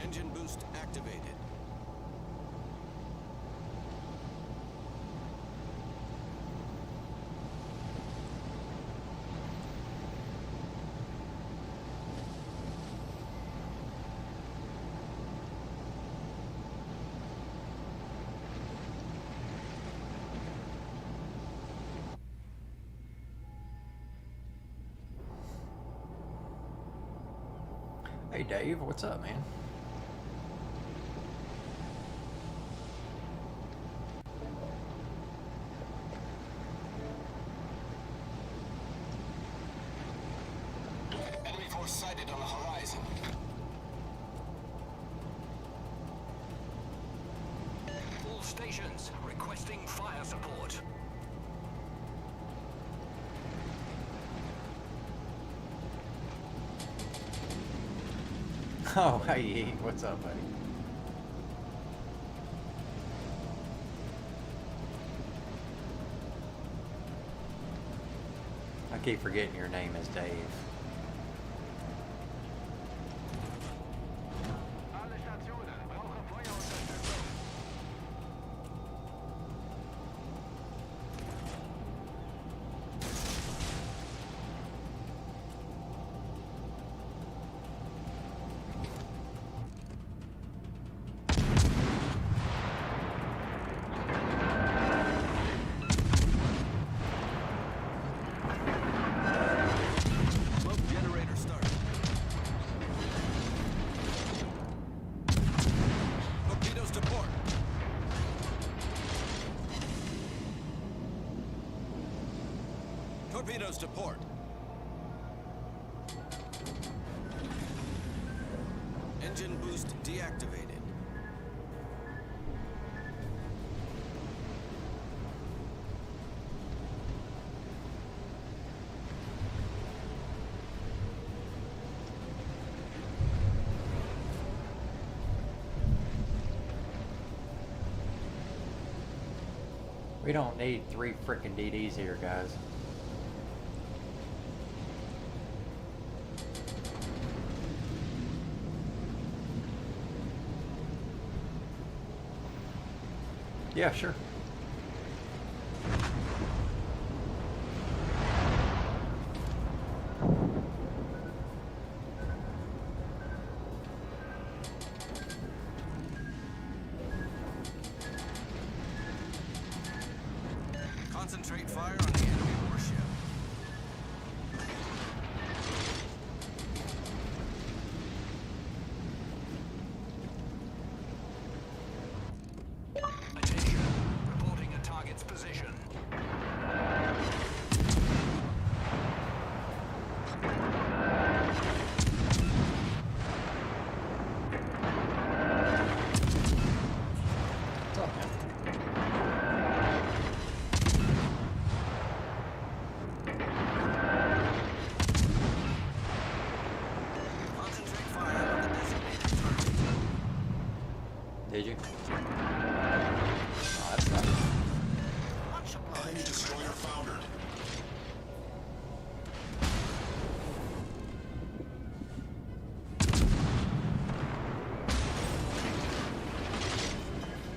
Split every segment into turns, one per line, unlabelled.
Engine boost activated.
Hey Dave, what's up, man?
Enemy force sighted on the horizon. All stations requesting fire support.
Oh, hey, what's up, buddy? I keep forgetting your name is Dave.
Torpedoes to port. Engine boost deactivated.
We don't need 3 freaking DDs here, guys. Yeah, sure.
Concentrate fire on the enemy warship. Attention. Reporting a target's position.
What's up, man?
Concentrate fire on the designated target.
Did you? Oh, that's not.
Enemy destroyer foundered.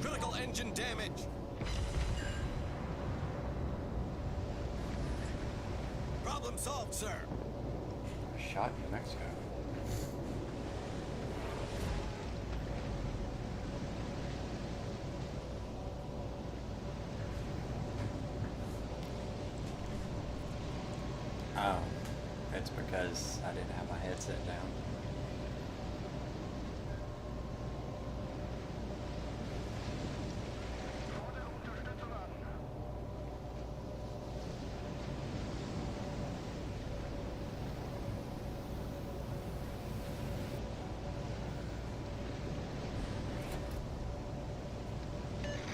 Critical engine damage. Problem solved, sir.
Shot in New Mexico. Oh, it's because I didn't have my headset down.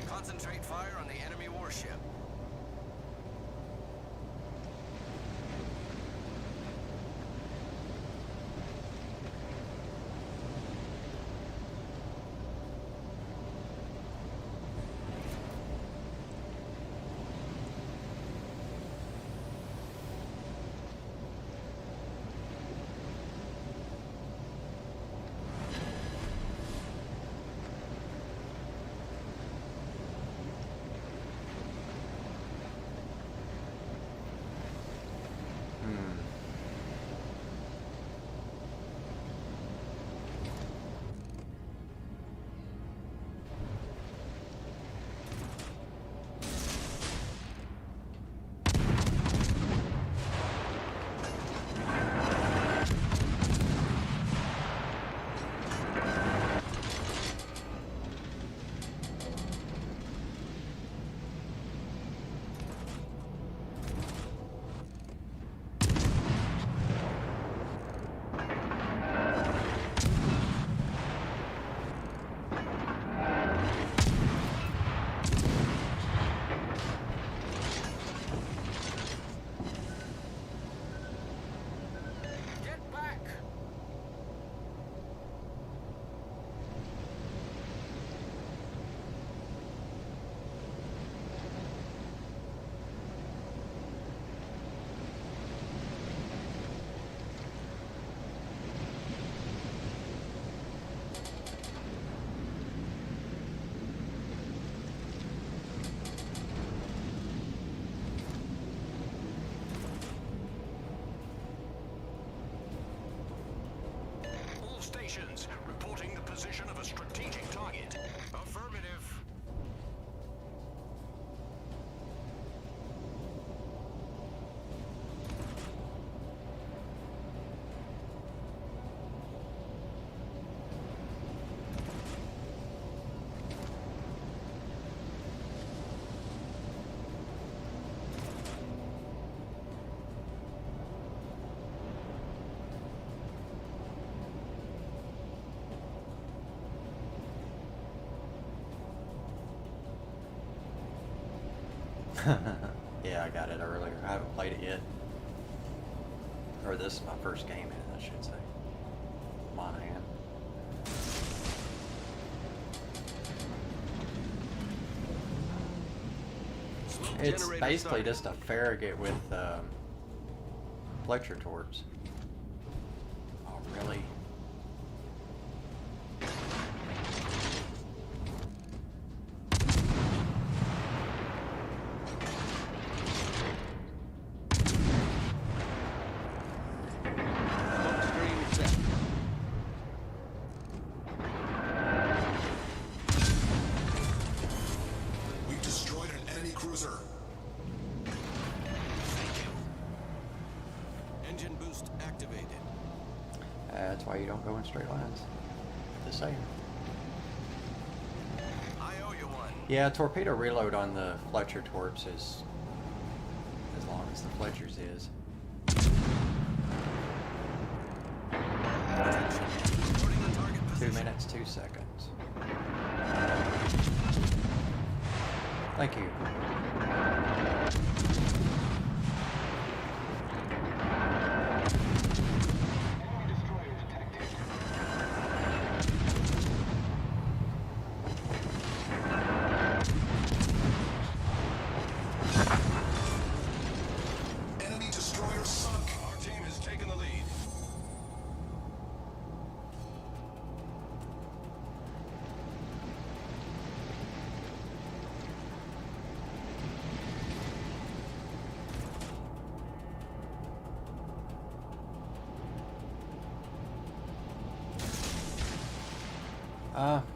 Concentrate fire on the enemy warship. Get back! All stations reporting the position of a strategic target. Affirmative.
Yeah, I got it earlier. I haven't played it yet. Or this is my first game in it, I should say. Monahan. It's basically just a Farragut with Fletcher torps. Oh, really?
We've destroyed an enemy cruiser.
Thank you. Engine boost activated.
That's why you don't go in straight lines. Just saying.
I owe you one.
Yeah, torpedo reload on the Fletcher torps is as long as the Fletcher's is.
Attention. Reporting on target
2
position.
minutes, 2 seconds. Thank you.
Enemy destroyer sunk.
Our team has taken the lead.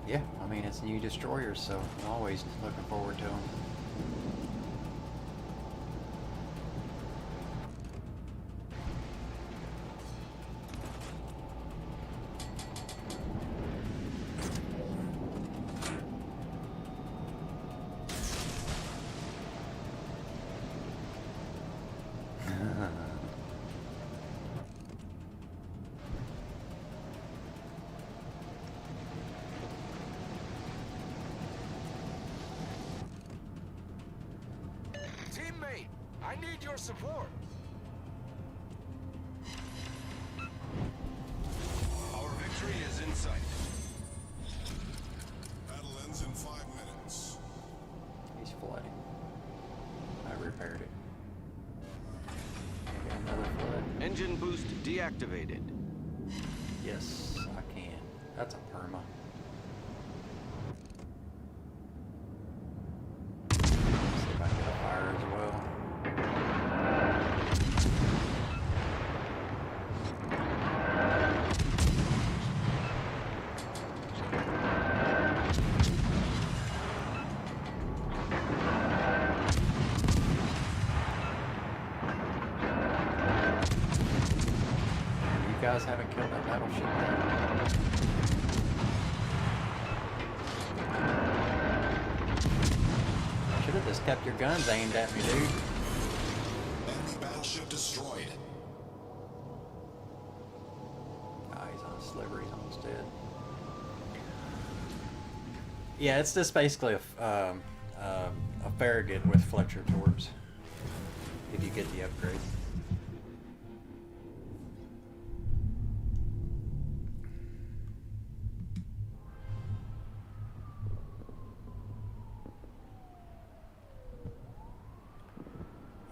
Yeah, I mean, it's new destroyers, so I'm always looking forward to them.
I need your support. Our victory is in sight.
Battle ends in 5 minutes.
He's flooding. I repaired it. Okay, another flood.
Engine boost deactivated.
Yes, I can. That's a perma. See if I can get a fire as well. You guys haven't killed that battleship yet. Should have just kept your guns aimed at me, dude.
Enemy battleship destroyed.
Ah, he's on a sliver. He's almost dead. Yeah, it's just basically a Farragut with Fletcher torps. If you get the upgrade.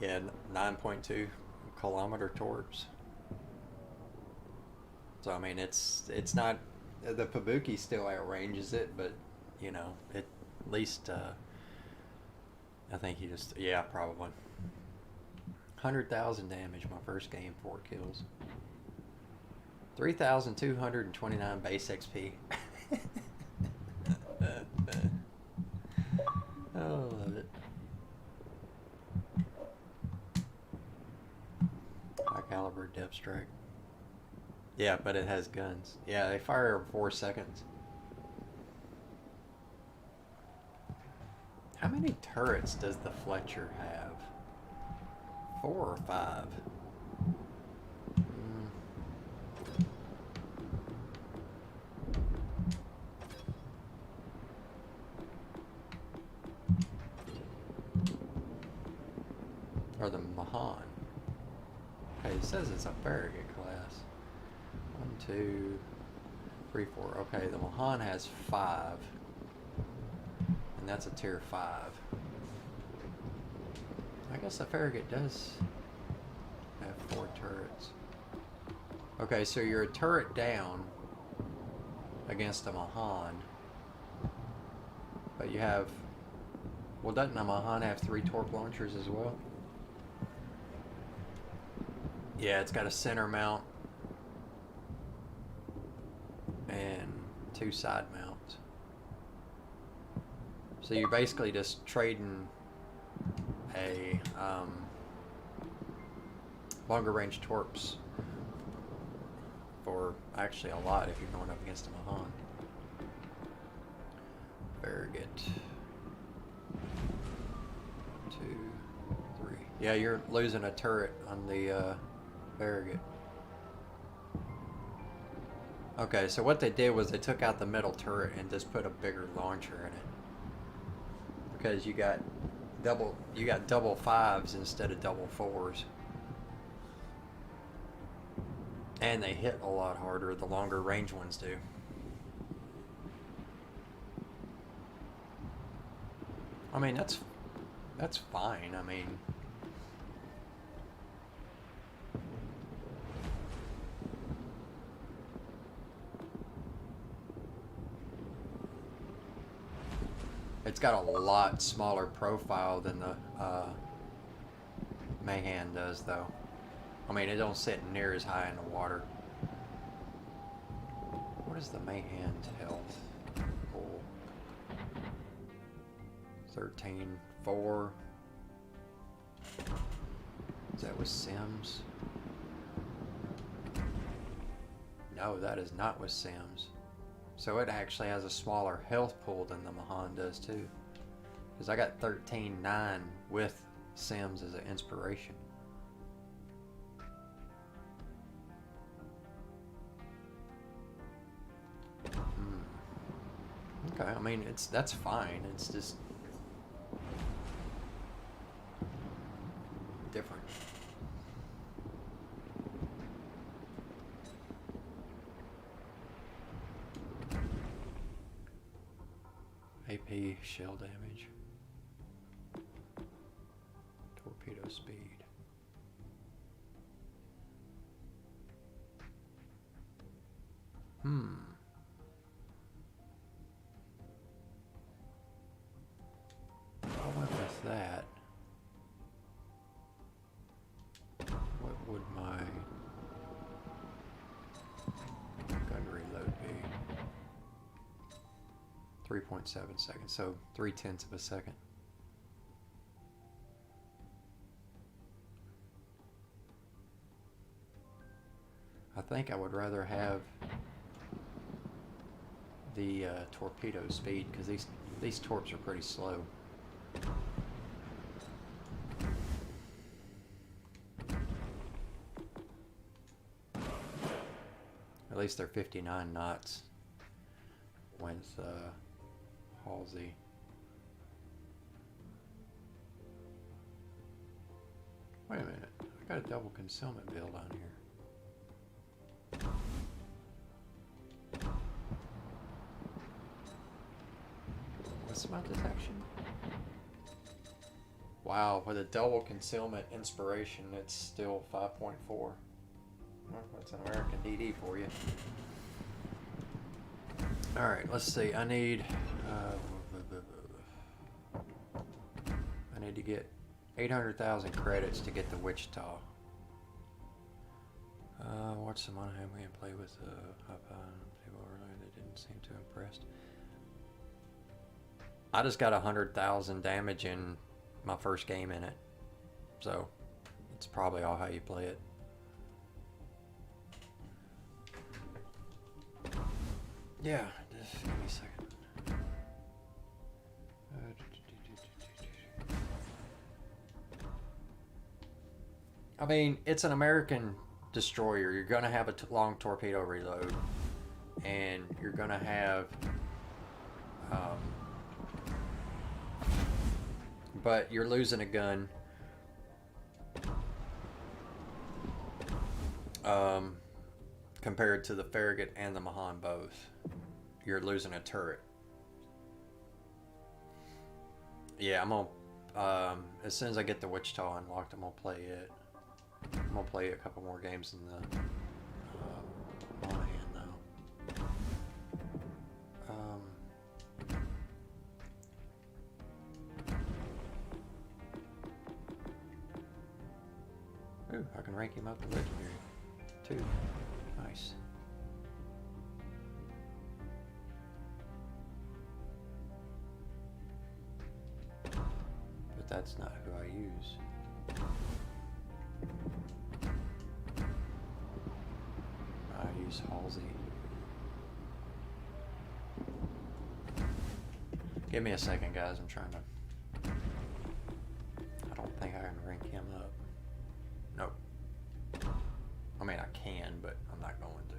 Yeah, 9.2 kilometer torps. So I mean, it's not, the Pabuki still outranges it, but you know, at least I think he just, yeah, probably 100,000 damage my first game, 4 kills, 3,229 base XP. Oh, love it. High caliber depth strike. Yeah, but it has guns. Yeah, they fire every 4 seconds. How many turrets does the Fletcher have? 4 or 5? Or the Mahan. Okay, it says it's a Farragut class. 1, 2, 3, 4. Okay, the Mahan has 5. And that's a tier 5. I guess the Farragut does have 4 turrets. Okay, so you're a turret down against a Mahan. But you have... Well, doesn't a Mahan have 3 torp launchers as well? Yeah, it's got a center mount and 2 side mounts. So you're basically just trading a longer range torps for actually a lot if you're going up against a Mahan. Farragut. 2, 3. Yeah, you're losing a turret on the Farragut. Okay, so what they did was they took out the middle turret and just put a bigger launcher in it. Because you got double 5s instead of double 4s. And they hit a lot harder, the longer range ones do. I mean, that's fine. I mean, it's got a lot smaller profile than the Mahan does, though. I mean, it don't sit near as high in the water. What is the Mahan's health? Oh. 13.4. Is that with Sims? No, that is not with Sims. So it actually has a smaller health pool than the Mahan does too. Because I got 13.9 with Sims as an inspiration. Okay, I mean that's fine. It's just be shell damage. Torpedo speed. I went with that. What would my gun reload be? 3.7 seconds, so 0.3 of a second. I think I would rather have the torpedo speed, because these torps are pretty slow. At least they're 59 knots with Halsey. Wait a minute, I got a double concealment build on here. What's my detection? Wow, with a double concealment inspiration, it's still 5.4. Well, that's an American DD for you. Alright, let's see. I need to get 800,000 credits to get the Wichita. Watch some Monahan we can play with people earlier that didn't seem too impressed. I just got 100,000 damage in my first game in it, so it's probably all how you play it. Yeah, just give me a second. I mean, it's an American destroyer. You're gonna have a long torpedo reload, and you're gonna have but you're losing a gun. Compared to the Farragut and the Mahan both, you're losing a turret. Yeah, I'm gonna as soon as I get the Wichita unlocked, I'm gonna play it. I'm gonna play a couple more games in the Monahan though. Ooh, I can rank him up to legendary too. Nice. But that's not who I use. I use Halsey. Give me a second, guys. I'm trying to... I don't think I can rank him up. Nope. I mean, I can, but I'm not going to.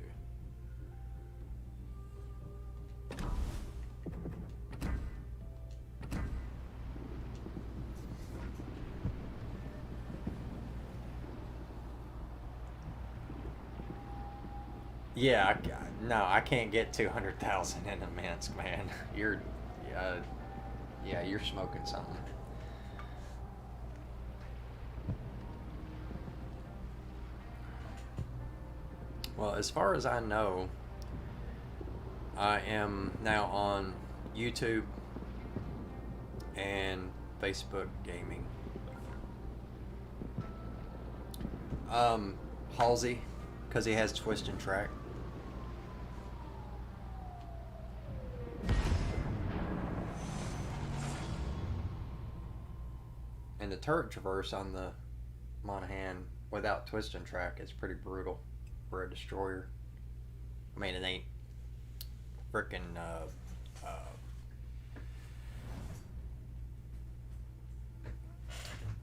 Yeah, no, I can't get 200,000 in Minsk, man. You're, yeah, you're smoking something. Well, as far as I know, I am now on YouTube and Facebook gaming. Halsey, because he has twist and track. And the turret traverse on the Monahan without twist and track is pretty brutal for a destroyer. I mean, it ain't frickin'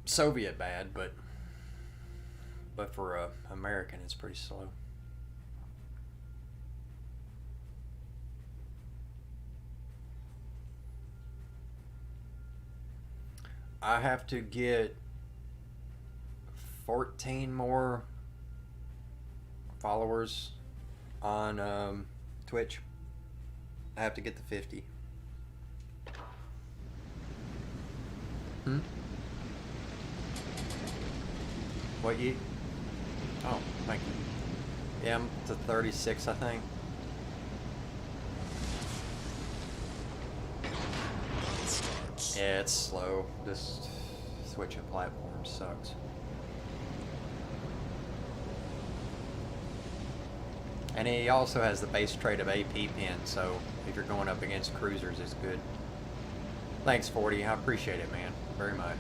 Soviet bad, but for a American, it's pretty slow. I have to get 14 more followers on Twitch. I have to get to 50. Hmm? What you? Oh, thank you. Yeah, I'm to 36, I think.
Battle starts.
Yeah, it's slow. This switching platform sucks. And he also has the base trait of AP pin, so if you're going up against cruisers, it's good. Thanks, 40. I appreciate it, man. Very much.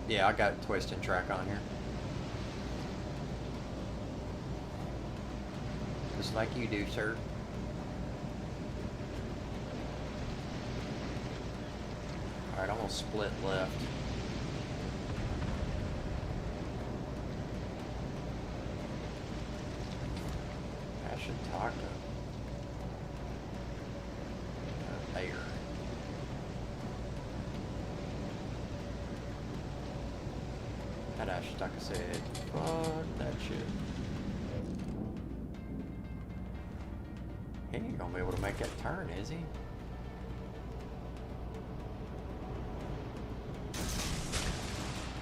Yeah, I got twist and track on here. Just like you do, sir. Alright, I'm gonna split left. I should talk to there. That Ashtaka said, fuck that shit. He ain't gonna be able to make that turn, is he?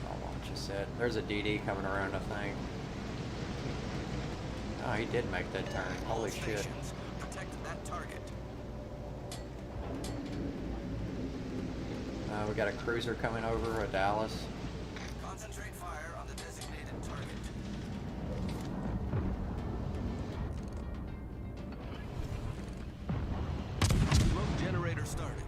Oh, what you said. There's a DD coming around, I think. Oh, he did make that turn. Holy shit.
Stations, protect that target.
We got a cruiser coming over, a Dallas.
Concentrate fire on the designated target. Smoke generator starting.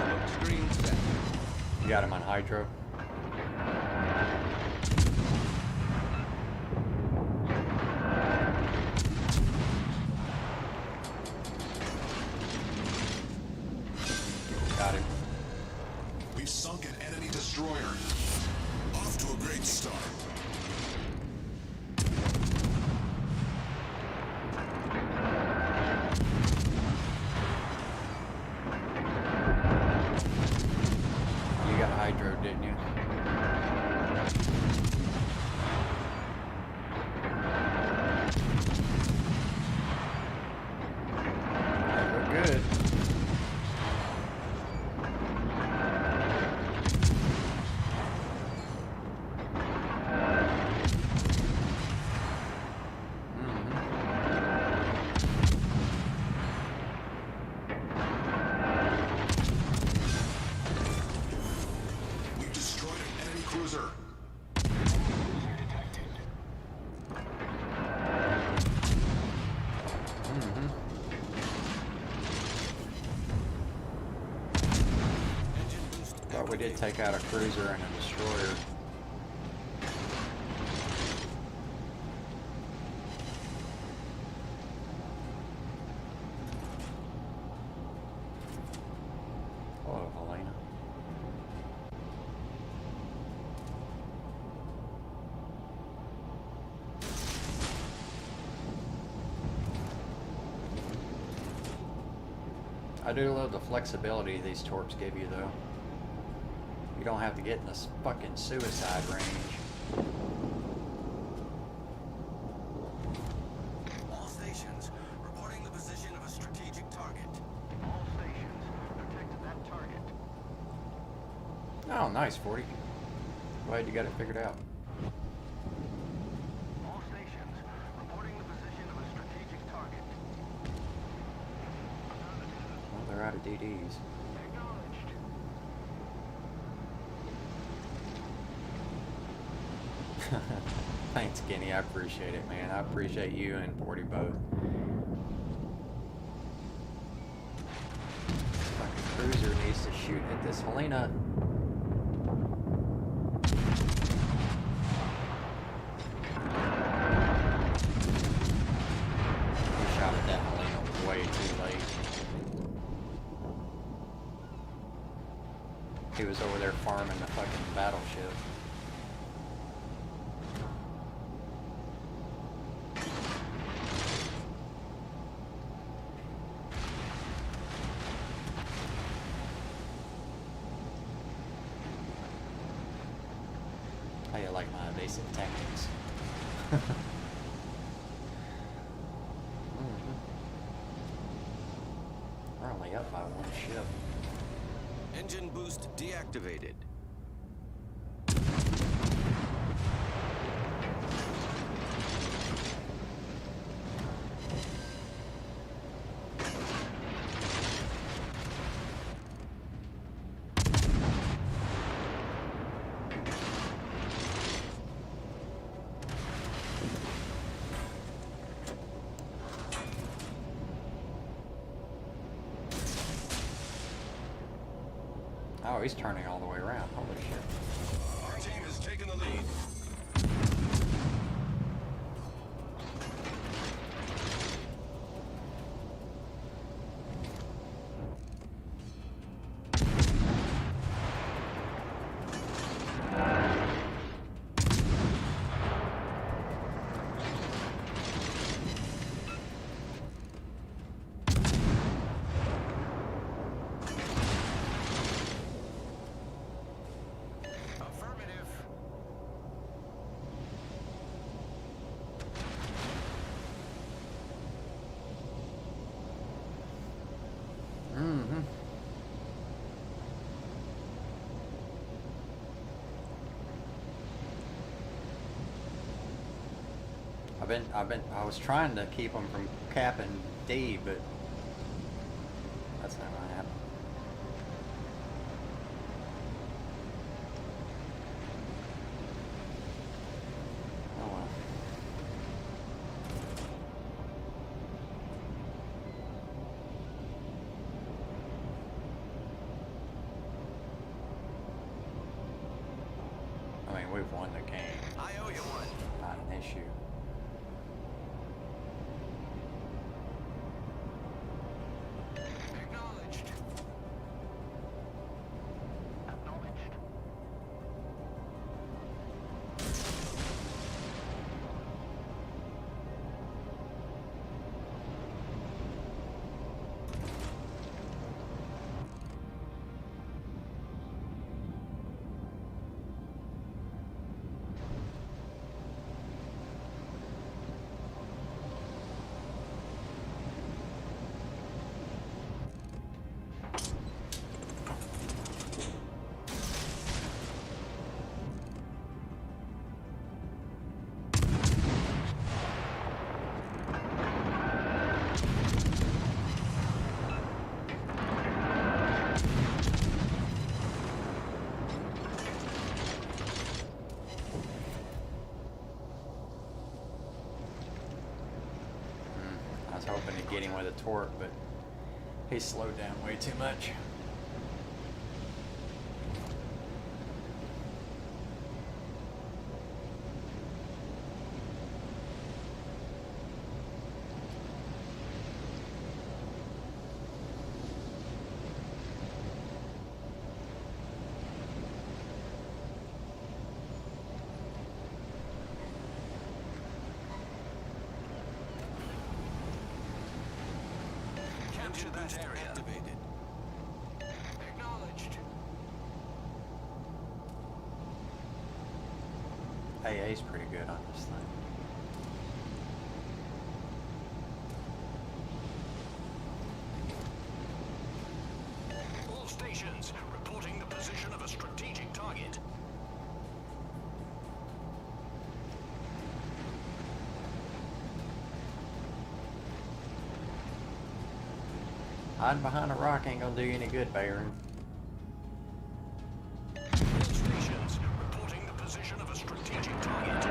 Smoke screen set.
You got him on hydro. Got him.
We've sunk an enemy destroyer. Off to a great start.
You got hydro, didn't you? We're good.
We've destroyed an enemy cruiser.
Engine boost.
But we did take out a cruiser and a destroyer. Hello, Helena. I do love the flexibility these torps give you, though. You don't have to get in this fucking suicide range.
All stations, reporting the position of a strategic target. All stations, protect that target.
Oh, nice, 40. Glad you got it figured out.
All stations, reporting the position of a strategic target.
Well, they're out of DDs.
Acknowledged.
Thanks, Kenny. I appreciate it, man. I appreciate you and 40 both. Fucking cruiser needs to shoot at this Helena. He shot at that Helena way too late. He was over there farming the fucking battleship. you like my evasive tactics. We're only up by one ship.
Engine boost deactivated.
Oh, he's turning all the way around. Holy shit.
Our team has taken the lead.
Affirmative.
Mm-hmm. I was trying to keep them from capping D, but that's not gonna happen. Oh well. I mean, we've won the game.
I owe you one.
Not an issue.
Acknowledged. Acknowledged.
I was hoping to get him with a torque, but he slowed down way too much.
Capture
Engine
that
boost
area.
activated.
Acknowledged.
AA's pretty good on this thing.
All stations reporting the position of a strategic target.
Hiding behind a rock ain't gonna do you any good, Baron.
All stations reporting the position of a strategic target.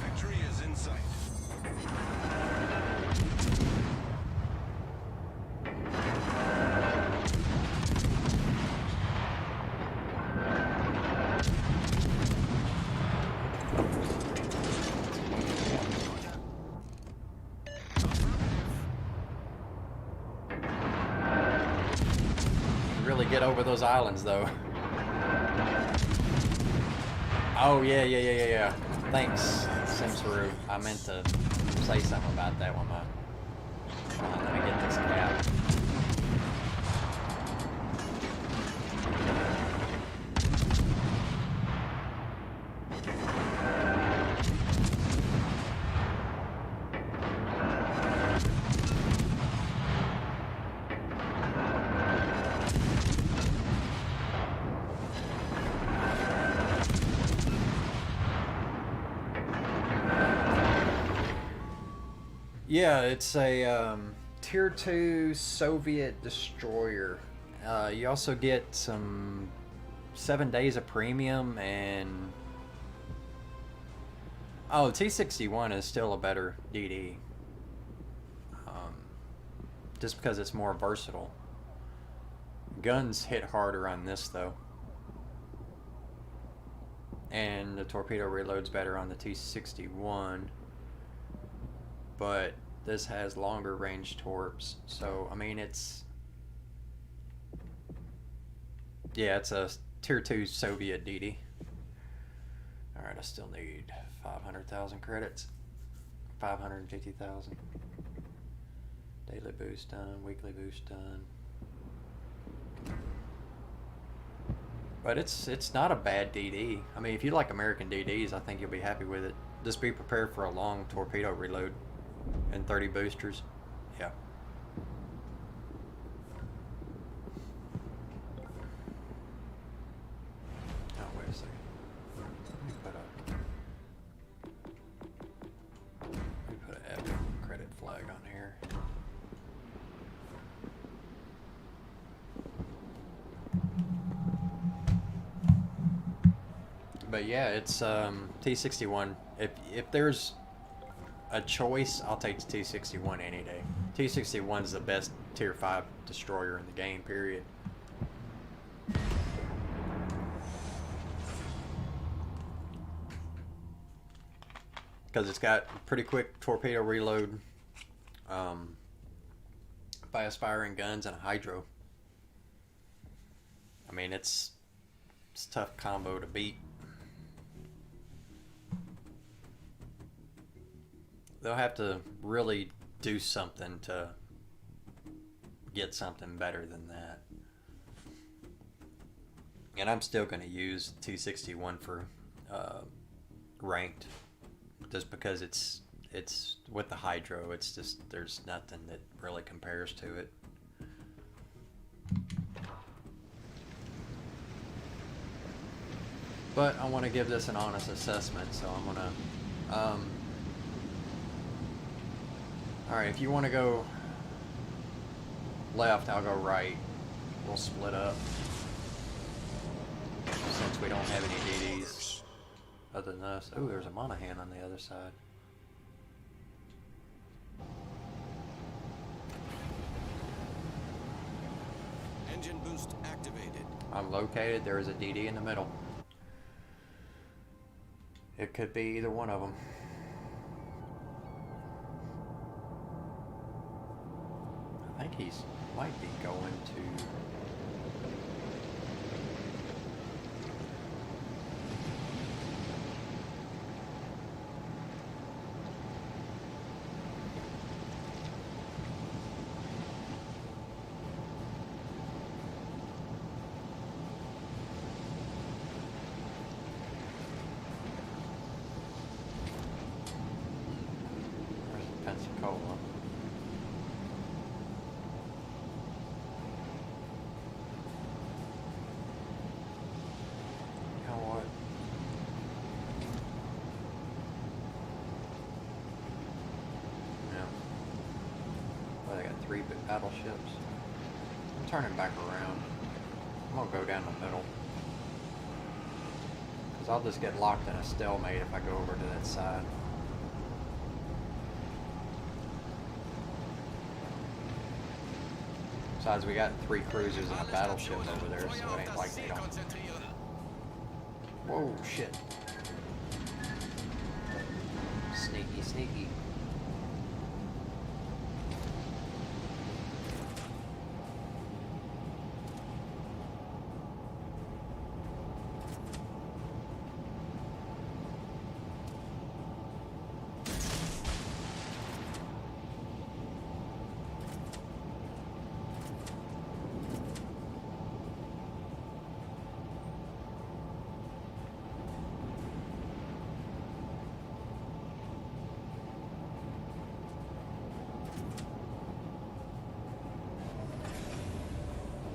Victory is in sight.
Really get over those islands, though. Oh, yeah. Thanks, Simsaru. I meant to say something about that one. Let me get this cap. Yeah, it's a Tier 2 Soviet destroyer. You also get some 7 days of premium and... Oh, T-61 is still a better DD. Just because it's more versatile. Guns hit harder on this though. And the torpedo reloads better on the T-61. But this has longer range torps, so I mean it's... Yeah, it's a Tier 2 Soviet DD. Alright, I still need 500,000 credits. 550,000. Daily boost done, weekly boost done. But it's not a bad DD. I mean, if you like American DDs, I think you'll be happy with it. Just be prepared for a long torpedo reload and 30 boosters. Yeah. Oh, wait a second. Let me put an F credit flag on here. But yeah, it's T-61. If there's a choice, I'll take the T-61 any day. T-61 is the best Tier 5 destroyer in the game, period. Because it's got pretty quick torpedo reload, fast firing guns, and a hydro. I mean, it's a tough combo to beat. They'll have to really do something to get something better than that. And I'm still going to use T-61 for ranked, just because it's with the hydro. It's just, there's nothing that really compares to it. But I want to give this an honest assessment, so I'm going to... Alright, if you want to go left, I'll go right. We'll split up. Since we don't have any DDs other than us. Ooh, there's a Monahan on the other side.
Engine boost activated.
I'm located. There is a DD in the middle. It could be either one of them. I think he's might be going to... Where's Pensacola? Three battleships. I'm turning back around. I'm gonna go down the middle. Because I'll just get locked in a stalemate if I go over to that side. Besides, we got 3 cruisers and a battleship over there, so it ain't like they don't... Whoa, shit. Sneaky, sneaky.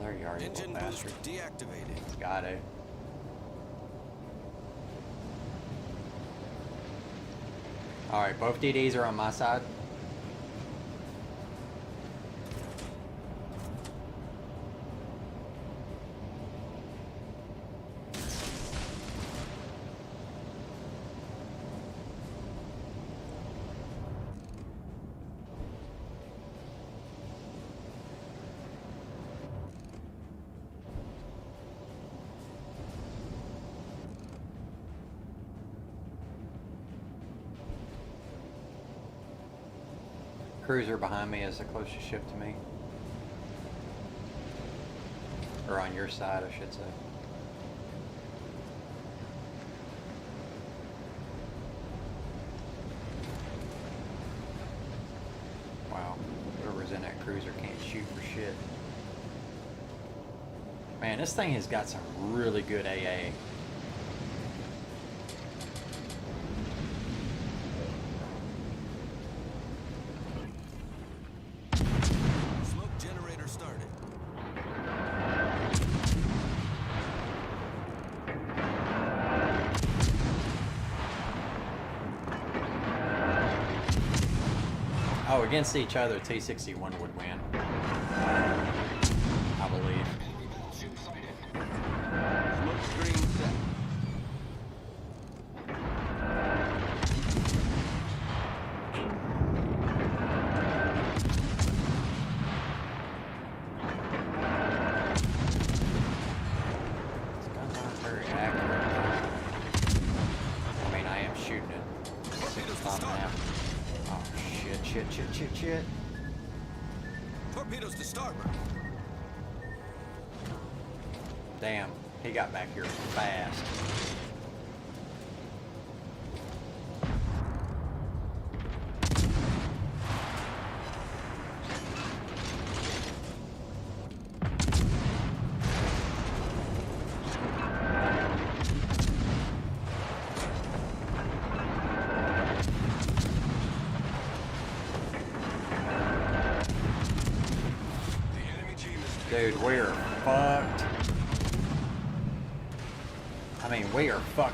there you are, you
Engine
little
boost
bastard.
deactivated.
Got it. Alright, both DDs are on my side. Cruiser behind me is the closest ship to me. Or on your side, I should say. Wow, whoever's in that cruiser can't shoot for shit. Man, this thing has got some really good AA.
Smoke generator started.
Oh, against each other, T-61 would win. I believe.
Smoke screen set.
These guns aren't very accurate. I mean, I am shooting it. 65 and a half. Oh, shit.
Torpedoes to starboard.
Damn, he got back here fast.
The enemy team is
Dude, we are fucked. I mean, we are fucked.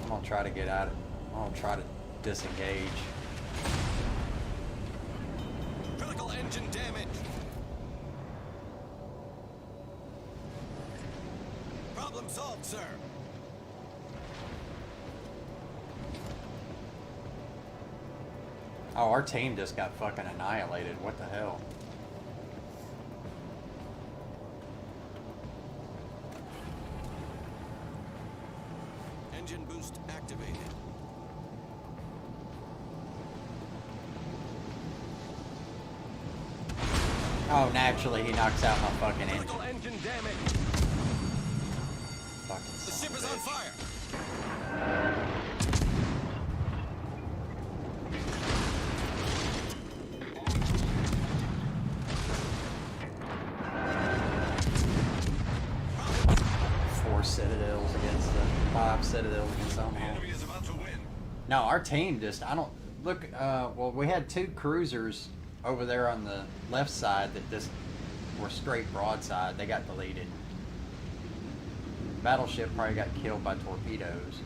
I'm gonna try to get out of it. I'm gonna try to disengage.
Critical engine damage. Problem solved, sir.
Oh, our team just got fucking annihilated. What the hell?
Engine boost activated.
Oh, naturally, he knocks out my fucking engine.
Critical engine damage.
Fucking
The
son
ship
of
is
a
on
bitch.
fire.
Four citadels against the 5 citadels against them.
the enemy is about to win.
No, our team just, I don't, look, well, we had 2 cruisers over there on the left side that just were straight broadside. They got deleted. Battleship probably got killed by torpedoes.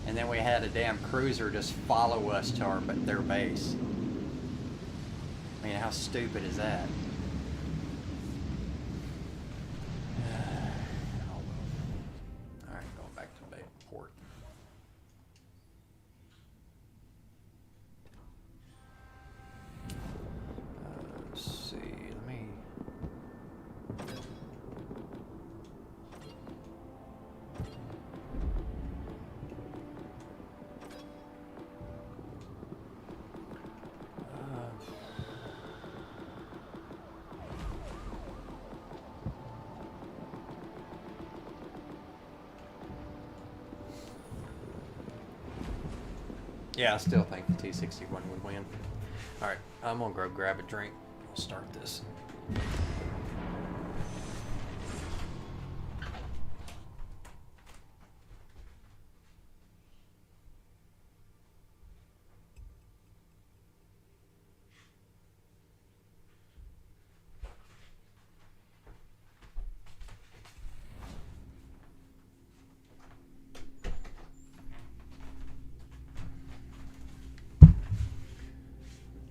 And then we had a damn cruiser just follow us to their base. I mean, how stupid is that? Alright, going back to port. Let's see, let me... Yeah, I still think the T-61 would win. Alright, I'm gonna go grab a drink. We'll start this.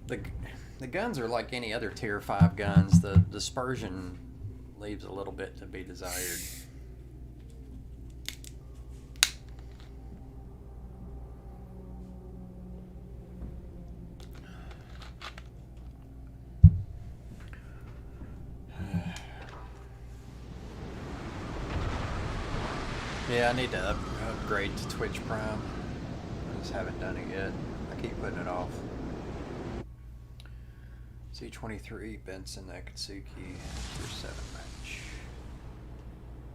The guns are like any other tier 5 guns. The dispersion leaves a little bit to be desired. Yeah, I need to upgrade to Twitch Prime. I just haven't done it yet. I keep putting it off. C23 Benson Akatsuki Tier 7 match.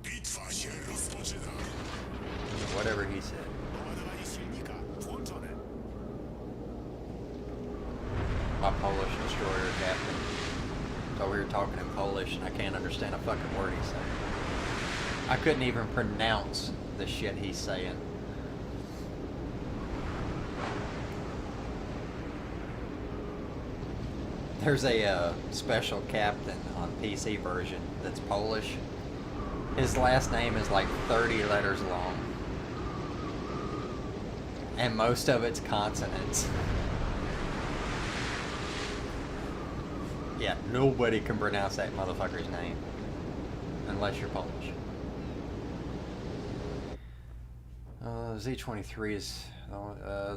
Bitwa się rozpoczyna.
Whatever he said.
Doładowanie silnika włączone.
My Polish destroyer captain. So we were talking in Polish and I can't understand a fucking word he's saying. I couldn't even pronounce the shit he's saying. There's a special captain on PC version that's Polish. His last name is like 30 letters long. And most of it's consonants. Yeah, nobody can pronounce that motherfucker's name. Unless you're Polish. Z23 is...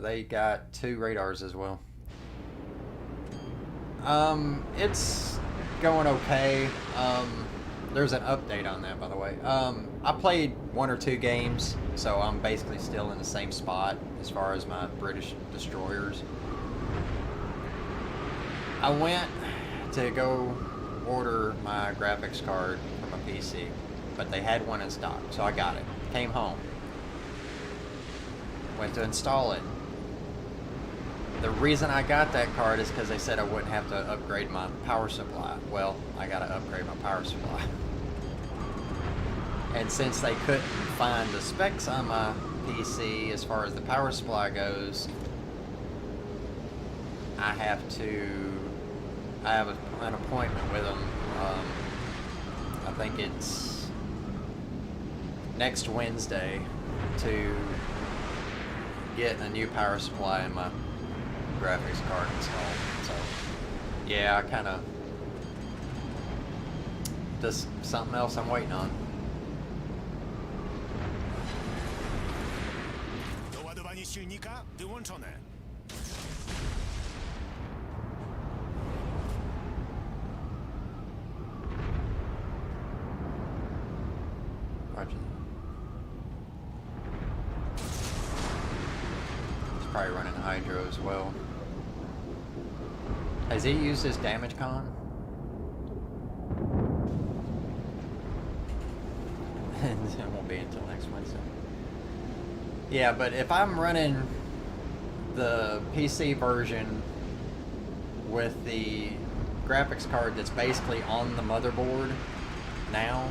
they got 2 radars as well. It's going okay. There's an update on that, by the way. I played 1 or 2 games, so I'm basically still in the same spot as far as my British destroyers. I went to go order my graphics card from a PC, but they had one in stock, so I got it. Came home. Went to install it. The reason I got that card is because they said I wouldn't have to upgrade my power supply. Well, I gotta upgrade my power supply. And since they couldn't find the specs on my PC as far as the power supply goes, I have an appointment with them. I think it's next Wednesday to get a new power supply in my graphics card installed. So yeah, I kind of just something else I'm waiting on.
Doładowanie silnika wyłączone.
Roger. He's probably running Hydro as well. Has he used his damage con? It won't be until next Wednesday. Yeah, but if I'm running the PC version with the graphics card that's basically on the motherboard now,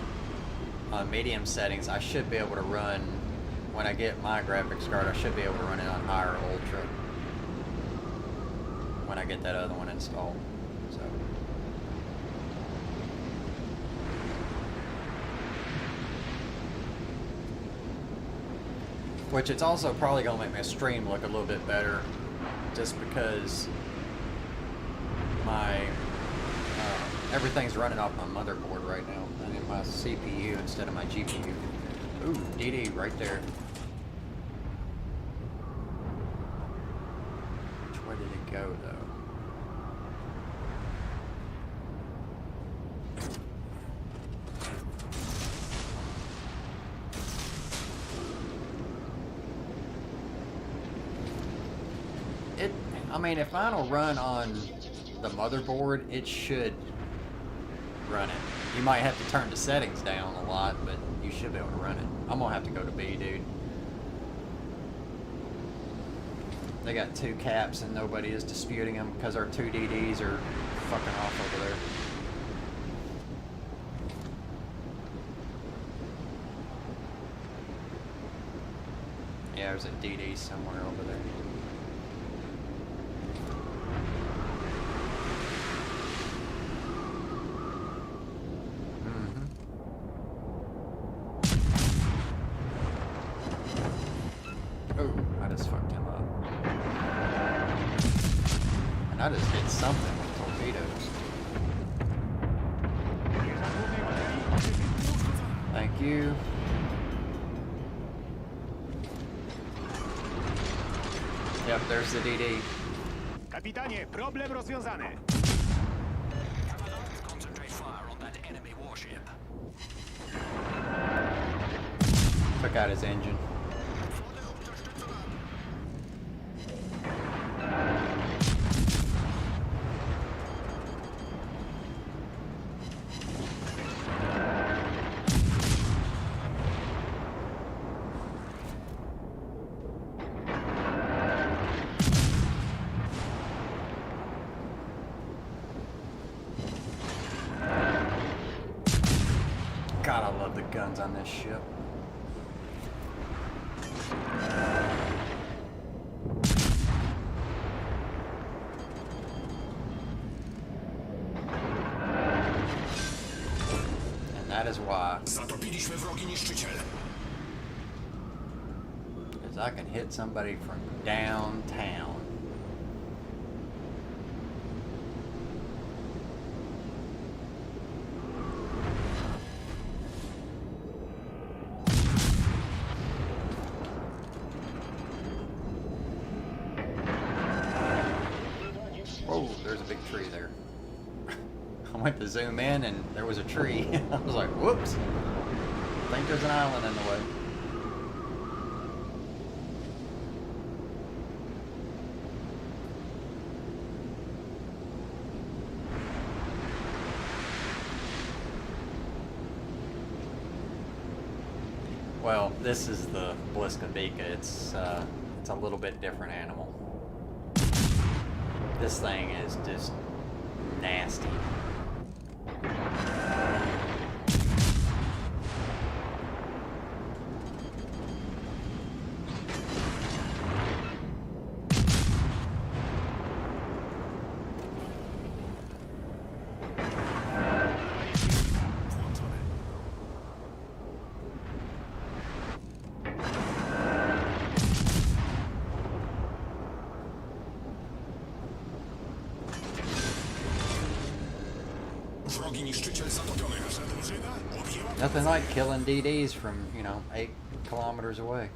on medium settings, I should be able to run, when I get my graphics card, I should be able to run it on higher ultra when I get that other one installed. So which it's also probably gonna make my stream look a little bit better, just because my everything's running off my motherboard right now. I need my CPU instead of my GPU. Ooh, DD right there. Which way did it go, though? I mean, if mine will run on the motherboard, it should run it. You might have to turn the settings down a lot, but you should be able to run it. I'm gonna have to go to B, dude. They got 2 caps and nobody is disputing them because our 2 DDs are fucking off over there. Yeah, there's a DD somewhere over there. I just hit something with torpedoes. Thank you. Yep, there's the DD.
Kapitanie, problem rozwiązany.
Commandant, concentrate fire on that enemy warship.
Took out his engine. God, I love the guns on this ship. And that is why.
Zatopiliśmy wrogi niszczyciel.
Because I can hit somebody from downtown. Whoa, there's a big tree there. I went to zoom in and there was a tree. I was like, whoops. I think there's an island in the way. Well, this is the Bliskabika. It's a little bit different animal. This thing is just nasty.
Wrogi niszczyciel zatopiony. Nasza drużyna objęła...
Nothing like killing DDs from, 8 kilometers away.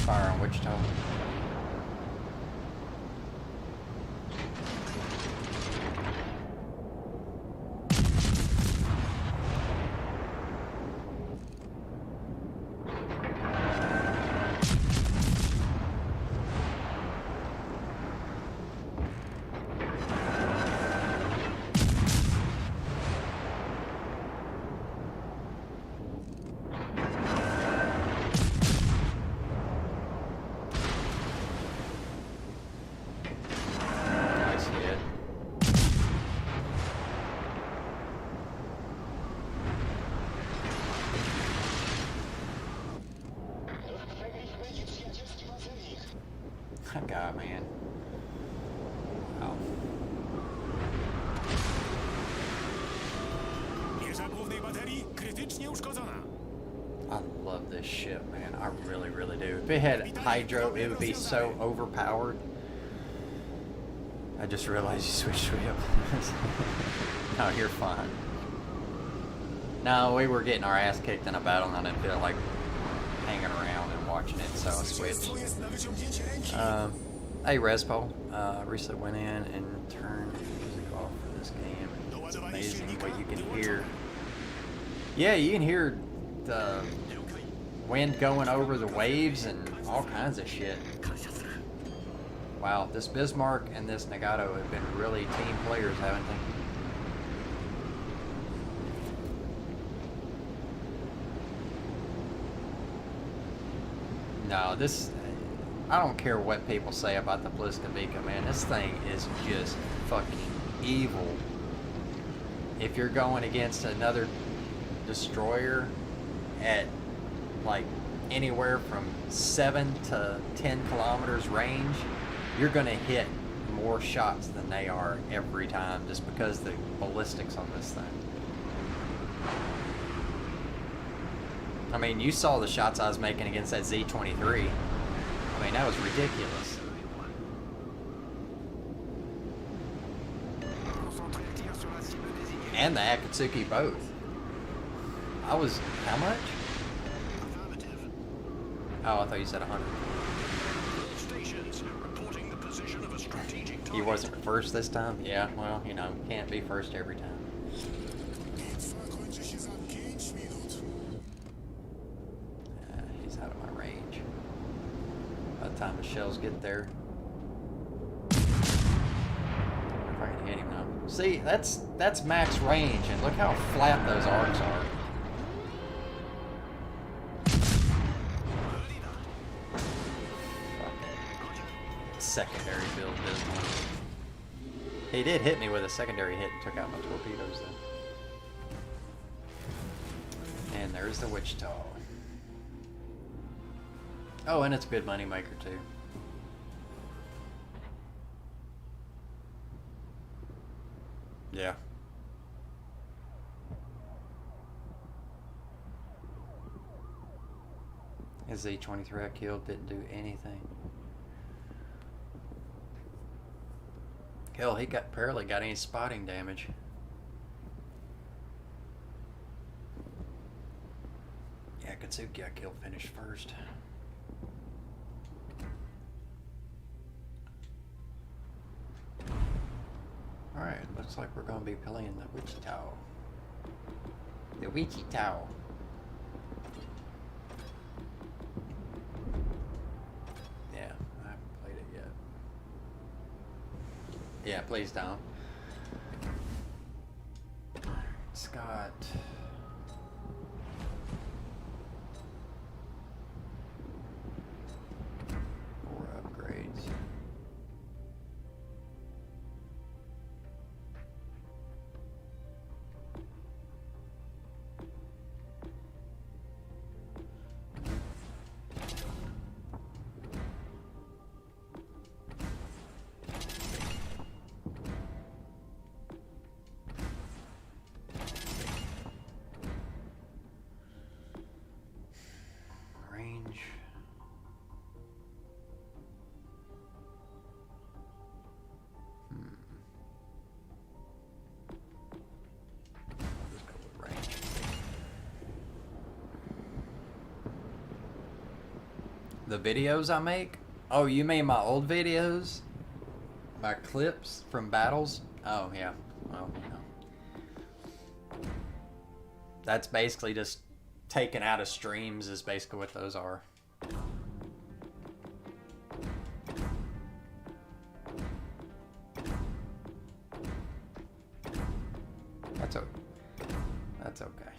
Fire on Wichita. Nice hit. That guy, man. Wow.
Wieża głównej baterii krytycznie uszkodzona.
I love this ship, man. I really, really do. If it had hydro, it would be so overpowered. I just realized you switched to it. No, you're fine. No, we were getting our ass kicked in a battle and I didn't feel like hanging around and watching it, so I switched.
Zwycięstwo jest na wyciągnięcie ręki.
Hey, Respo, recently went in and turned music off for this game. It's amazing what you can hear. Yeah, you can hear the wind going over the waves and all kinds of shit. Wow, this Bismarck and this Nagato have been really team players, haven't they? No, this... I don't care what people say about the Bliskabika, man. This thing is just fucking evil. If you're going against another destroyer at, like, anywhere from 7 to 10 kilometers range, you're gonna hit more shots than they are every time, just because the ballistics on this thing. I mean, you saw the shots I was making against that Z-23. I mean, that was ridiculous. And the Akatsuki both. I was, how much?
Affirmative.
Oh, I thought you said 100.
All stations reporting the position of a strategic target.
He wasn't first this time? Yeah, well, you know, can't be first every time.
Bitwa kończy się za 5 minut.
He's out of my range. By the time the shells get there. If I can hit him now. See, that's max range, and look how flat those arcs are. Secondary build business. He did hit me with a secondary hit and took out my torpedoes though. And there's the Wichita. Oh, and it's a good money maker too. Yeah. His Z-23 I killed didn't do anything. Hell, he barely got any spotting damage. Yeah, Katsuki I killed finished first. Alright, looks like we're going to be playing the Wichita. The Wichita. Yeah, I haven't played it yet. Yeah, please don't. It's got... four upgrades. Range. I'll just go with range. The videos I make? Oh, you mean my old videos? My clips from battles? Oh, yeah. Well, you know. That's basically just taken out of streams is basically what those are. That's okay.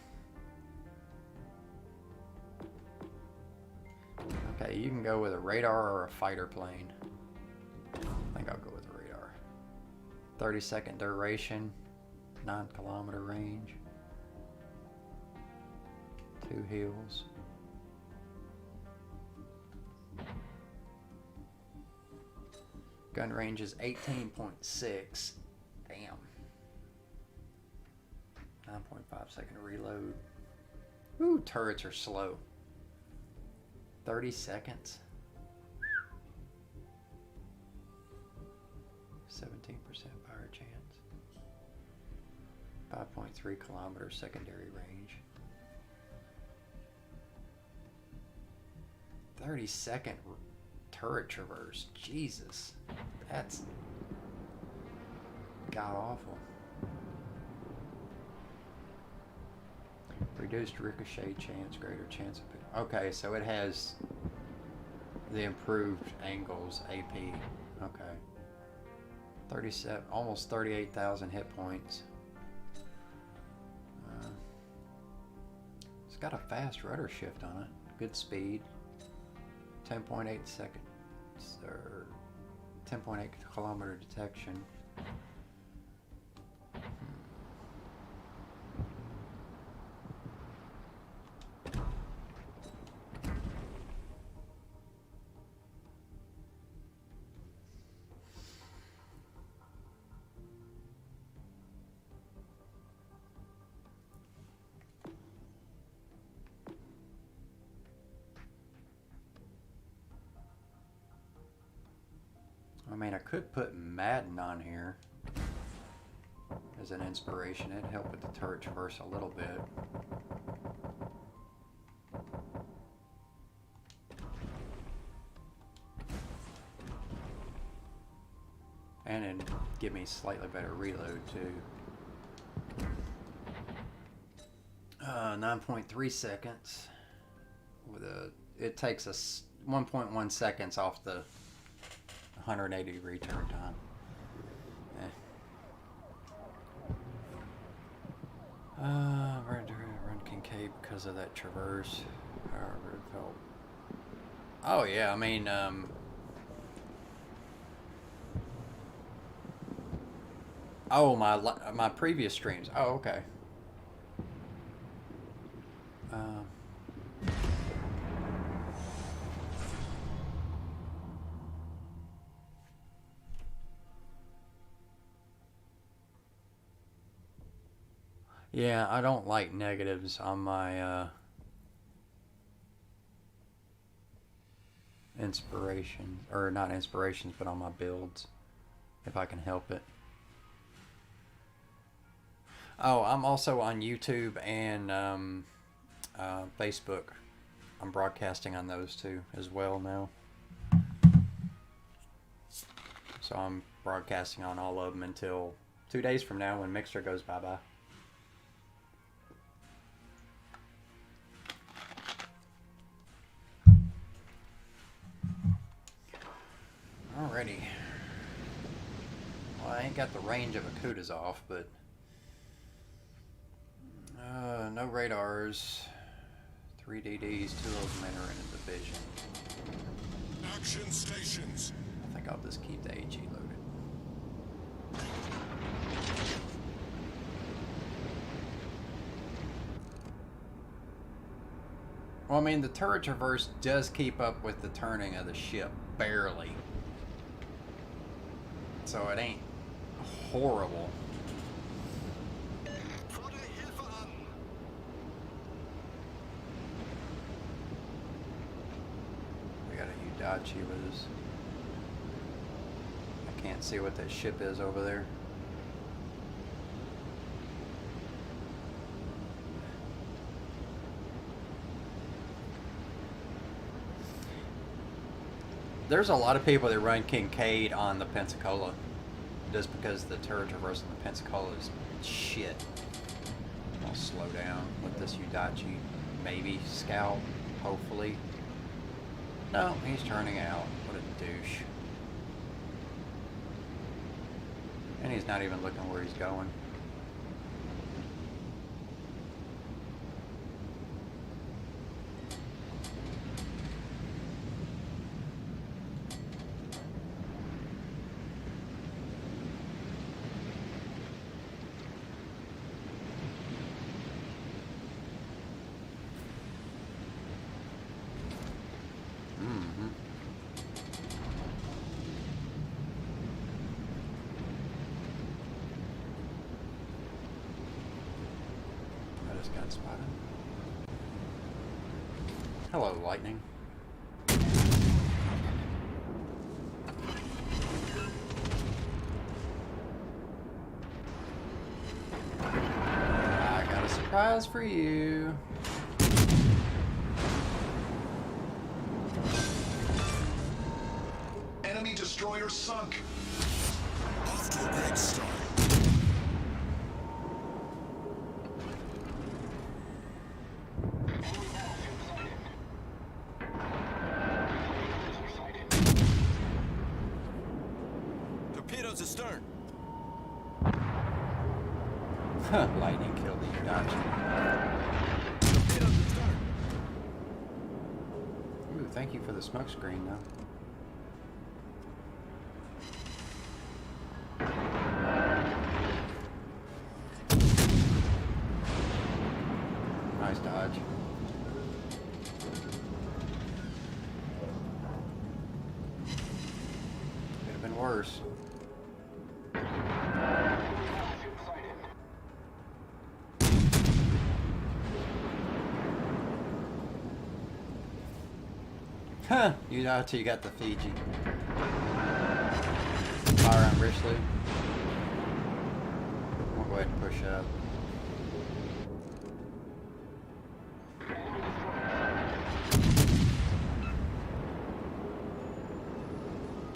Okay, you can go with a radar or a fighter plane. I think I'll go with a radar. 30-second duration, 9-kilometer range. 2 heals. Gun range is 18.6. Damn. 9.5-second reload. Ooh, turrets are slow. 30 seconds. 17% fire chance. 5.3 kilometer secondary range. 30-second turret traverse. Jesus. That's god awful. Reduced ricochet chance, greater chance of... Okay, so it has the improved angles, AP. Okay. 37, almost 38,000 hit points. It's got a fast rudder shift on it. Good speed. 10.8 seconds, or 10.8 kilometer detection. I mean, I could put Madden on here as an inspiration. It'd help with the turret traverse a little bit. And it'd give me slightly better reload too. 9.3 seconds. With it takes us 1.1 seconds off the 180 return time. Run Kincaid because of that traverse. However, it felt. Oh yeah, I mean, oh my previous streams. Oh okay. Yeah, I don't like negatives on my inspiration, or not inspirations, but on my builds, if I can help it. Oh, I'm also on YouTube and Facebook. I'm broadcasting on those two as well now. So I'm broadcasting on all of them until 2 days from now when Mixer goes bye-bye. Alrighty. Well, I ain't got the range of a Kutuzov, but no radars, 3 DDs, 2 of them enter into the vision.
Action stations.
I think I'll just keep the AG loaded. Well, I mean, the turret traverse does keep up with the turning of the ship, barely. So it ain't horrible. We got a Udachi with us. I can't see what that ship is over there. There's a lot of people that run Kincaid on the Pensacola just because the turret traverse on the Pensacola is shit. I'll slow down with this Udachi. Maybe Scout, hopefully. No, he's turning out. What a douche. And he's not even looking where he's going. Got spotted. Hello, Lightning. I got a surprise for you.
Enemy destroyer sunk. Off to a great start.
Torpedoes astern.
Lightning killed the Udachi.
Torpedoes astern.
Ooh, thank you for the smoke screen, though. Nice dodge. Could have been worse. Huh, you got the Fiji. fire on Richley. We'll go ahead and push up.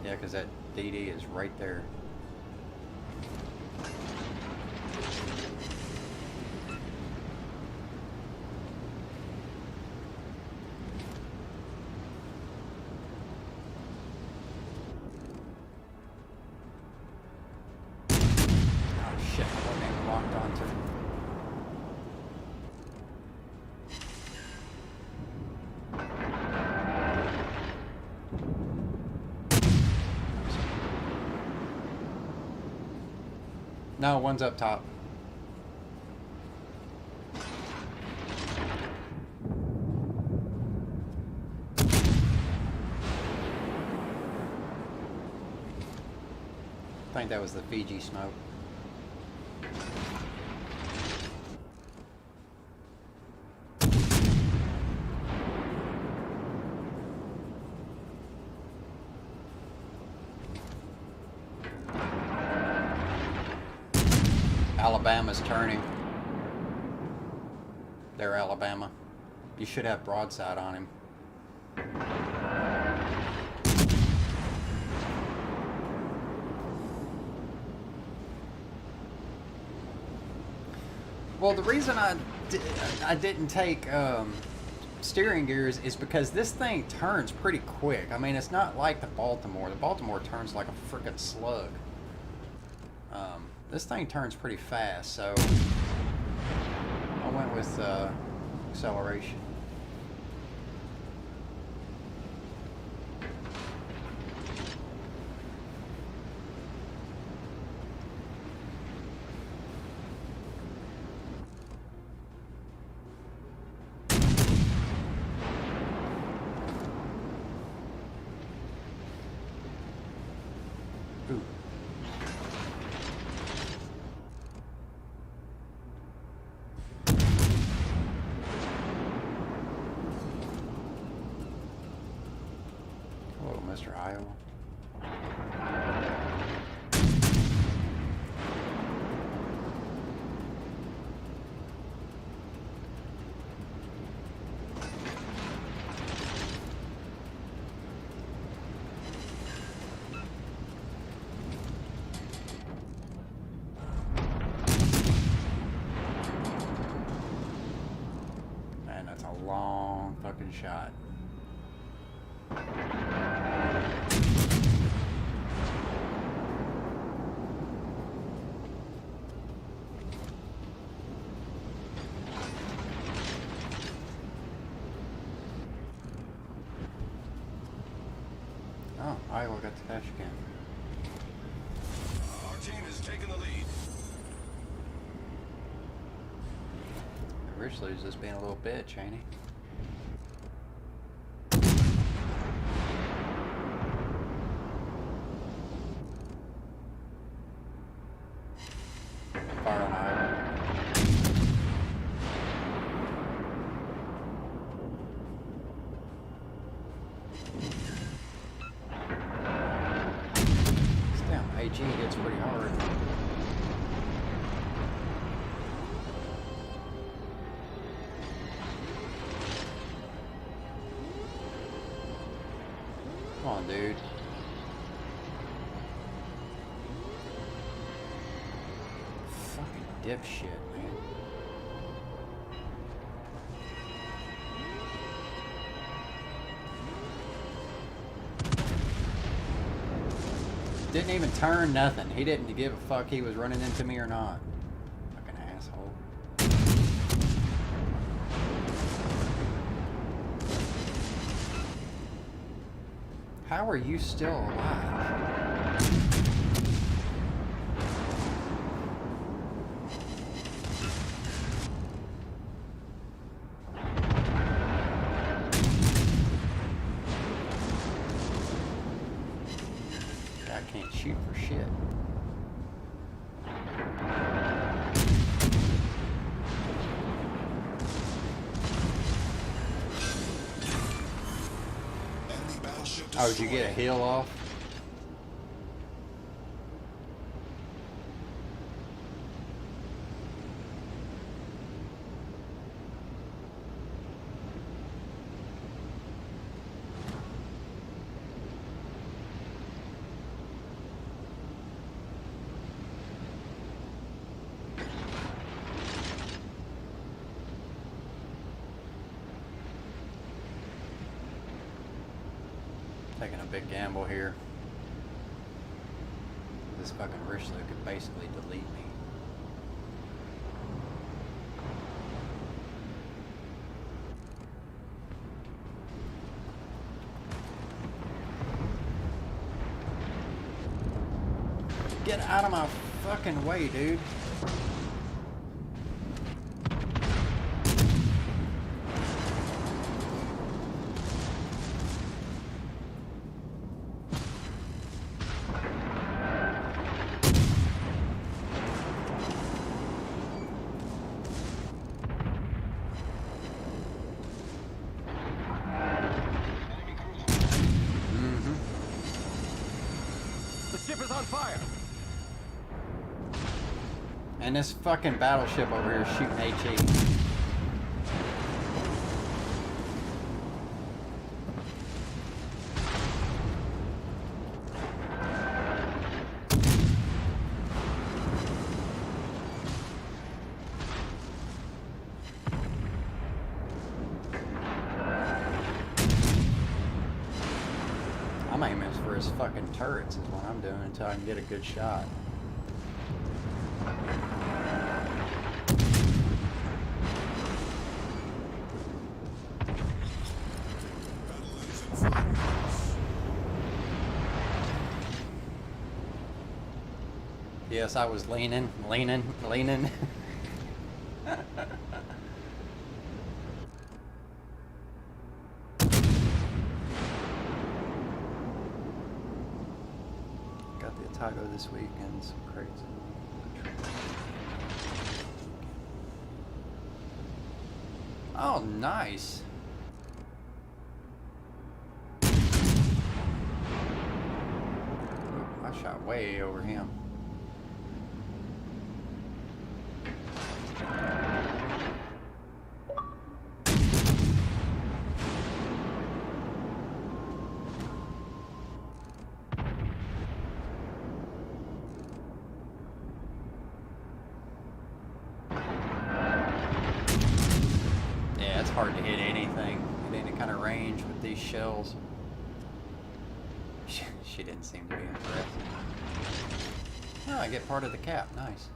Yeah, because that DD is right there. Shit, I wasn't even locked onto. No, one's up top. I think that was the Fiji smoke. Alabama's turning. They're Alabama. You should have broadside on him. Well, the reason I didn't take steering gears is because this thing turns pretty quick. I mean, it's not like the Baltimore. The Baltimore turns like a freaking slug. This thing turns pretty fast, so I went with acceleration. Ooh. Hello, Mr. Iowa. Man, that's a long fucking shot. Oh, Iowa got the cash can.
Our team is taking the lead.
Richley's just being a little bitch, ain't he? Fire on Iowa. This damn AG hits pretty hard. Come on, dude. Fucking dipshit, man. Didn't even turn nothing. He didn't give a fuck he was running into me or not. Fucking asshole. How are you still alive? I can't shoot for shit.
Enemy battleship
Oh, did you get a
destroyed.
heal off? taking a big gamble here. This fucking Richelieu could basically delete me. Get out of my fucking way, dude.
The ship is on fire.
And this fucking battleship over here is shooting HE. I'm aiming for his fucking turrets is what I'm doing until I can get a good shot. Yes, I was leaning. Got the Otago this week and some crates. Oh, nice. Oop, I shot way over him. Yeah, it's hard to hit anything at any kind of range with these shells. She didn't seem to be impressed. Oh, I get part of the cap. Nice.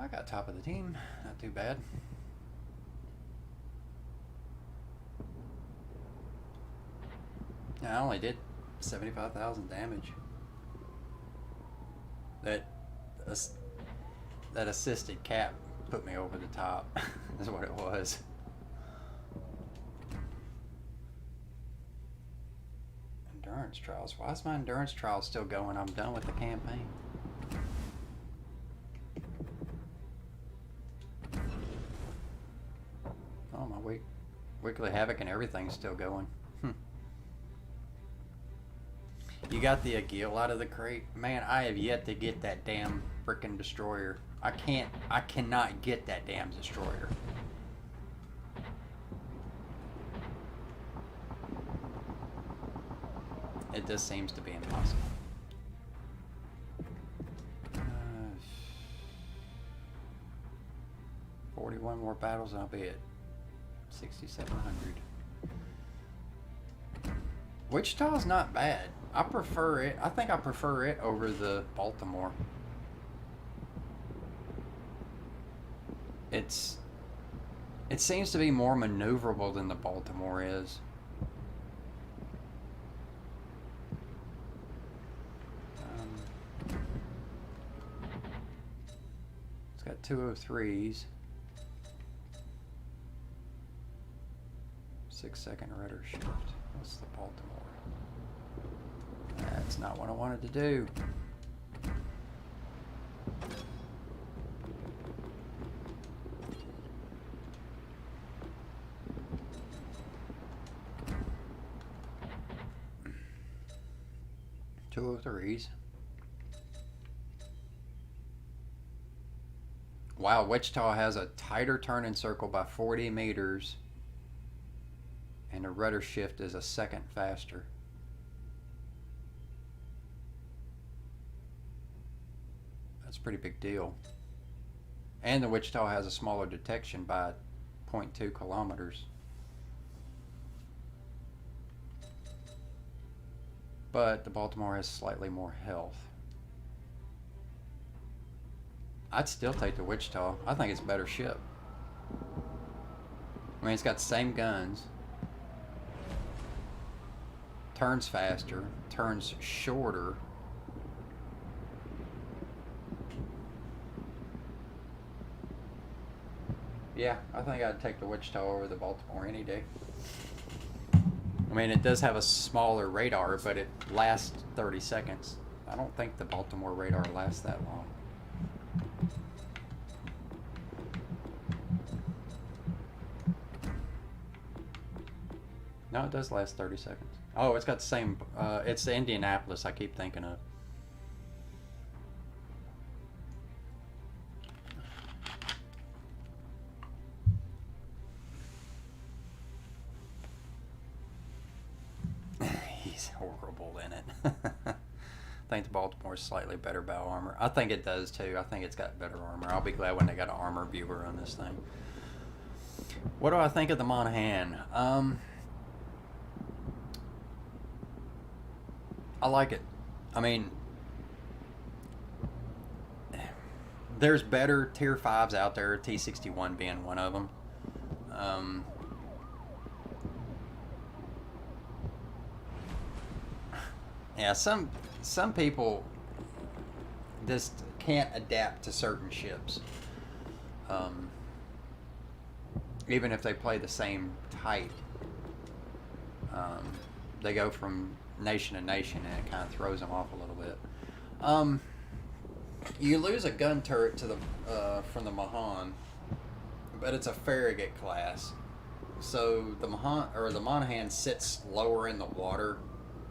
I got top of the team. Not too bad. I only did 75,000 damage. That assisted cap put me over the top. Is what it was. Endurance trials. Why is my endurance trial still going? I'm done with the campaign. Oh, my weekly havoc and everything's still going. You got the Agil out of the crate? Man, I have yet to get that damn frickin' destroyer. I cannot get that damn destroyer. It just seems to be impossible. 41 more battles and I'll be at 6,700. Wichita's not bad. I prefer it. I think I prefer it over the Baltimore. It seems to be more maneuverable than the Baltimore is. It's got 203s. 6-second rudder shift. What's the Baltimore? That's not what I wanted to do. 203s. Wow, Wichita has a tighter turning circle by 40 meters, and the rudder shift is a second faster. That's a pretty big deal. And the Wichita has a smaller detection by 0.2 kilometers. But the Baltimore has slightly more health. I'd still take the Wichita. I think it's a better ship. I mean, it's got the same guns. Turns faster. Turns shorter. Yeah, I think I'd take the Wichita over the Baltimore any day. I mean, it does have a smaller radar, but it lasts 30 seconds. I don't think the Baltimore radar lasts that long. No, it does last 30 seconds. Oh, it's got the same, it's the Indianapolis I keep thinking of. He's horrible in it. I think the Baltimore's slightly better bow armor. I think it does too. I think it's got better armor. I'll be glad when they got an armor viewer on this thing. What do I think of the Monahan? I like it. I mean, there's better tier 5s out there, T61 being one of them. Yeah, some people just can't adapt to certain ships. Even if they play the same type. They go from nation to nation, and it kind of throws them off a little bit. You lose a gun turret to the from the Mahan, but it's a Farragut class, so the Monahan sits lower in the water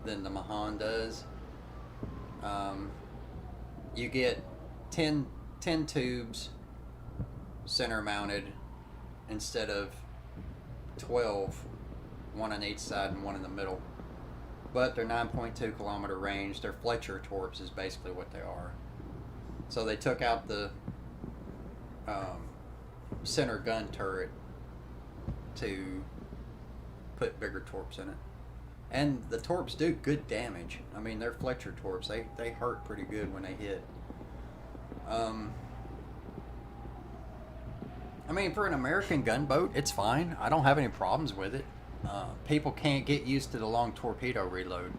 than the Mahan does. You get 10 tubes center mounted instead of 12, one on each side and one in the middle. But they're 9.2 kilometer range. They're Fletcher torps is basically what they are. So they took out the center gun turret to put bigger torps in it. And the torps do good damage. I mean, they're Fletcher torps. They hurt pretty good when they hit. I mean, for an American gunboat, it's fine. I don't have any problems with it. People can't get used to the long torpedo reload.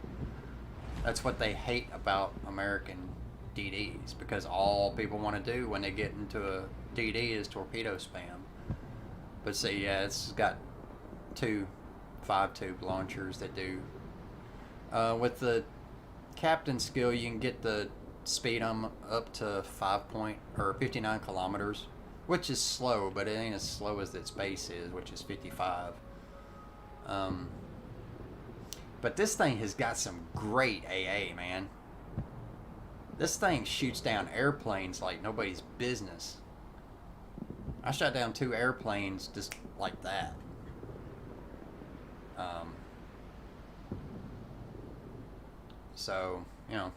That's what they hate about American DDs, because all people want to do when they get into a DD is torpedo spam. But see, yeah, it's got 2 5-tube launchers that do. With the captain skill, you can get the speed up to 59 kilometers, which is slow, but it ain't as slow as its base is, which is 55. But this thing has got some great AA, man. This thing shoots down airplanes like nobody's business. I shot down 2 airplanes just like that. So, you know,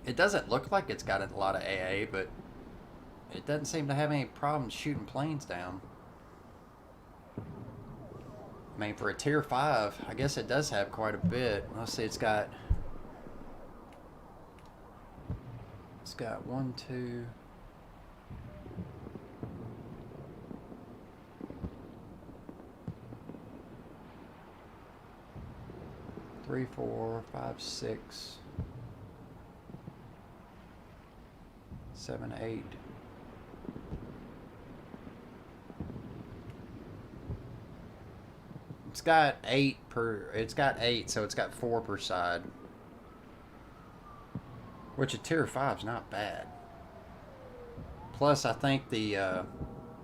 it doesn't look like it's got a lot of AA, but it doesn't seem to have any problems shooting planes down. I mean, for a tier 5, I guess it does have quite a bit. Let's see, it's got 1, 2, 3, 4, 5, 6, 7, 8. It's got 8 per. It's got 8, so it's got 4 per side. Which a tier 5's not bad. Plus, I think the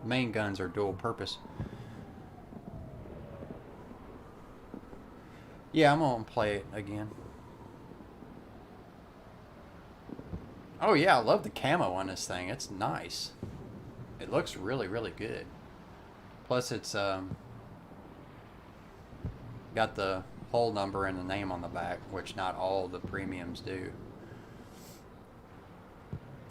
main guns are dual purpose. Yeah, I'm gonna play it again. Oh yeah, I love the camo on this thing. It's nice. It looks really, really good. Plus it's got the hull number and the name on the back, which not all the premiums do.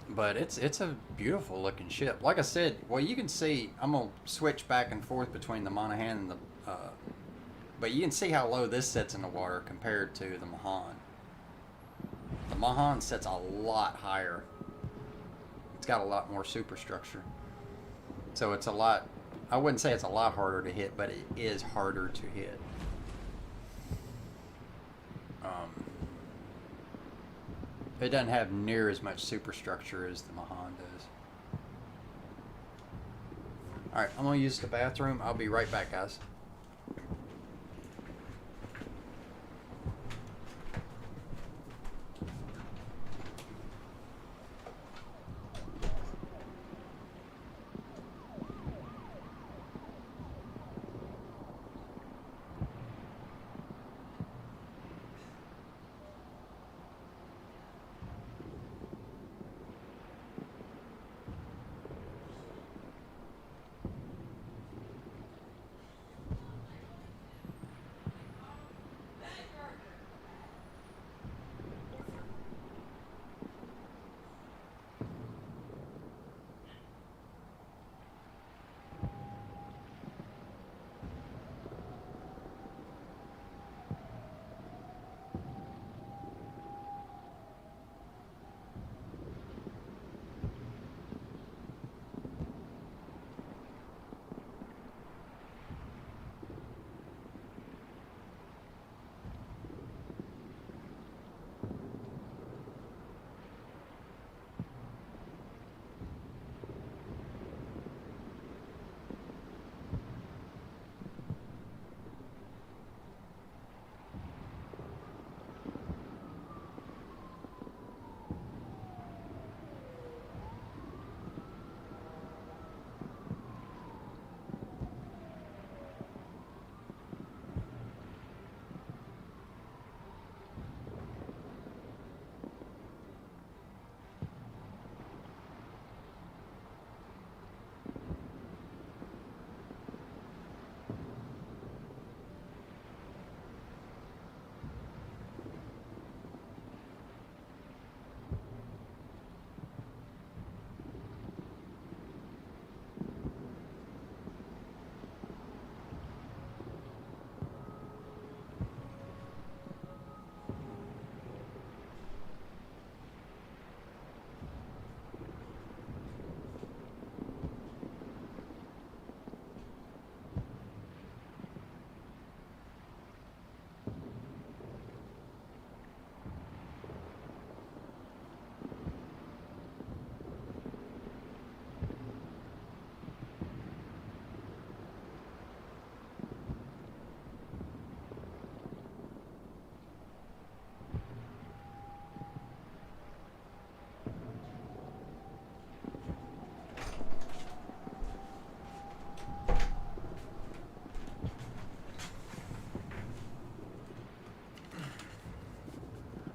But it's a beautiful looking ship. Like I said, well, you can see, I'm going to switch back and forth between the Monahan and the, but you can see how low this sits in the water compared to the Mahan. The Mahan sits a lot higher. It's got a lot more superstructure. So it's a lot, I wouldn't say it's a lot harder to hit, but it is harder to hit. It doesn't have near as much superstructure as the Mahan does. Alright, I'm going to use the bathroom. I'll be right back, guys.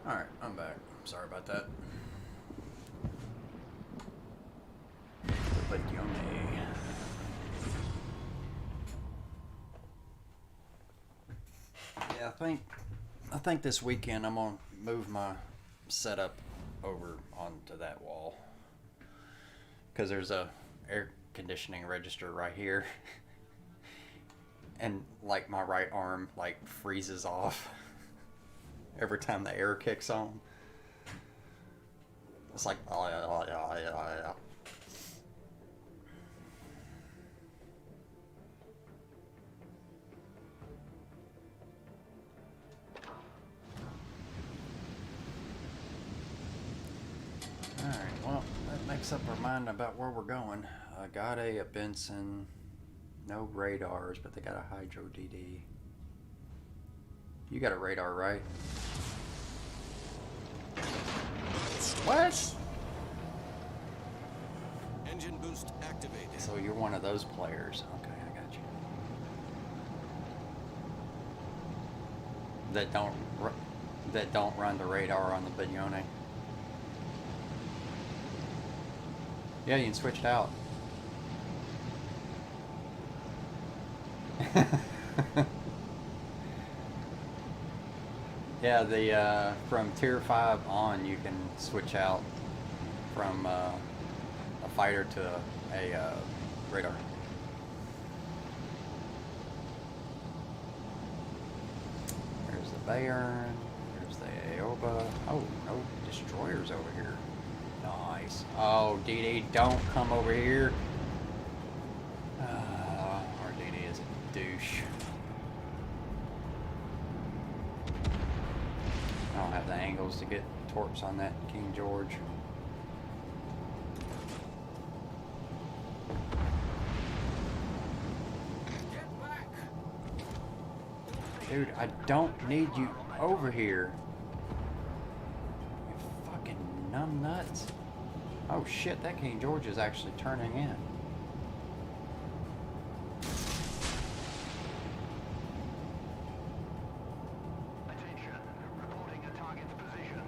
Alright, I'm back. Sorry about that. But yummy. Yeah, I think this weekend I'm gonna move my setup over onto that wall. Cause there's a air conditioning register right here. And like my right arm like freezes off every time the air kicks on. It's like, oh yeah, oh yeah, oh yeah, oh yeah. Alright, well, that makes up our mind about where we're going. Got a Benson, no radars, but they got a Hydro DD. You got a radar, right? What?
Engine boost activated.
So you're one of those players. Okay, I got you. That don't run the radar on the Bignone. Yeah, you can switch it out. Yeah, the from tier 5 on, you can switch out from a fighter to a radar. There's the Bayern. There's the Aoba. Oh, no destroyers over here. Nice. Oh, DD, don't come over here. Our DD is a douche. I don't have the angles to get torps on that King George.
Get back!
Dude, I don't need you over here. You fucking numb nuts. Oh shit, that King George is actually turning in.
Attention. Reporting a target's position.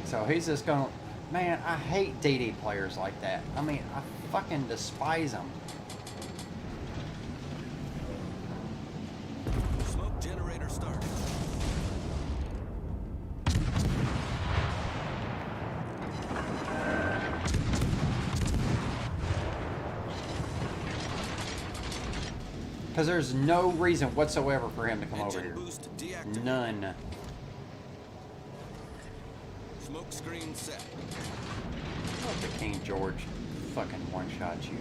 So he's just gonna... Man, I hate DD players like that. I mean, I fucking despise them.
Smoke generator started.
Because there's no reason whatsoever for him to come over
Engine
here.
boost deactivated.
None.
Smoke screen set.
Let the King George fucking one-shot you.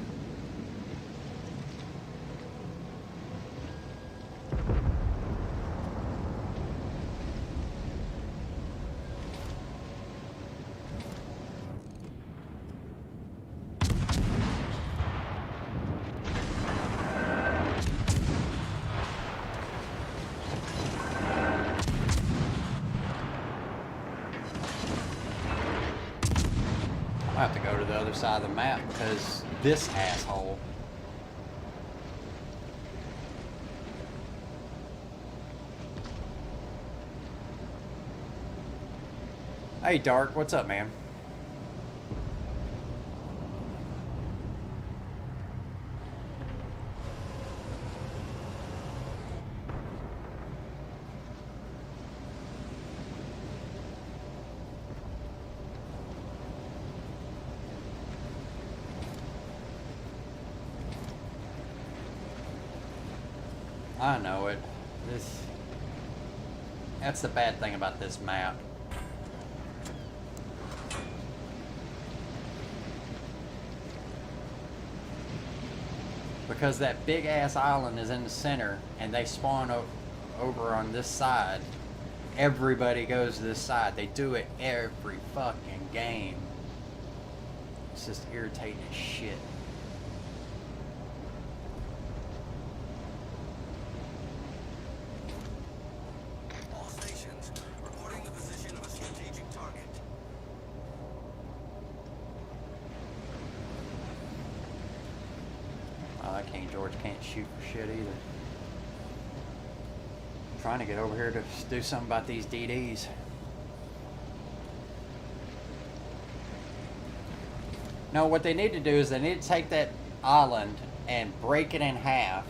I have to go to the other side of the map because this asshole. Hey Dark, what's up, man? I know it. That's the bad thing about this map. Because that big ass island is in the center and they spawn over on this side. Everybody goes to this side. They do it every fucking game. It's just irritating as shit.
All stations reporting the position of a strategic target.
That King George can't shoot for shit either. I'm trying to get over here to do something about these DDs. No, what they need to do is they need to take that island and break it in half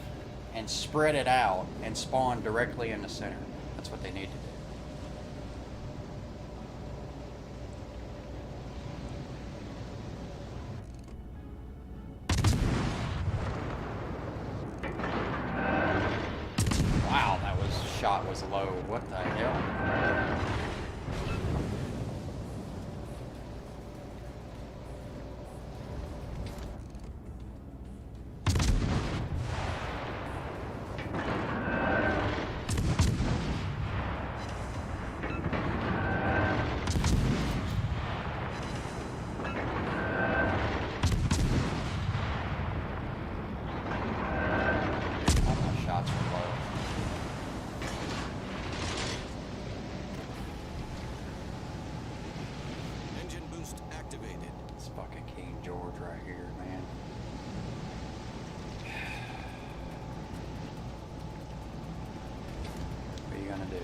and spread it out and spawn directly in the center. That's what they need to do. Wow, that shot was low. What the hell? All my shots were low.
Engine boost activated.
It's fucking King George right here, man. do.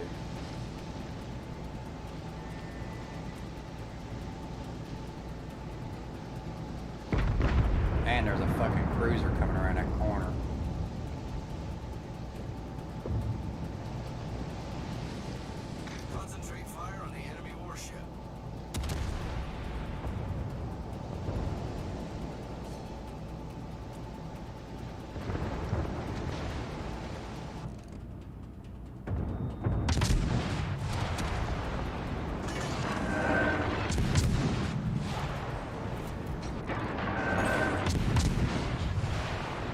And there's a fucking cruiser coming around that corner.
Concentrate fire on the enemy warship.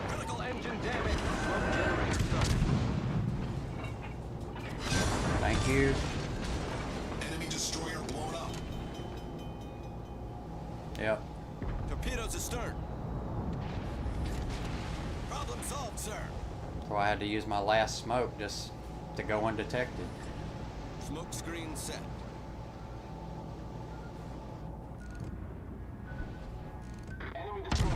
Critical engine damage. Smoke generator started.
Thank you.
Enemy destroyer blown up.
Yep.
Torpedoes astern. Problem solved, sir.
So I had to use my last smoke just to go undetected.
Smoke screen set. Enemy destroyer.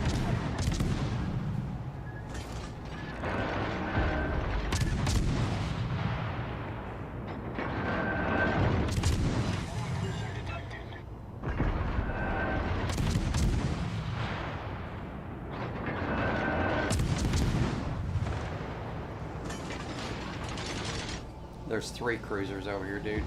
There's 3 cruisers over here, dude.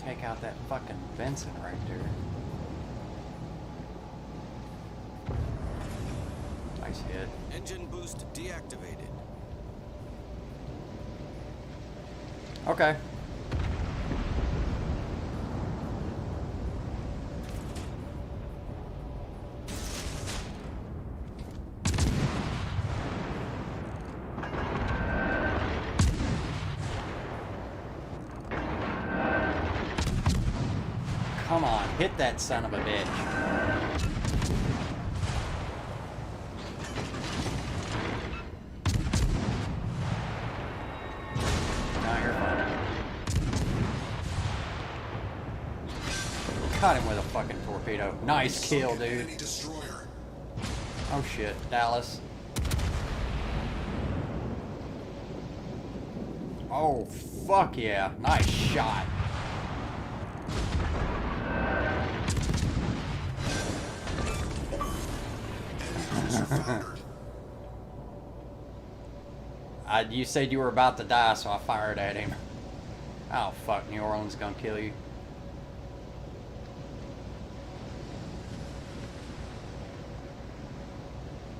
Take out that fucking Benson right there. Nice hit.
Engine boost deactivated.
Okay. Come on, hit that son of a bitch. Now you're fine. Caught him with a fucking torpedo. Nice kill,
Sunk an
dude.
enemy destroyer.
Oh shit, Dallas. Oh fuck yeah, nice shot.
Foundered.
You said you were about to die, so I fired at him. Oh fuck, New Orleans gonna kill you.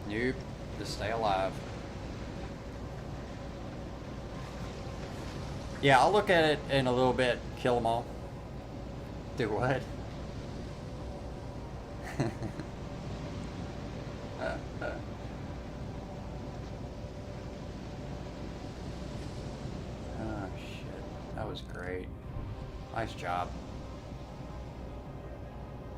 Nope, just stay alive. Yeah, I'll look at it in a little bit. Kill them all. Do what? Oh shit, that was great. Nice job.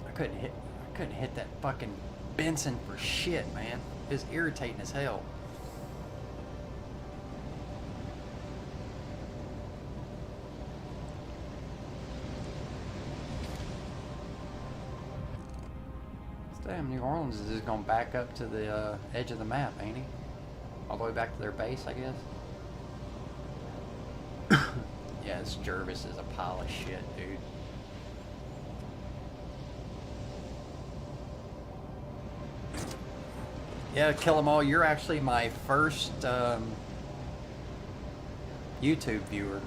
I couldn't hit that fucking Benson for shit, man. It was irritating as hell. Damn, New Orleans is just gonna back up to the edge of the map, ain't he? All the way back to their base, I guess. Yeah, this Jervis is a pile of shit, dude. Yeah, kill them all. You're actually my first YouTube viewer.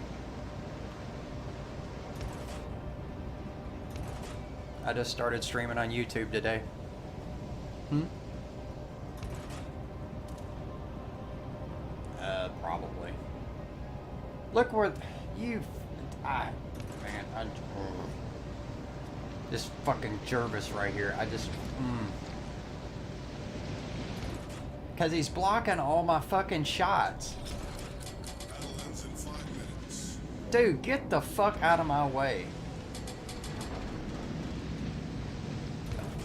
I just started streaming on YouTube today. Probably. Look where you... man, this fucking Jervis right here. I just... Because he's blocking all my fucking shots.
Battle ends in 5 minutes.
Dude, get the fuck out of my way.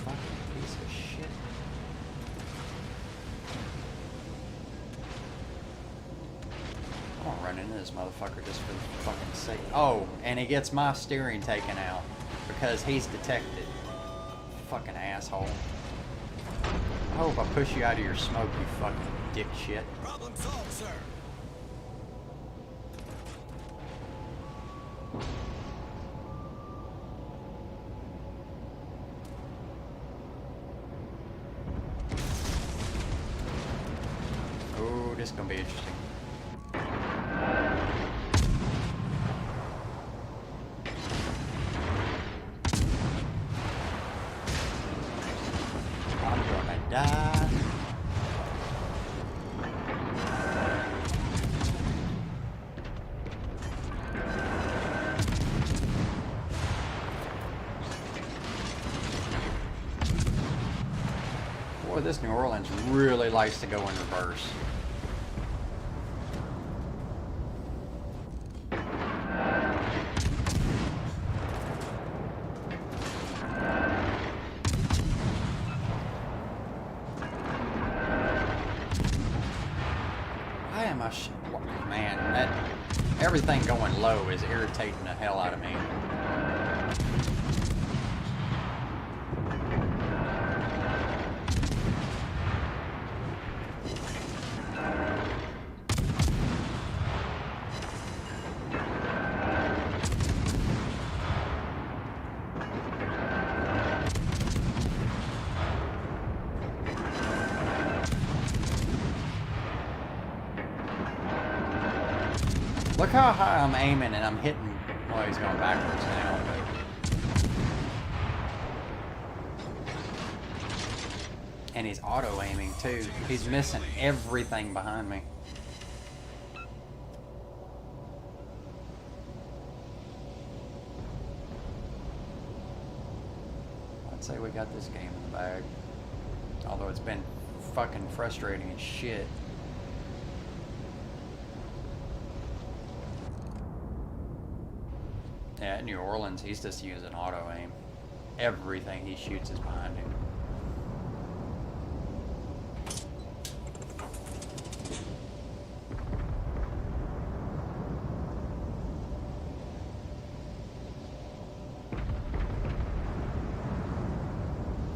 Fucking piece of shit. I'm gonna run into this motherfucker just for the fucking sake. Oh, and he gets my steering taken out because he's detected. Fucking asshole. I hope I push you out of your smoke, you fucking dipshit.
Problem solved, sir.
Oh, this is gonna be interesting. I'm gonna die. Boy, this New Orleans really likes to go in reverse. Why am I man, everything going low is irritating the hell out of me. Look how high I'm aiming and I'm hitting. Well, he's going backwards now. And he's auto aiming too. He's missing everything behind me. I'd say we got this game in the bag. Although it's been fucking frustrating as shit. Yeah, at New Orleans, he's just using auto aim. Everything he shoots is behind him.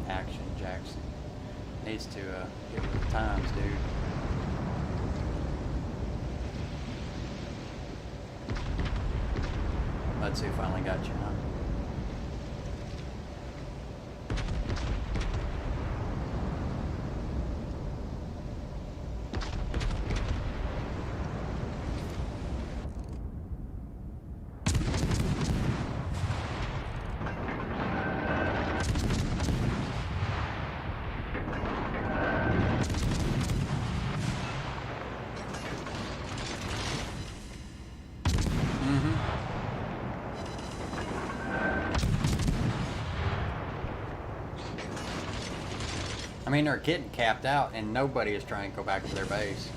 Action Jackson needs to get with the times, dude. Let's see, finally got you, huh? I mean, they're getting capped out, and nobody is trying to go back to their base.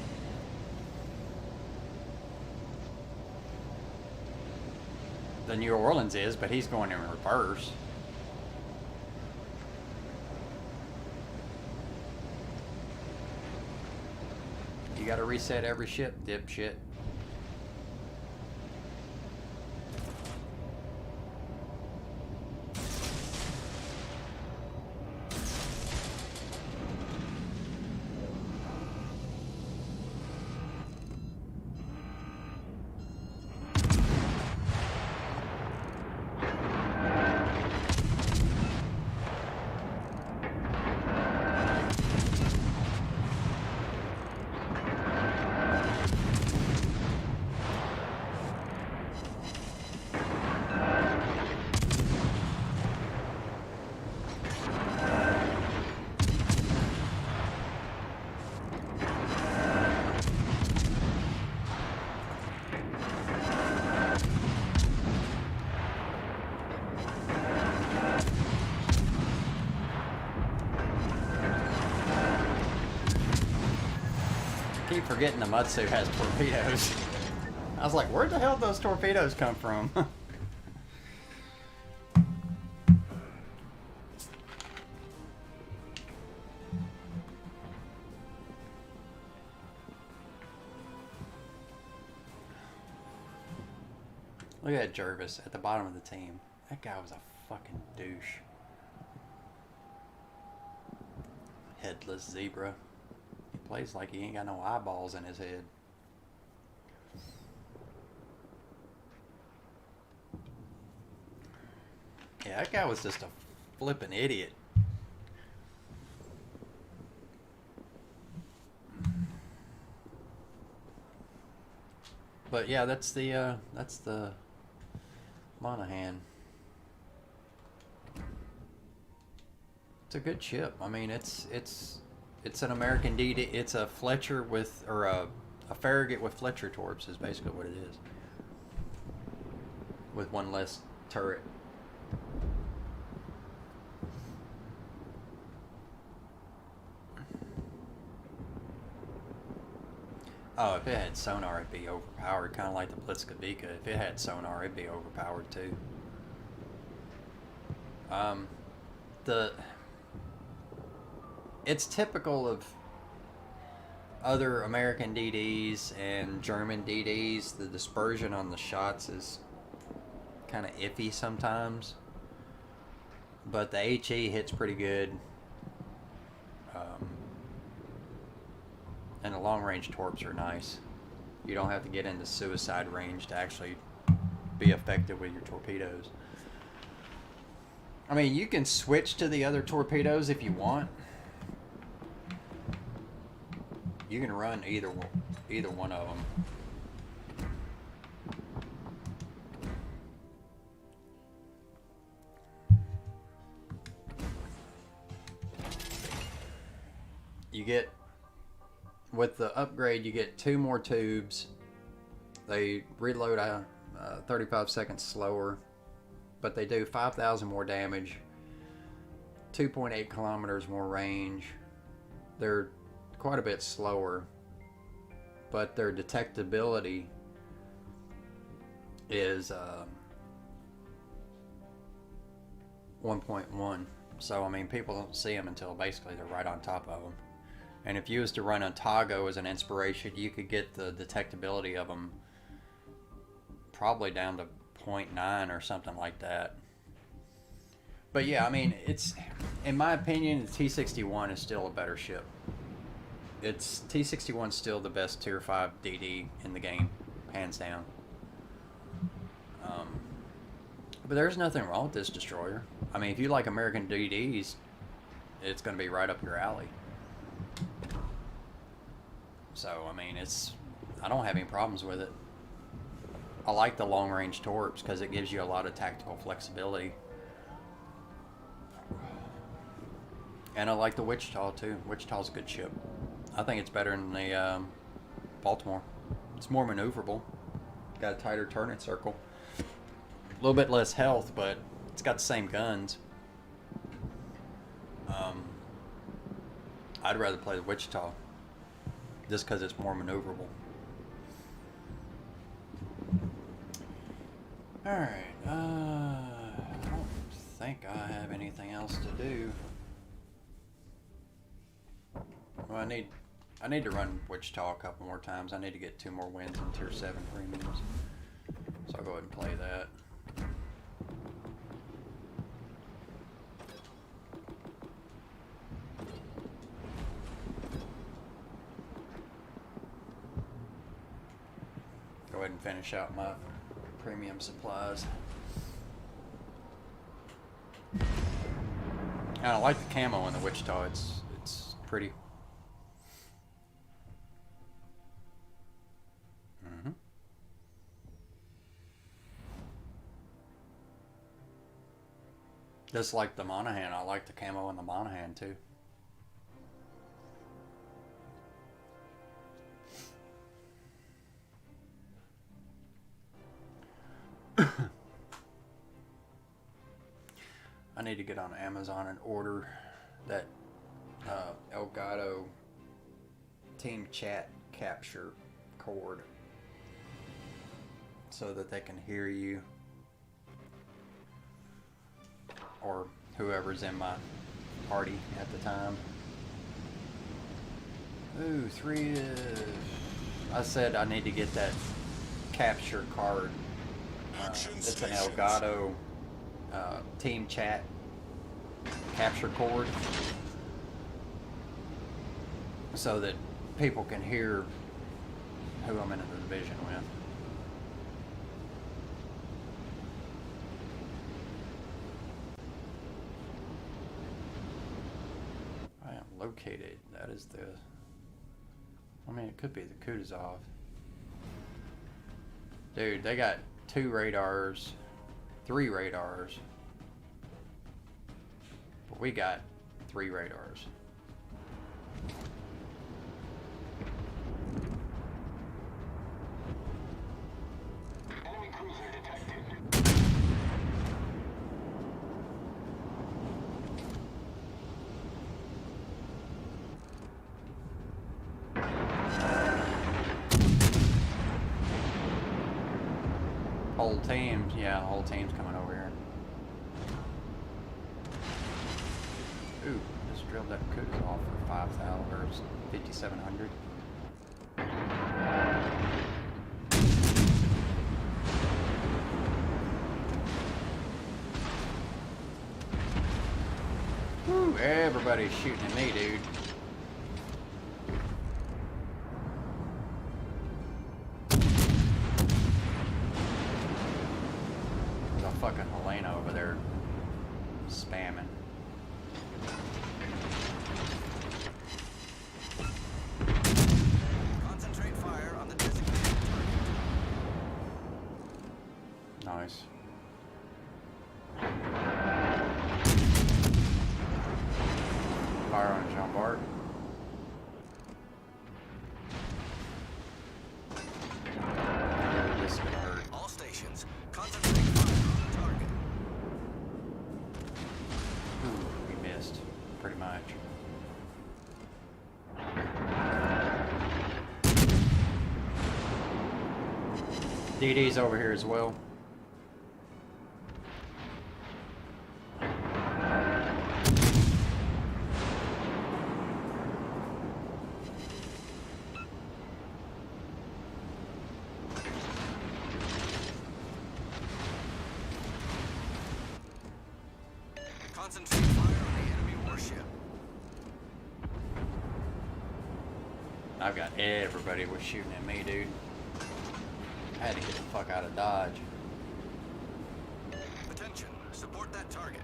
The New Orleans is, but he's going in reverse. You gotta reset every ship, dipshit. Keep forgetting the Mutsu has torpedoes. I was like, where the hell did those torpedoes come from? Look at Jervis at the bottom of the team. That guy was a fucking douche. Headless zebra. He plays like he ain't got no eyeballs in his head. Yeah, that guy was just a flippin' idiot. But yeah, that's the Monahan. It's a good ship. I mean, it's an American DD. It's a Fletcher with, or a Farragut with Fletcher torps is basically what it is. With one less turret. Oh, if it had sonar, it'd be overpowered, kind of like the Blitzkavika. If it had sonar, it'd be overpowered too. It's typical of other American DDs and German DDs. The dispersion on the shots is kind of iffy sometimes, but the HE hits pretty good. And the long-range torps are nice. You don't have to get into suicide range to actually be effective with your torpedoes. I mean, you can switch to the other torpedoes if you want. You can run either one of them. You get, with the upgrade, you get 2 more tubes. They reload 35 seconds slower, but they do 5,000 more damage, 2.8 kilometers more range. They're quite a bit slower, but their detectability is 1.1. So I mean, people don't see them until basically they're right on top of them. And if you was to run Otago as an inspiration, you could get the detectability of them probably down to 0.9 or something like that. But yeah, I mean, it's, in my opinion, the T-61 is still a better ship. T-61 is still the best Tier 5 DD in the game, hands down. But there's nothing wrong with this destroyer. I mean, if you like American DDs, it's going to be right up your alley. So, I mean, I don't have any problems with it. I like the long-range torps because it gives you a lot of tactical flexibility. And I like the Wichita, too. Wichita's a good ship. I think it's better than the Baltimore. It's more maneuverable. Got a tighter turning circle. A little bit less health, but it's got the same guns. I'd rather play the Wichita just because it's more maneuverable. Alright, I don't think I have anything else to do. Well, I need to run Wichita a couple more times. I need to get 2 more wins in Tier 7 premiums. So I'll go ahead and play that. Go ahead and finish out my premium supplies. And I like the camo in the Wichita. It's pretty. Just like the Monahan, I like the camo in the Monahan too. I need to get on Amazon and order that Elgato team chat capture cord so that they can hear you or whoever's in my party at the time. Ooh, 3. I said I need to get that capture card. It's an Elgato team chat capture cord. so that people can hear who I'm in the division with. I am located. That is the... I mean, it could be the Kutuzov. Dude, they got 2 radars, 3 radars. But we got 3 radars.
Enemy cruiser detected.
Whole team, yeah, the whole team's coming over here. Ooh, just drilled that Kutuzov for 5,000 or 5,700. Woo, everybody's shooting at me, dude. There's a fucking Helena over there spamming.
Concentrate fire on the designated target.
Nice. Fire on Jean Bart. This is gonna hurt.
All stations, concentrate fire on the target.
Ooh, we missed, pretty much. DD's over here as well.
Concentrate fire on the enemy warship.
I've got everybody was shooting at me, dude. I had to get the fuck out of Dodge.
Attention, support that target.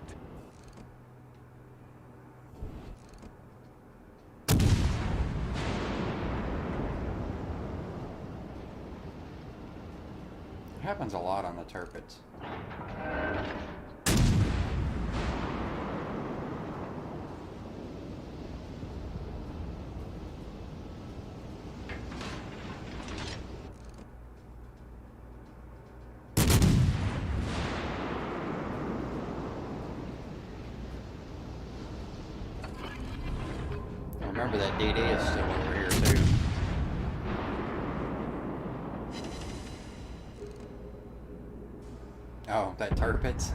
It happens a lot on the Turpits. Remember that DD is still over here too. Oh, that Turpits.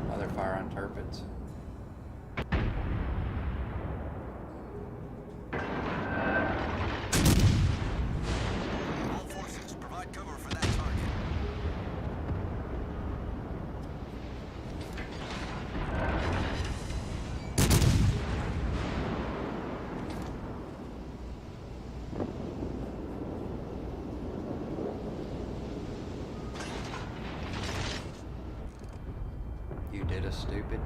Another fire on Turpits.
All forces, provide cover for that target.
You did a stupid.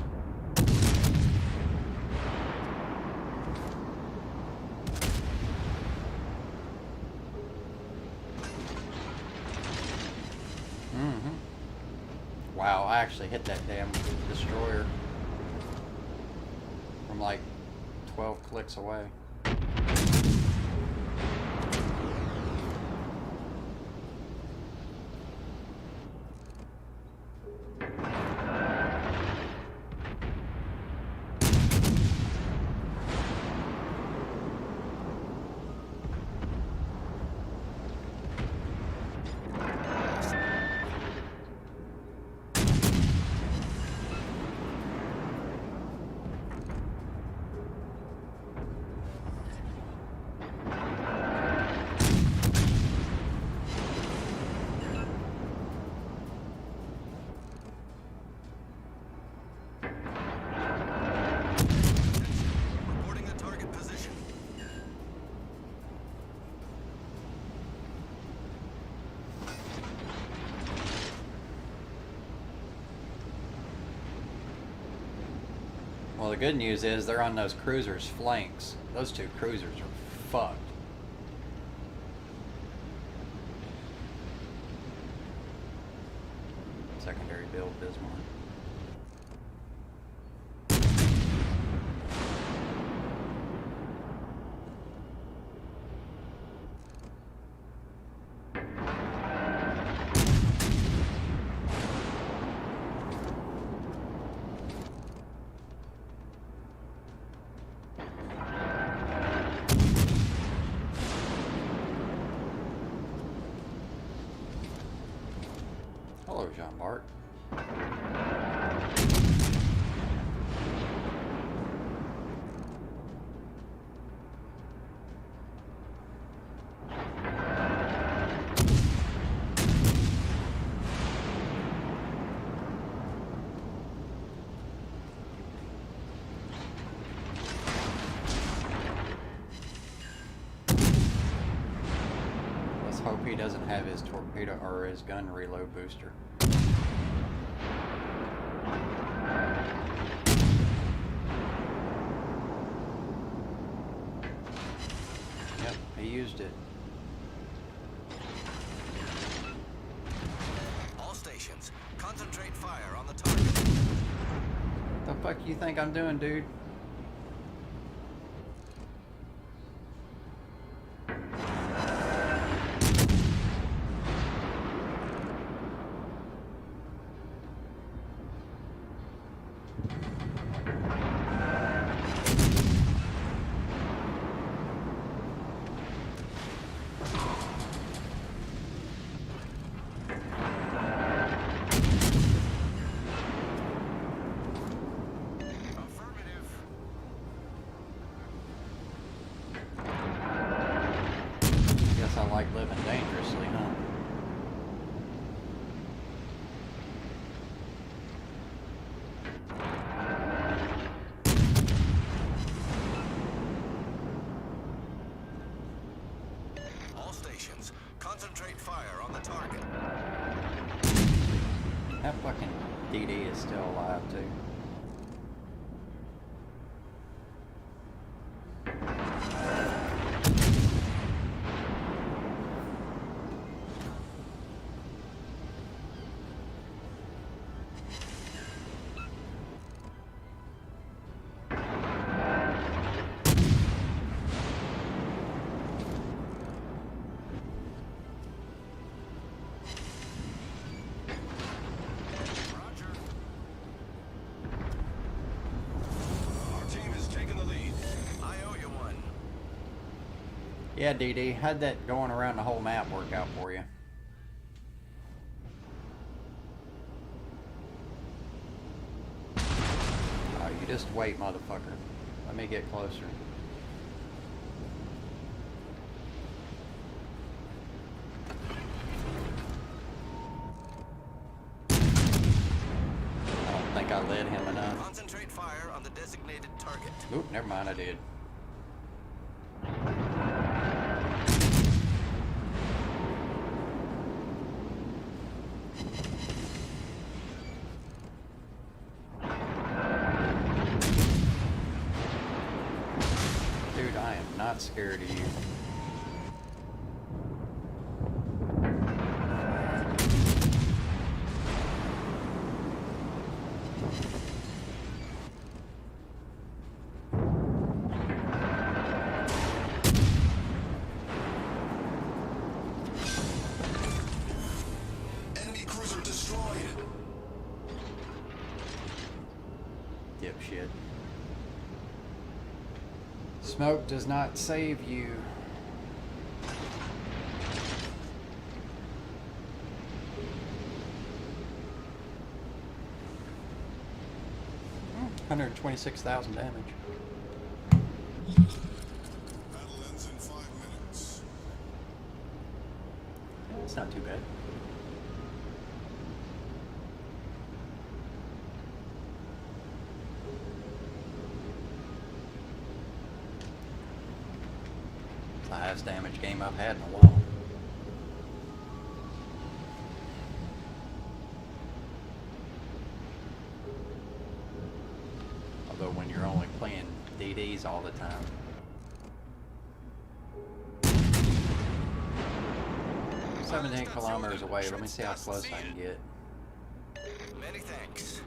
Wow, I actually hit that damn destroyer from like 12 clicks away. Well, the good news is they're on those cruisers' flanks. Those two cruisers are fucked. Secondary build Bismarck. Hello, Jean-Marc. Let's hope he doesn't have his torpedo or his gun reload booster. Yep, he used it.
All stations, concentrate fire on the target.
The fuck you think I'm doing, dude?
Affirmative.
Guess I like living dangerously, huh?
All stations, concentrate fire on the target.
That fucking DD is still alive, too.
Roger.
Our team has taken the lead. I owe you one.
Yeah, DD, how'd that going around the whole map work out for you? Oh, you just wait, motherfucker. Let me get closer. I don't think I led him enough.
Concentrate fire on the designated target.
Oop, never mind, I did. Dude, I am not scared of you.
Enemy cruiser destroyed.
Dipshit. Smoke does not save you. Hmm, 126,000 damage.
Battle ends in 5 minutes.
It's not too bad. It's the highest damage game I've had in a while. though when you're only playing DDs all the time.
Well,
17
that's not
kilometers
so
away.
good.
Let me see how
Just
close
see
I can
it.
get.
Many thanks.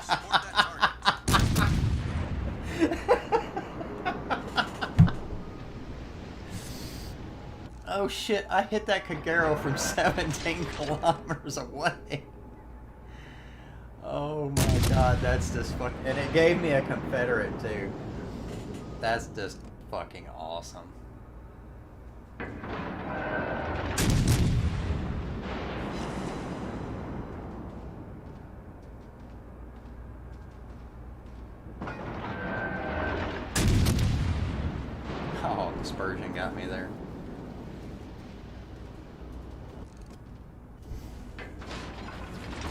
Support that target.
Oh shit, I hit that Kagero from 17 kilometers away. Oh my god, that's just fucking... And it gave me a Confederate too. That's just fucking awesome. Oh, dispersion got me there.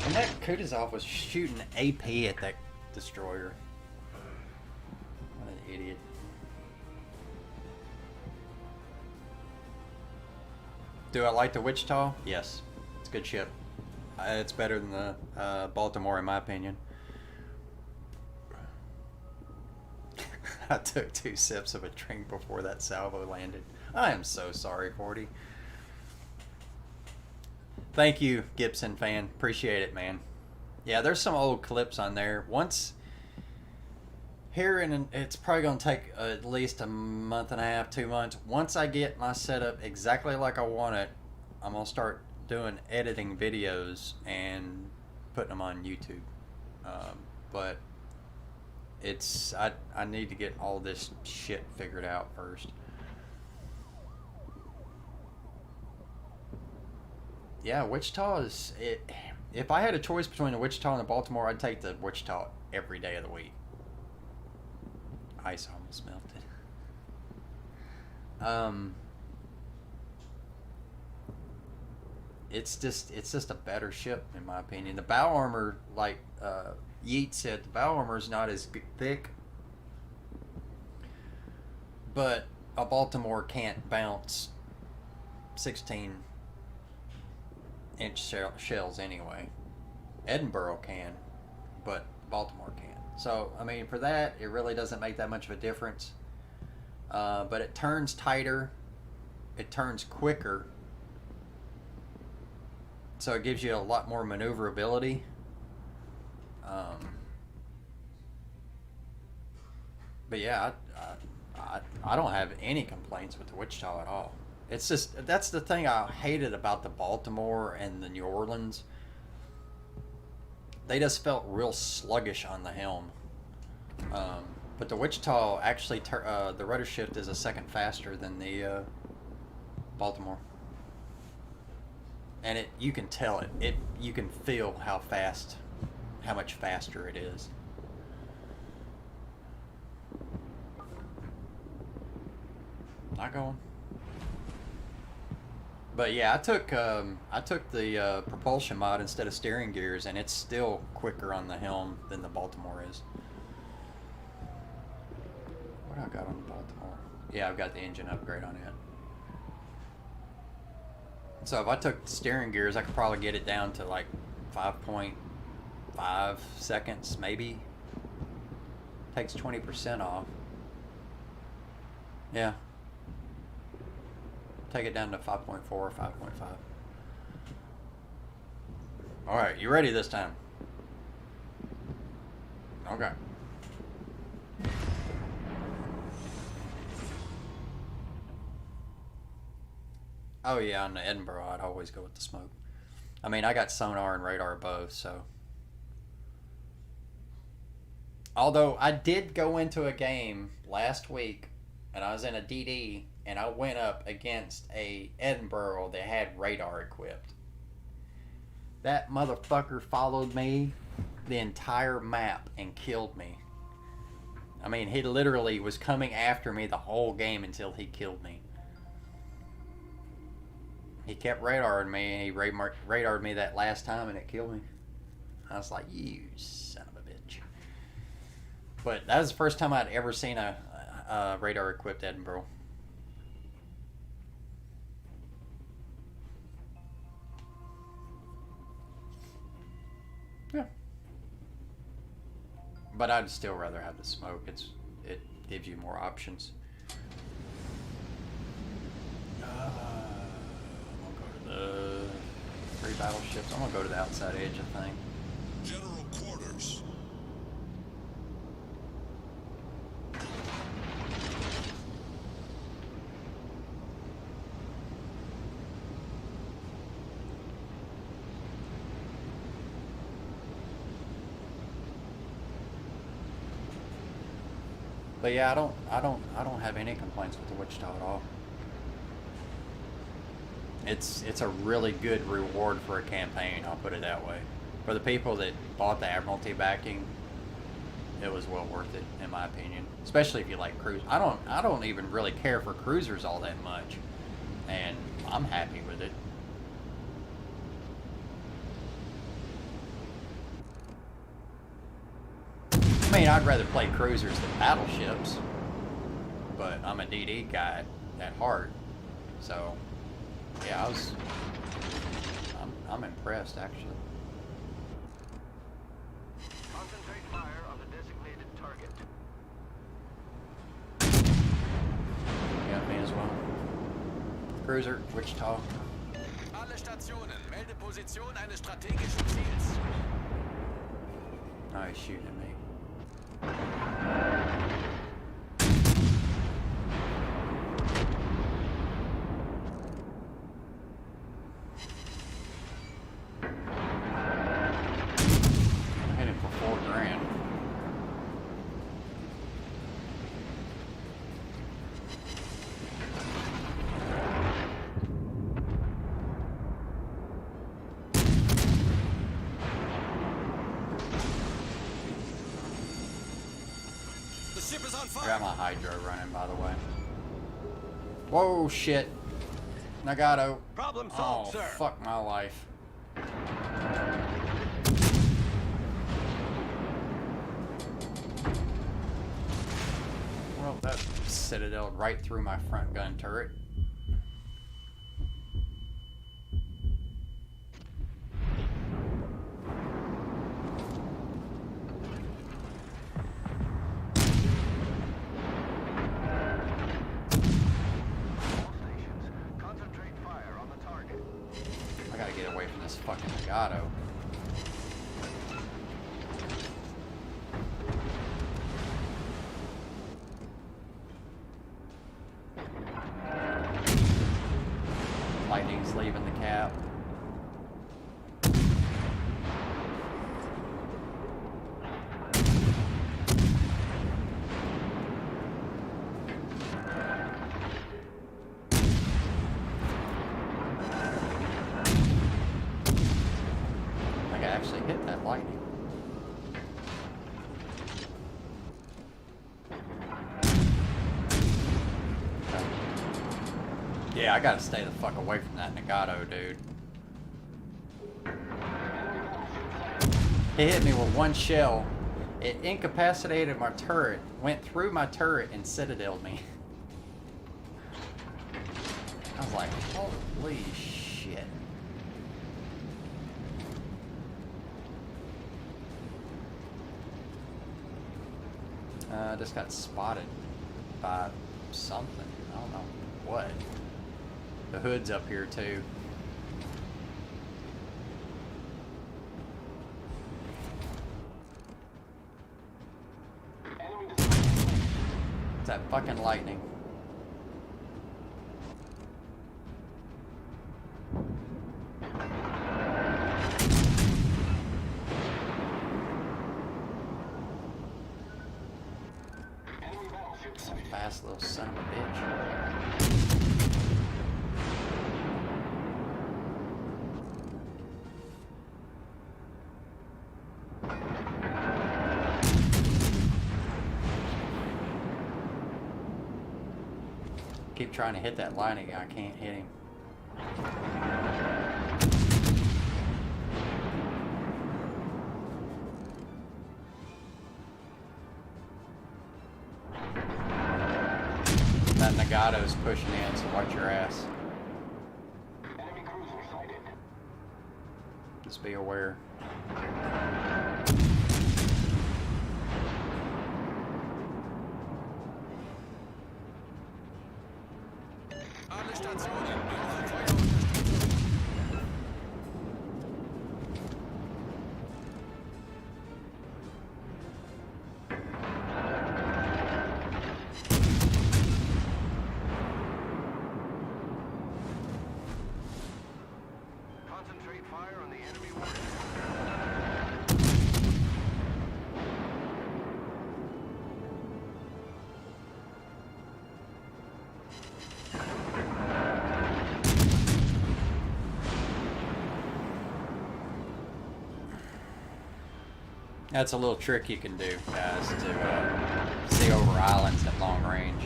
And that Kutuzov was shooting AP at that destroyer. What an idiot. Do I like the Wichita? Yes. It's a good ship. It's better than the Baltimore in my opinion. I took 2 sips of a drink before that salvo landed. I am so sorry, 40. Thank you, Gibson fan. Appreciate it, man. Yeah, there's some old clips on there. Once here it's probably going to take at least a month and a half, 2 months. Once I get my setup exactly like I want it, I'm going to start doing editing videos and putting them on YouTube. But it's I need to get all this shit figured out first. Yeah, Wichita is it. If I had a choice between the Wichita and the Baltimore, I'd take the Wichita every day of the week. Ice almost melted. It's just a better ship in my opinion. The bow armor, like Yeet said, the bow armor is not as thick, but a Baltimore can't bounce 16-inch shells anyway. Edinburgh can, but Baltimore can't. So, I mean, for that, it really doesn't make that much of a difference. But it turns tighter. It turns quicker. So it gives you a lot more maneuverability. But yeah, I don't have any complaints with the Wichita at all. It's just, that's the thing I hated about the Baltimore and the New Orleans. They just felt real sluggish on the helm. But the Wichita actually, the rudder shift is a second faster than the Baltimore. And you can tell it. You can feel how much faster it is. Not going. But yeah, I took the propulsion mod instead of steering gears, and it's still quicker on the helm than the Baltimore is. What I got on the Baltimore? Yeah, I've got the engine upgrade on it. So if I took the steering gears, I could probably get it down to like 5.5 seconds, maybe. Takes 20% off. Yeah. Take it down to 5.4 or 5.5. Alright, you ready this time? Okay. Oh yeah, on the Edinburgh, I'd always go with the smoke. I mean, I got sonar and radar both, so. Although I did go into a game last week, and I was in a DD, and I went up against a Edinburgh that had radar equipped. That motherfucker followed me the entire map and killed me. I mean, he literally was coming after me the whole game until he killed me. He kept radaring me, and he radared me that last time, and it killed me. I was like, you son of a bitch. But that was the first time I'd ever seen a radar-equipped Edinburgh. But I'd still rather have the smoke. It gives you more options. I'm gonna go to the 3 battleships. I'm gonna go to the outside edge, I think.
General quarters.
But yeah, I don't have any complaints with the Wichita at all. It's a really good reward for a campaign, I'll put it that way. For the people that bought the Admiralty backing, it was well worth it, in my opinion. Especially if you like cruise. I don't even really care for cruisers all that much, and I'm happy with it. I mean, I'd rather play cruisers than battleships, but I'm a DD guy at heart, so yeah, I'm impressed actually.
Concentrate fire on the designated target.
Yeah, me as well. Cruiser, Wichita.
Alle Stationen, melde Position eines strategischen Ziels.
Oh, he's shooting at me. I hit him for $4,000.
The ship is on
I
fire.
got my hydro running, by the way. Whoa, shit. Nagato.
Problem
Oh,
solved, sir.
fuck my life. Well, that citadel right through my front gun turret.
Concentrate fire on the target.
I gotta get away from this fucking Nagato. Lightning's leaving the cap. I can actually hit that lightning. Yeah, I gotta stay the fuck away from that Nagato, dude. He hit me with one shell. It incapacitated my turret, went through my turret, and citadeled me. I was like, holy shit. I just got spotted by something. I don't know what. The hood's up here too. It's that fucking lightning. Some fast little son of a bitch. Keep trying to hit that lightning, I can't hit him. That Nagato's pushing in, so watch your ass.
Enemy cruiser sighted.
Just be aware.
enemy warship.
That's a little trick you can do, guys, to see over islands at long range.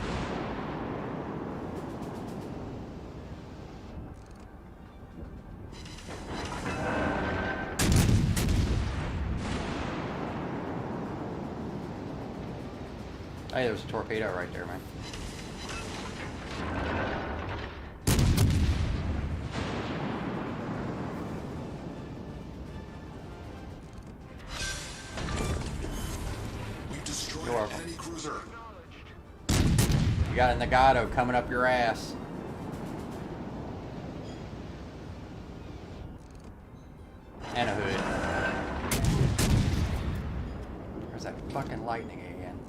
Hey, there's a torpedo right there, man.
We've destroyed
You're
an
welcome.
enemy cruiser.
You got a Nagato coming up your ass. And a hood. There's that fucking lightning again.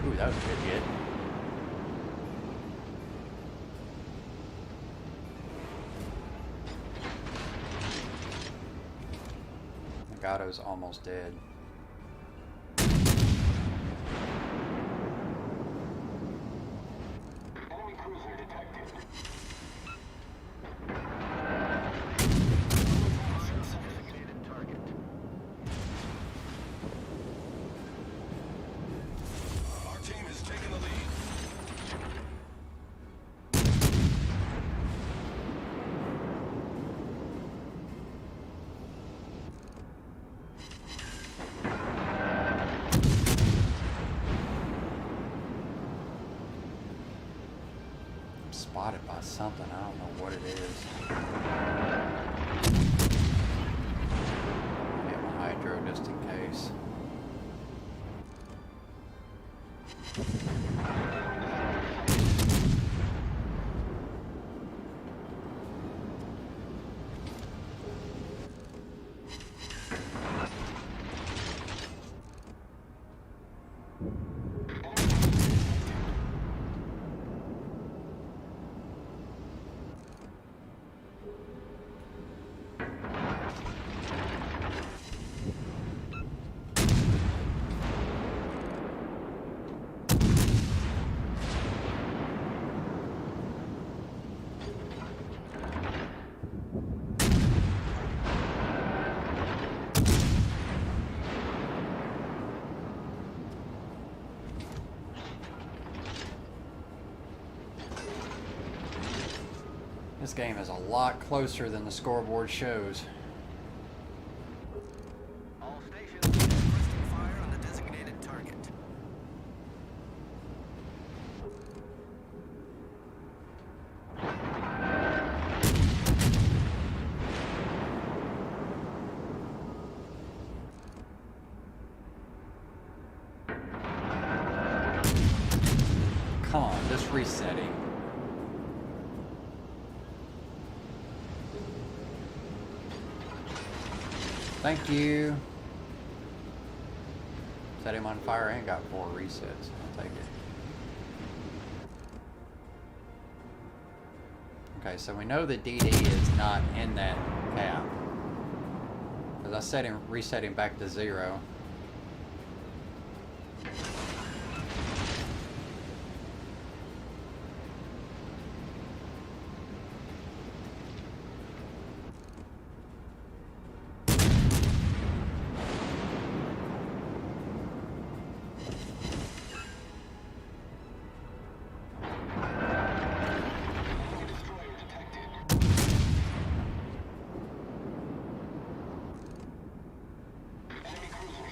Ooh, that was a good hit. Nagato's almost dead.
Enemy cruiser detected. Designated target.
Our team has taken the lead.
I'm spotted by something. I don't know what it is. Hit my hydro just in case. This game is a lot closer than the scoreboard shows.
All stations requesting fire on the designated target.
Come on, just resetting. Thank you. Set him on fire and got 4 resets. I'll take it. Okay, so we know the DD is not in that cap. Because I set him, reset him back to 0.
Enemy cruiser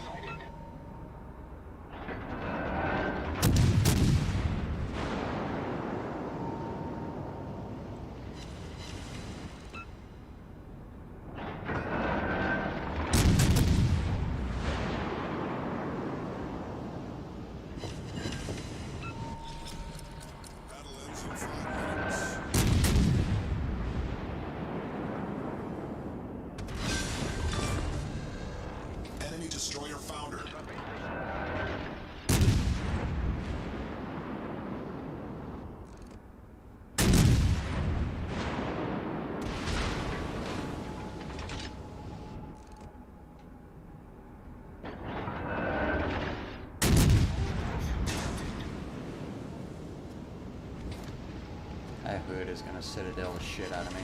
That hood is gonna citadel the shit out of me.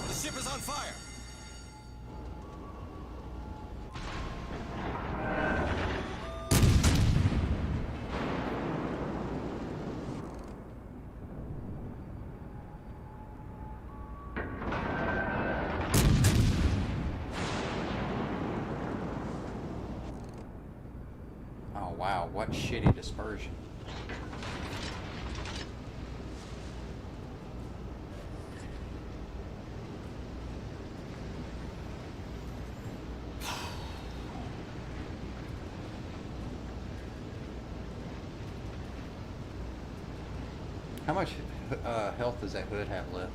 The ship is on fire.
Oh wow, what shitty dispersion. How much health does that hood have left?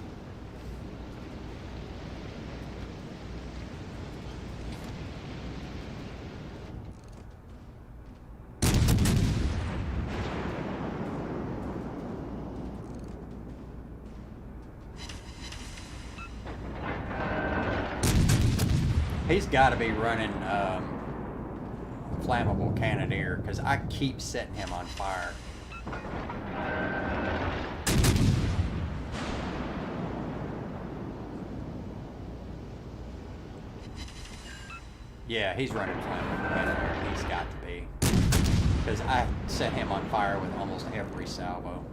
He's got to be running flammable cannoneer because I keep setting him on fire. Yeah, he's running flammable cannoneer. He's got to be. Because I set him on fire with almost every salvo.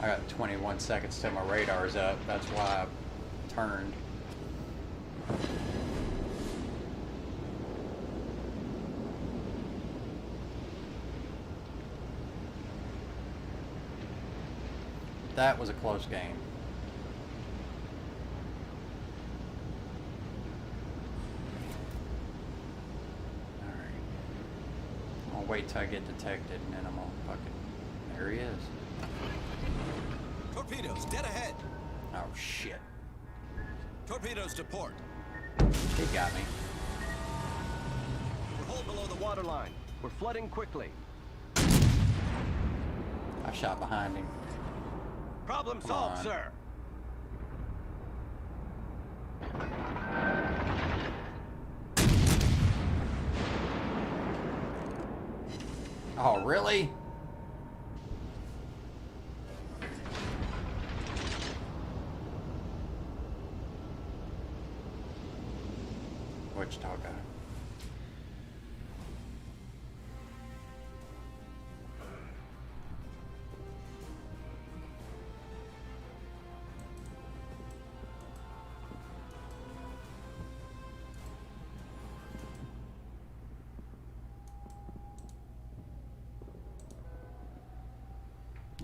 I got 21 seconds till my radar's up. That's why I turned. That was a close game. Alright. I'll wait till I get detected and then I'm gonna fucking... There he is.
Torpedoes, dead ahead.
Oh shit.
Torpedoes to port.
He got me.
We're hull below the waterline. We're flooding quickly.
I shot behind him.
Problem
Come
solved,
on.
sir.
Oh, really? Wichita guy.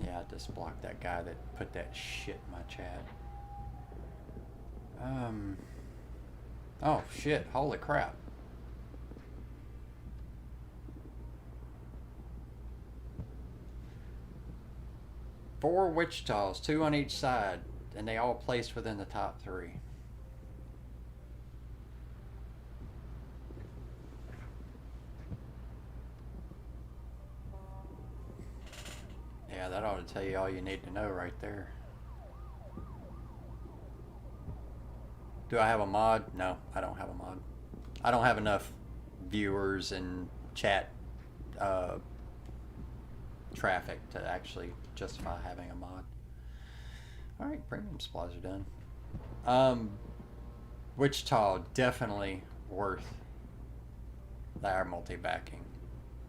Yeah, I just blocked that guy that put that shit in my chat. Oh shit, holy crap. Four Wichitas, 2 on each side, and they all placed within the top 3. Yeah, that ought to tell you all you need to know right there. Do I have a mod? No, I don't have a mod. I don't have enough viewers and chat traffic to actually justify having a mod. Alright, premium supplies are done. Wichita, definitely worth their multi-backing.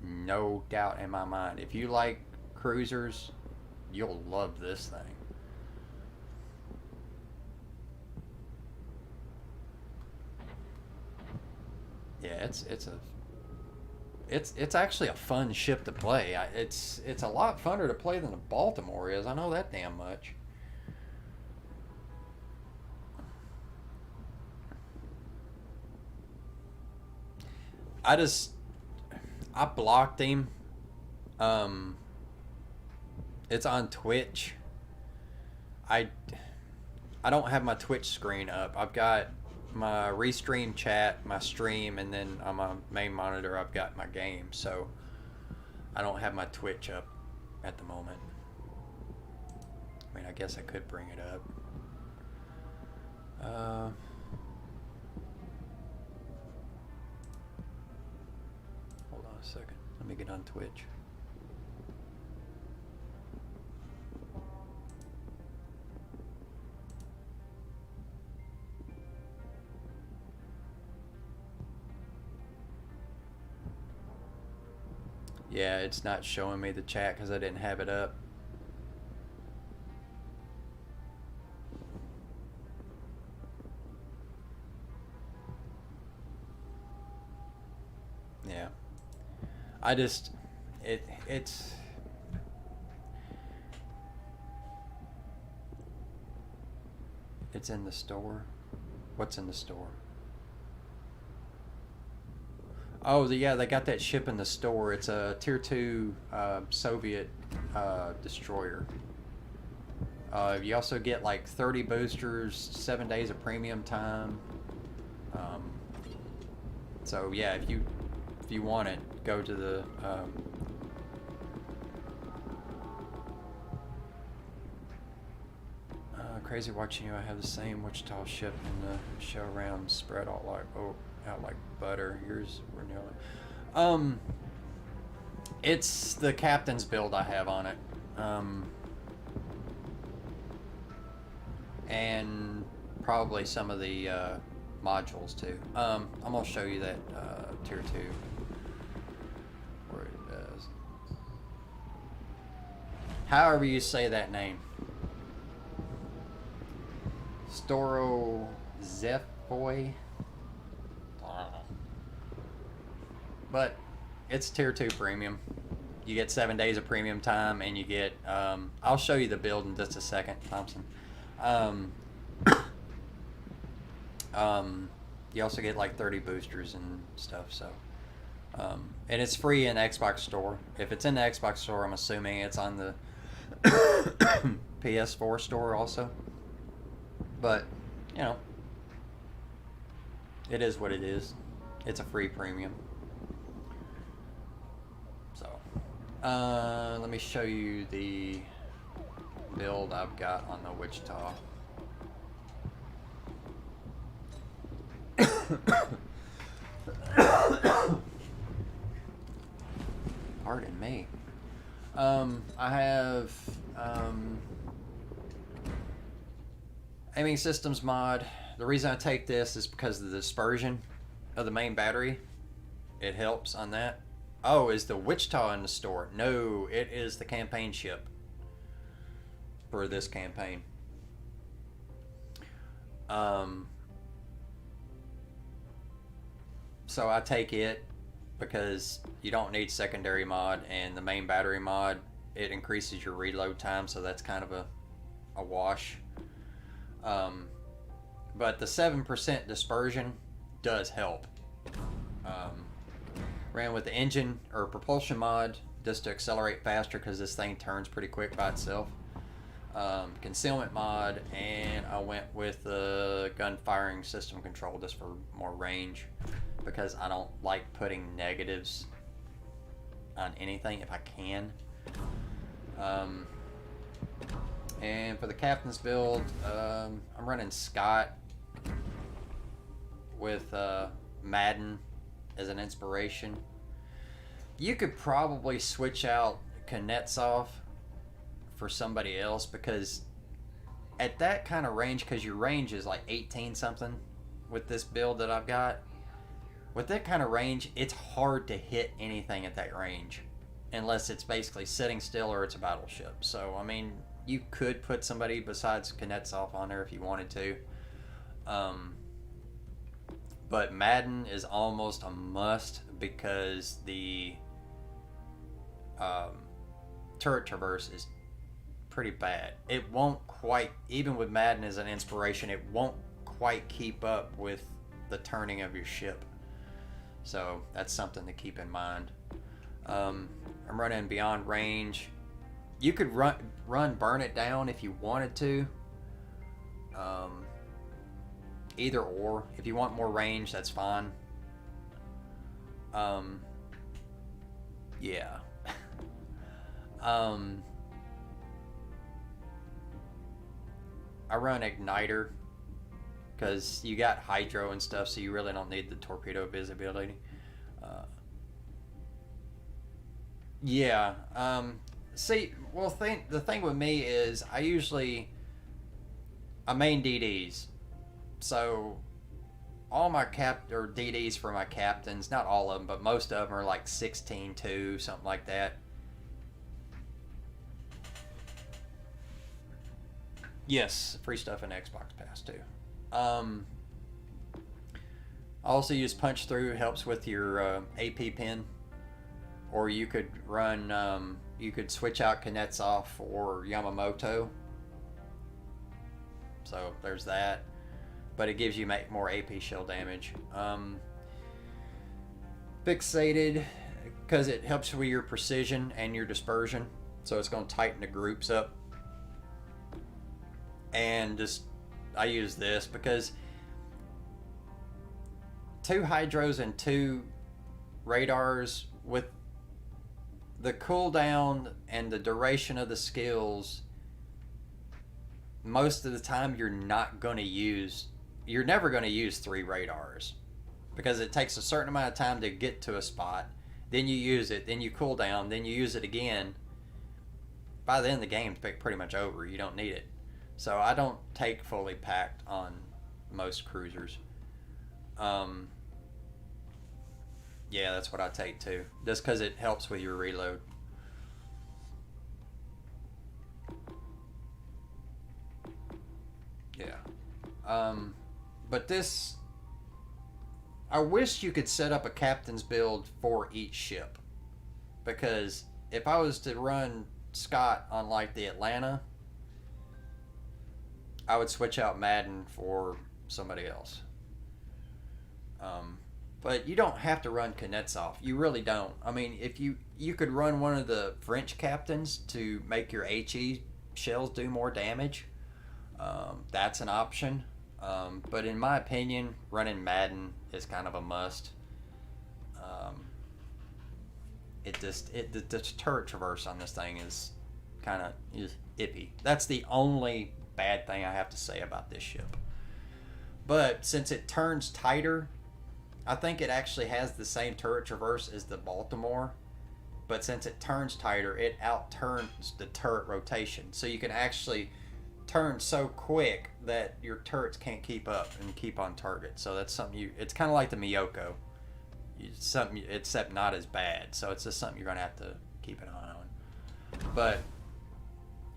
No doubt in my mind. If you like cruisers, you'll love this thing. Yeah, it's actually a fun ship to play. It's a lot funner to play than the Baltimore is. I know that damn much. I blocked him. It's on Twitch. I don't have my Twitch screen up. I've got my restream chat, my stream, and then on my main monitor I've got my game. So I don't have my Twitch up at the moment. I mean, I guess I could bring it up. Hold on a second. Let me get on Twitch. Yeah, it's not showing me the chat because I didn't have it up. Yeah. It's in the store. What's in the store? Oh, yeah, they got that ship in the store. It's a Tier 2 Soviet destroyer. You also get like 30 boosters, 7 days of premium time. So yeah, if you want it, go to the crazy watching you. I have the same Wichita ship in the show round spread out like butter. Yours were nearly. It's the captain's build I have on it. And probably some of the modules too. I'm gonna show you that Tier 2 where it is. However you say that name. Storo Zephoy. But it's Tier 2 premium. You get 7 days of premium time, and you get I'll show you the build in just a second, Thompson. You also get like 30 boosters and stuff, so and it's free in Xbox Store. If it's in the Xbox Store, I'm assuming it's on the PS4 store also. But, you know, it is what it is. It's a free premium. So, let me show you the build I've got on the Wichita. Pardon me. I have aiming systems mod. The reason I take this is because of the dispersion of the main battery. It helps on that. Oh, is the Wichita in the store? No, it is the campaign ship for this campaign. So I take it because you don't need secondary mod, and the main battery mod, it increases your reload time, so that's kind of a wash. But the 7% dispersion does help. Ran with the engine or propulsion mod just to accelerate faster because this thing turns pretty quick by itself. Concealment mod, and I went with the gun firing system control just for more range because I don't like putting negatives on anything if I can. And for the captain's build, I'm running Scott with Madden as an inspiration. You could probably switch out Kuznetsov for somebody else because at that kind of range, because your range is like 18 something with this build that I've got, with that kind of range, it's hard to hit anything at that range unless it's basically sitting still or it's a battleship. So I mean, you could put somebody besides Kuznetsov on there if you wanted to. But Madden is almost a must because the turret traverse is pretty bad. It won't quite, even with Madden as an inspiration, it won't quite keep up with the turning of your ship. So that's something to keep in mind. I'm running beyond range. You could run burn it down if you wanted to. Either or. If you want more range, that's fine. Yeah. I run igniter because you got hydro and stuff, so you really don't need the torpedo visibility. Yeah. See, well, the thing with me is I main DDs, so all my DDs for my captains, not all of them, but most of them are like 16-2, something like that. Yes, free stuff in Xbox Pass too. I also use punch through, helps with your AP pin, or you could run. You could switch out Kuznetsov or Yamamoto. So there's that, but it gives you more AP shell damage. Fixated because it helps with your precision and your dispersion, so it's going to tighten the groups up. And I use this because 2 hydros and 2 radars, with the cooldown and the duration of the skills, most of the time you're never going to use 3 radars, because it takes a certain amount of time to get to a spot, then you use it, then you cool down, then you use it again. By then the game's pretty much over. You don't need it. So I don't take fully packed on most cruisers. Yeah, that's what I take too, just because it helps with your reload. Yeah. But this, I wish you could set up a captain's build for each ship, because if I was to run Scott on like the Atlanta, I would switch out Madden for somebody else. But you don't have to run Kuznetsov. You really don't. I mean, if you could run one of the French captains to make your HE shells do more damage. That's an option. But in my opinion, running Madden is kind of a must. The turret traverse on this thing is kind of iffy. That's the only bad thing I have to say about this ship. But since it turns tighter, I think it actually has the same turret traverse as the Baltimore, but since it turns tighter, it out-turns the turret rotation. So you can actually turn so quick that your turrets can't keep up and keep on target. So that's something it's kind of like the Miyoko. Something, except not as bad. So it's just something you're going to have to keep an eye on. But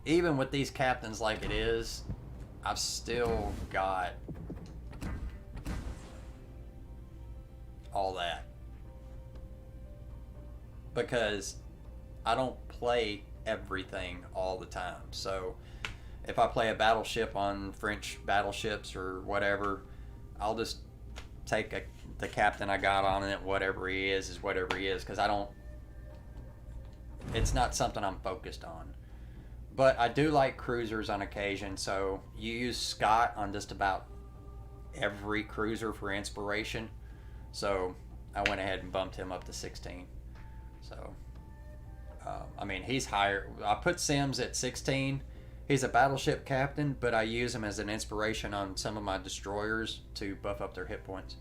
even with these captains like it is, I've still got all that, because I don't play everything all the time. So if I play a battleship on French battleships or whatever, I'll just take the captain I got on it, whatever he is whatever he is, because it's not something I'm focused on. But I do like cruisers on occasion, so you use Scott on just about every cruiser for inspiration. So I went ahead and bumped him up to 16. So, I mean, he's higher. I put Sims at 16. He's a battleship captain, but I use him as an inspiration on some of my destroyers to buff up their hit points.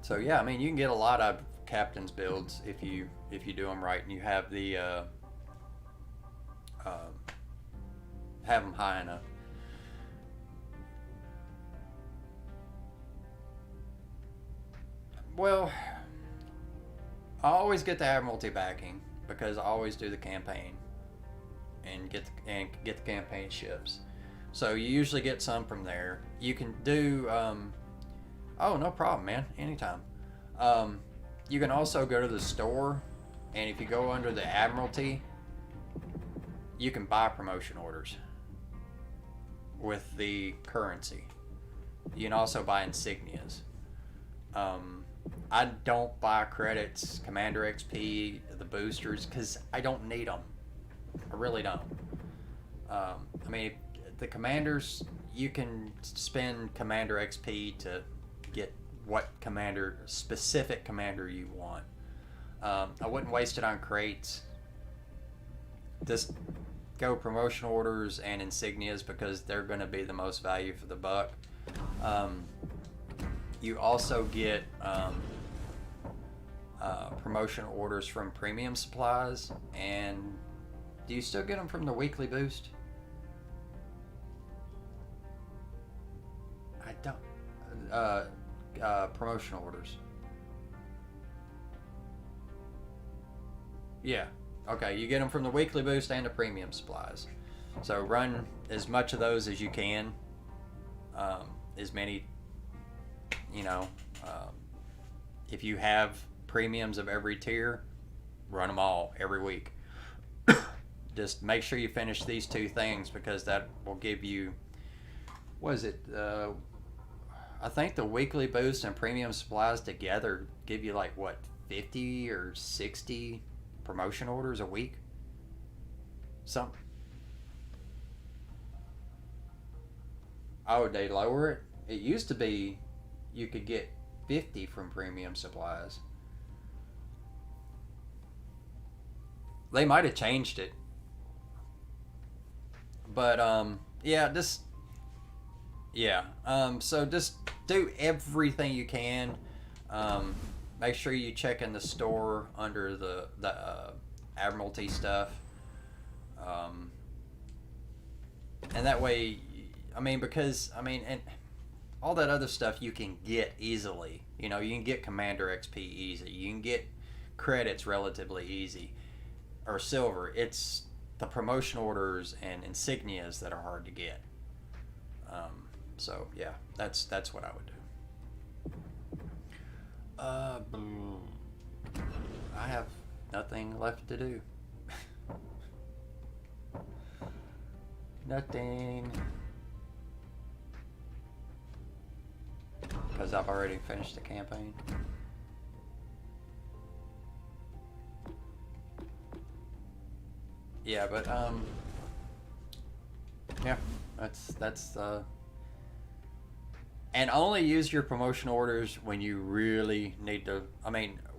So yeah, I mean, you can get a lot of captains builds if you do them right, and you have the have them high enough. Well, I always get the Admiralty backing because I always do the campaign and get the campaign ships. So you usually get some from there. You can do oh, no problem, man, anytime. You can also go to the store, and if you go under the Admiralty, you can buy promotion orders with the currency. You can also buy insignias. I don't buy credits, Commander XP, the boosters, because I don't need them. I really don't. I mean, the commanders, you can spend Commander XP to get what specific commander you want. I wouldn't waste it on crates. Just go promotion orders and insignias because they're going to be the most value for the buck. You also get promotion orders from premium supplies, and do you still get them from the weekly boost? I don't. Promotion orders. Yeah. Okay, you get them from the weekly boost and the premium supplies. So run as much of those as you can. As many, if you have premiums of every tier, run them all every week. Just make sure you finish these two things because that will give you, what is it? I think the weekly boost and premium supplies together give you 50 or 60 promotion orders a week. Oh, they lower it? It used to be you could get 50 from premium supplies. They might have changed it. But so just do everything you can. Make sure you check in the store under the Admiralty stuff. And that way, and all that other stuff you can get easily. You can get Commander XP easy. You can get credits relatively easy. Or silver. It's the promotion orders and insignias that are hard to get. So yeah, that's what I would do. I have nothing left to do. Nothing. Because I've already finished the campaign. Yeah, but that's and only use your promotion orders when you really need to.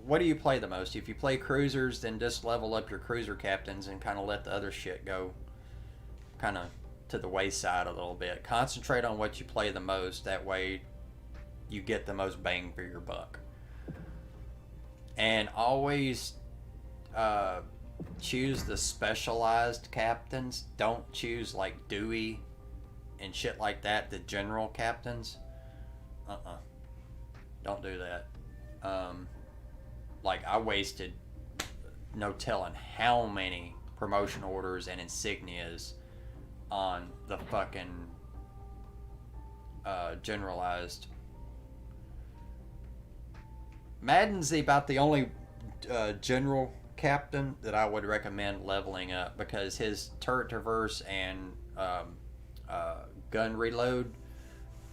What do you play the most? If you play cruisers, then just level up your cruiser captains and kind of let the other shit go kind of to the wayside a little bit. Concentrate on what you play the most. That way you get the most bang for your buck. And always choose the specialized captains. Don't choose Dewey and shit like that, the general captains. Don't do that. I wasted no telling how many promotion orders and insignias on the fucking generalized. Madden's about the only general captain that I would recommend leveling up because his turret traverse and gun reload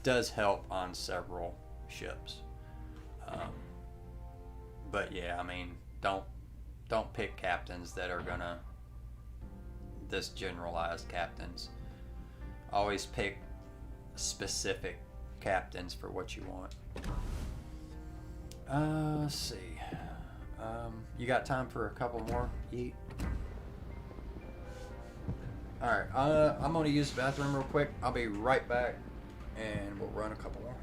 does help on several ships. But yeah, don't pick captains that are gonna this generalized captains. Always pick specific captains for what you want. Let's see. You got time for a couple more? Yeet. Alright, I'm gonna use the bathroom real quick. I'll be right back and we'll run a couple more.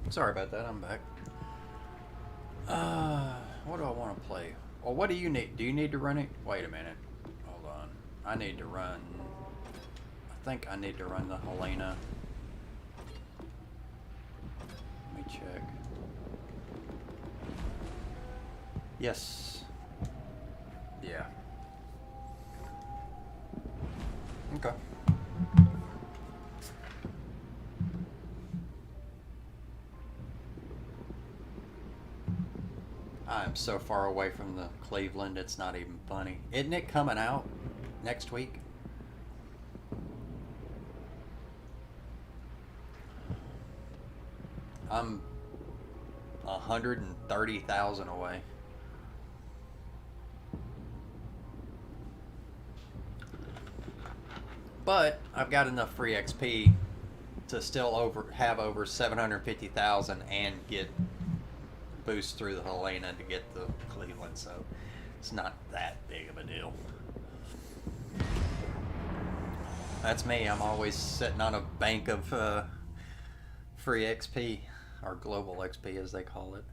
Sorry about that, I'm back. What do I want to play? Well, what do you need? Do you need to run it? Wait a minute. Hold on. I need to run... I think I need to run the Helena. Let me check. Yes. Yeah. Okay. I'm so far away from the Cleveland, it's not even funny. Isn't it coming out next week? I'm 130,000 away. But I've got enough free XP to still have over 750,000 and get boost through the Helena to get the Cleveland, so it's not that big of a deal. That's me. I'm always sitting on a bank of free XP, or global XP as they call it.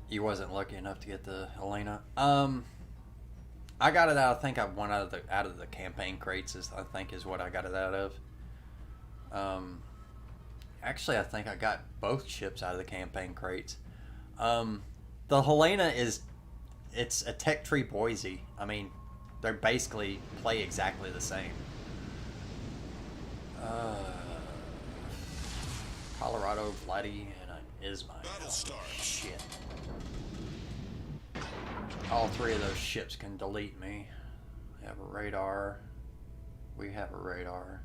You wasn't lucky enough to get the Helena. I got it out. I think I won out of the campaign crates. I think is what I got it out of. Actually, I think I got both ships out of the campaign crates. The Helena it's a Tech Tree Boise. I mean, they basically play exactly the same. Colorado, Vladdy, and Ismail.
Battle starts.
Shit. All three of those ships can delete me. They have a radar. We have a radar.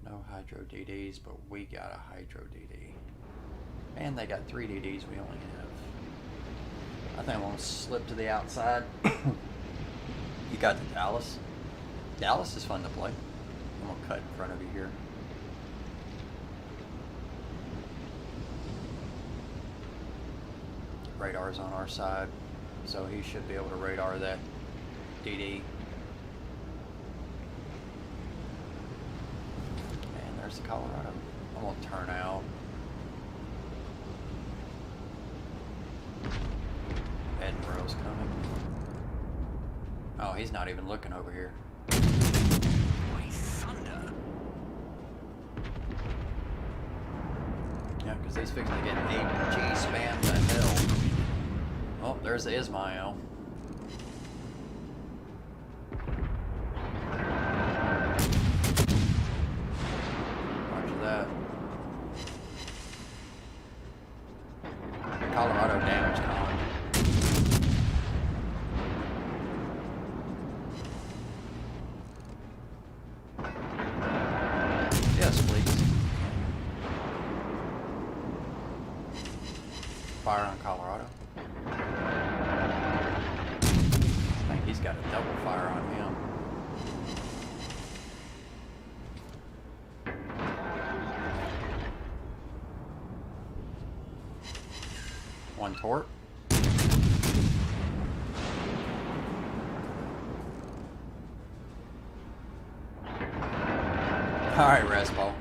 No Hydro DDs, but we got a Hydro DD. And they got 3 DDs, we only have. I think I'm going to slip to the outside. You got the Dallas. Dallas is fun to play. I'm going to cut in front of you here. Radar's on our side, so he should be able to radar that DD. And there's the Colorado. I'm going to turn out. Edinburgh's coming. Oh, he's not even looking over here.
By thunder.
Yeah, because he's fixing to get AG spam to hell. Oh, there's the Ismail. Roger that. Colorado damage con. Yes, please. Fire on Colorado. I think he's got a double fire on him. One torp. Alright, Raspo.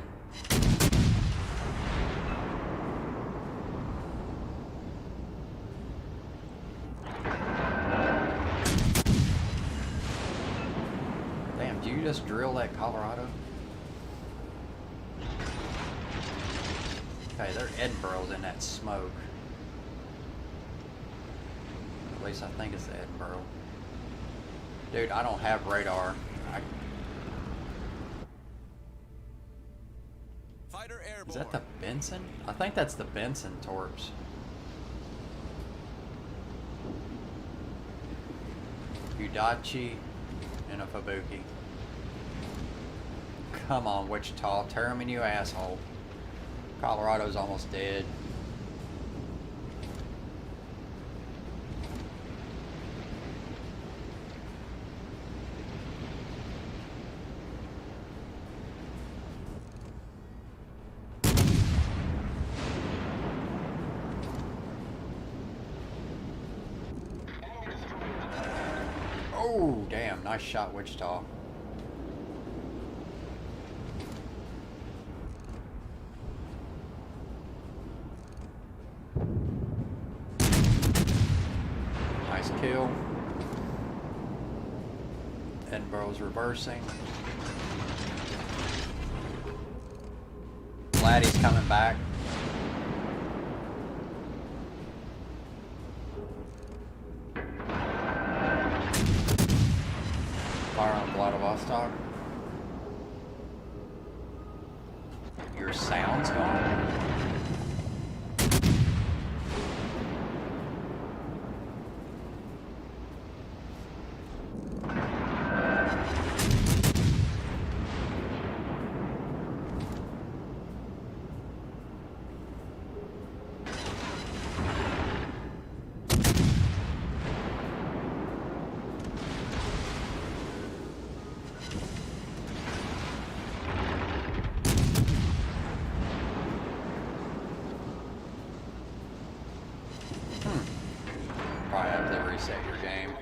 Damn, do you just drill that Colorado? Okay, their Edinburgh's in that smoke. At least I think it's the Edinburgh. Dude, I don't have radar.
Fighter airborne.
Is that the Benson? I think that's the Benson torps. Udachi and a Fabuki. Come on, Wichita. Tear him in, you asshole. Colorado's almost dead. Damn, nice shot, Wichita. Nice kill. Edinburgh's reversing. Glad he's coming back. Fire on Vladivostok. Your sound's gone. Probably have to reset your game.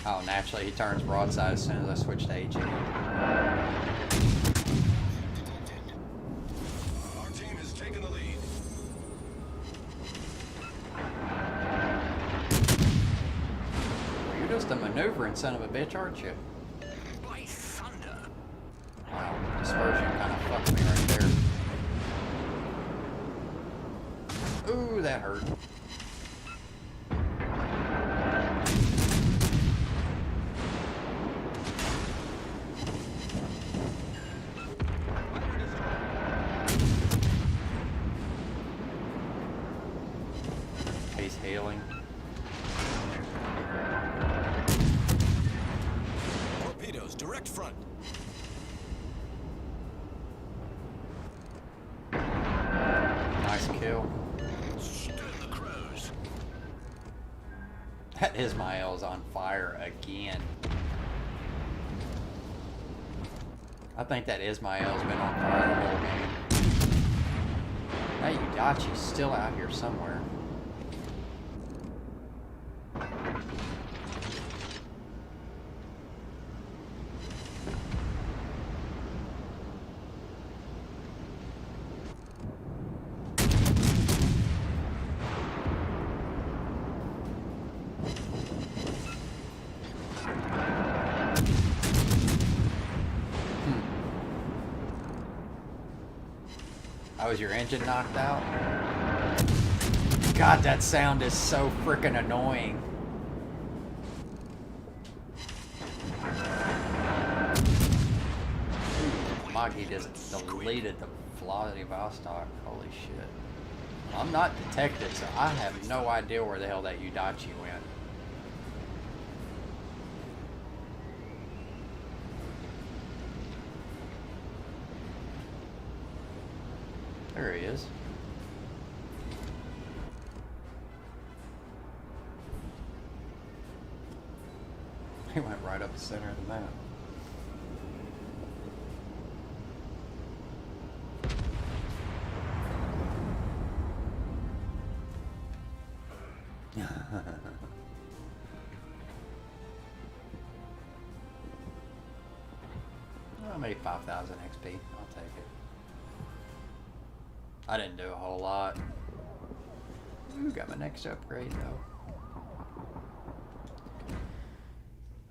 Oh, naturally he turns broadside as soon as I switch to AG.
Our team has taken the lead.
You're just a maneuvering son of a bitch, aren't you?
By thunder.
Wow, dispersion kind of fucked me right there. Ooh, that hurt. He's healing.
Torpedoes, direct front.
Nice kill.
Stood the crows.
That Ismail's on fire again. I think that Ismail's been on fire the whole game. That Udachi's still out here somewhere. Oh, is your engine knocked out? God, that sound is so freaking annoying. Maggie just deleted the Vladivostok. Holy shit. I'm not detected, so I have no idea where the hell that Udachi went. There he is. He went right up the center of the map. Well, maybe 5,000 XP. I'll take it. I didn't do a whole lot. Ooh, got my next upgrade though.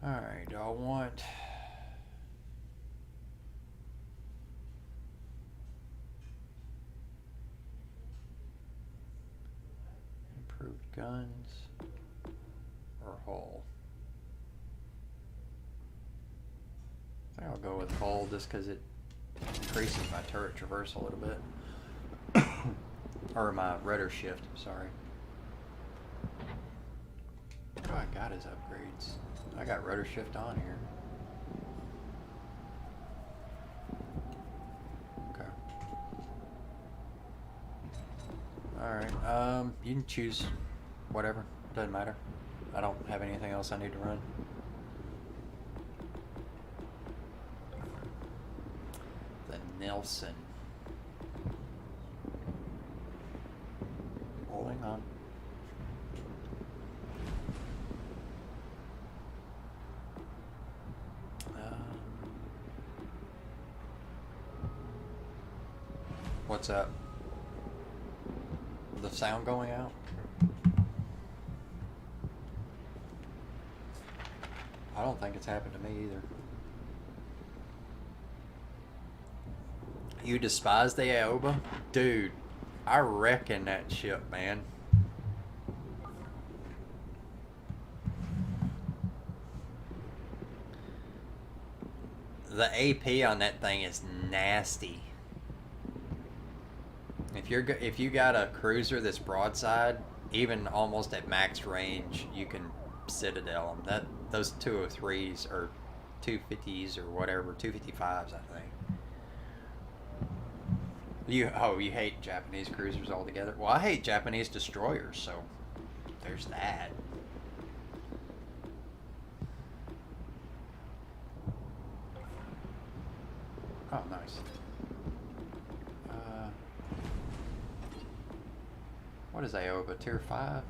Alright, do I want... improved guns or hull? I think I'll go with hull just because it increases my turret traverse a little bit. Or my rudder shift, sorry. Oh, I got his upgrades. I got rudder shift on here. Okay. Alright, you can choose whatever. Doesn't matter. I don't have anything else I need to run. The Nelson. Holding on. What's up? The sound going out? I don't think it's happened to me either. You despise the Aoba? Dude, I reckon that ship, man. The AP on that thing is nasty. If you got a cruiser that's broadside, even almost at max range, you can citadel them. Those 203s or 250s or whatever, 255s, I think. You hate Japanese cruisers altogether? Well, I hate Japanese destroyers, so there's that. Oh, nice. What is Aoba? Tier 5?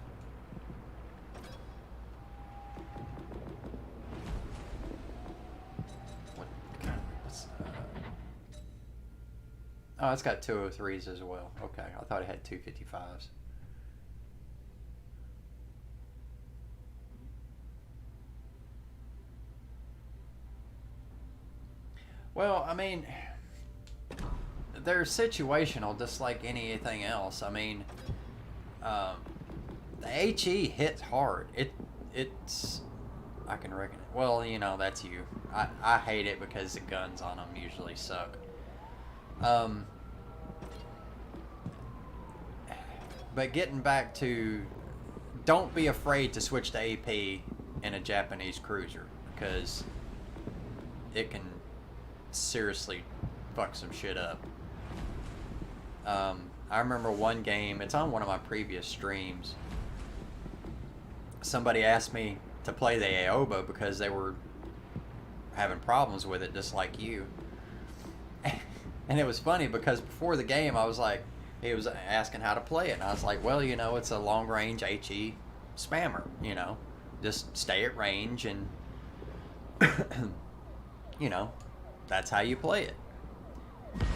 Oh, it's got 203s as well. Okay, I thought it had 255s. Well, I mean, they're situational, just like anything else. I mean, the HE hits hard. It's I can reckon it. Well, you know, that's you. I hate it because the guns on them usually suck. But getting back to, don't be afraid to switch to AP in a Japanese cruiser, because it can seriously fuck some shit up. I remember one game, it's on one of my previous streams, somebody asked me to play the Aoba because they were having problems with it, just like you. And it was funny because before the game, I was like, he was asking how to play it, and I was like, well, you know, it's a long-range HE spammer, you know, just stay at range, and you know, that's how you play it.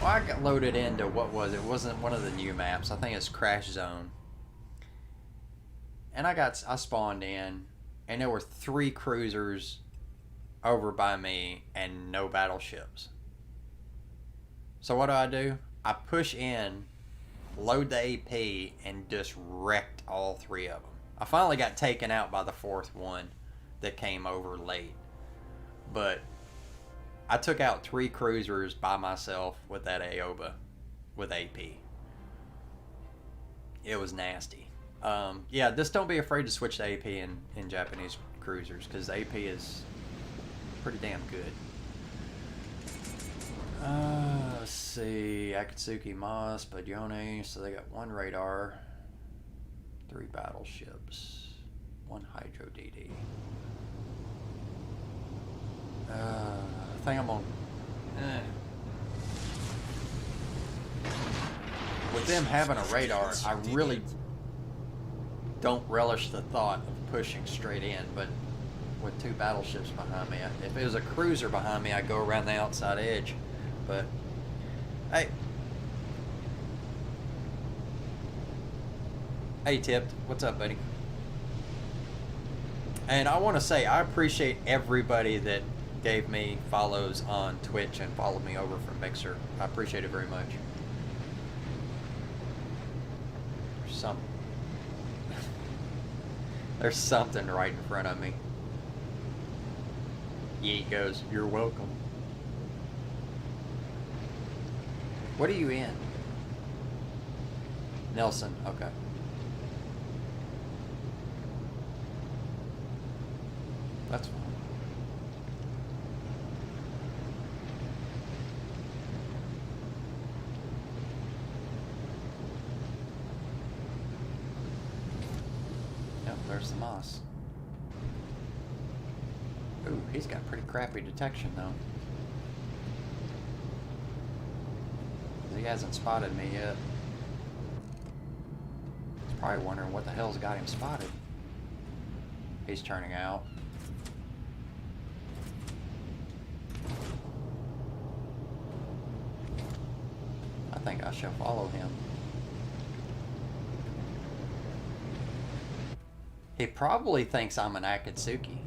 Well, I got loaded into, what was it? It wasn't one of the new maps. I think it's Crash Zone. And I spawned in, and there were 3 cruisers over by me and no battleships. So what do? I push in, load the AP, and just wrecked all 3 of them. I finally got taken out by the 4th one that came over late. But I took out 3 cruisers by myself with that Aoba with AP. It was nasty. Yeah, just don't be afraid to switch to AP in Japanese cruisers, because AP is pretty damn good. Let's see. Akatsuki, Mas, Bajone. So they got 1 radar, 3 battleships, 1 Hydro DD. I think I'm on. With them having a radar, I really don't relish the thought of pushing straight in, but with 2 battleships behind me, if it was a cruiser behind me, I'd go around the outside edge. But hey Tipped, what's up, buddy? And I want to say I appreciate everybody that gave me follows on Twitch and followed me over from Mixer. I appreciate it very much. There's something right in front of me. Yeet goes, you're welcome. What are you in? Nelson, okay. That's fine. Yep, there's the moss. Ooh, he's got pretty crappy detection though. He hasn't spotted me yet. He's probably wondering what the hell's got him spotted. He's turning out. I think I shall follow him. He probably thinks I'm an Akatsuki.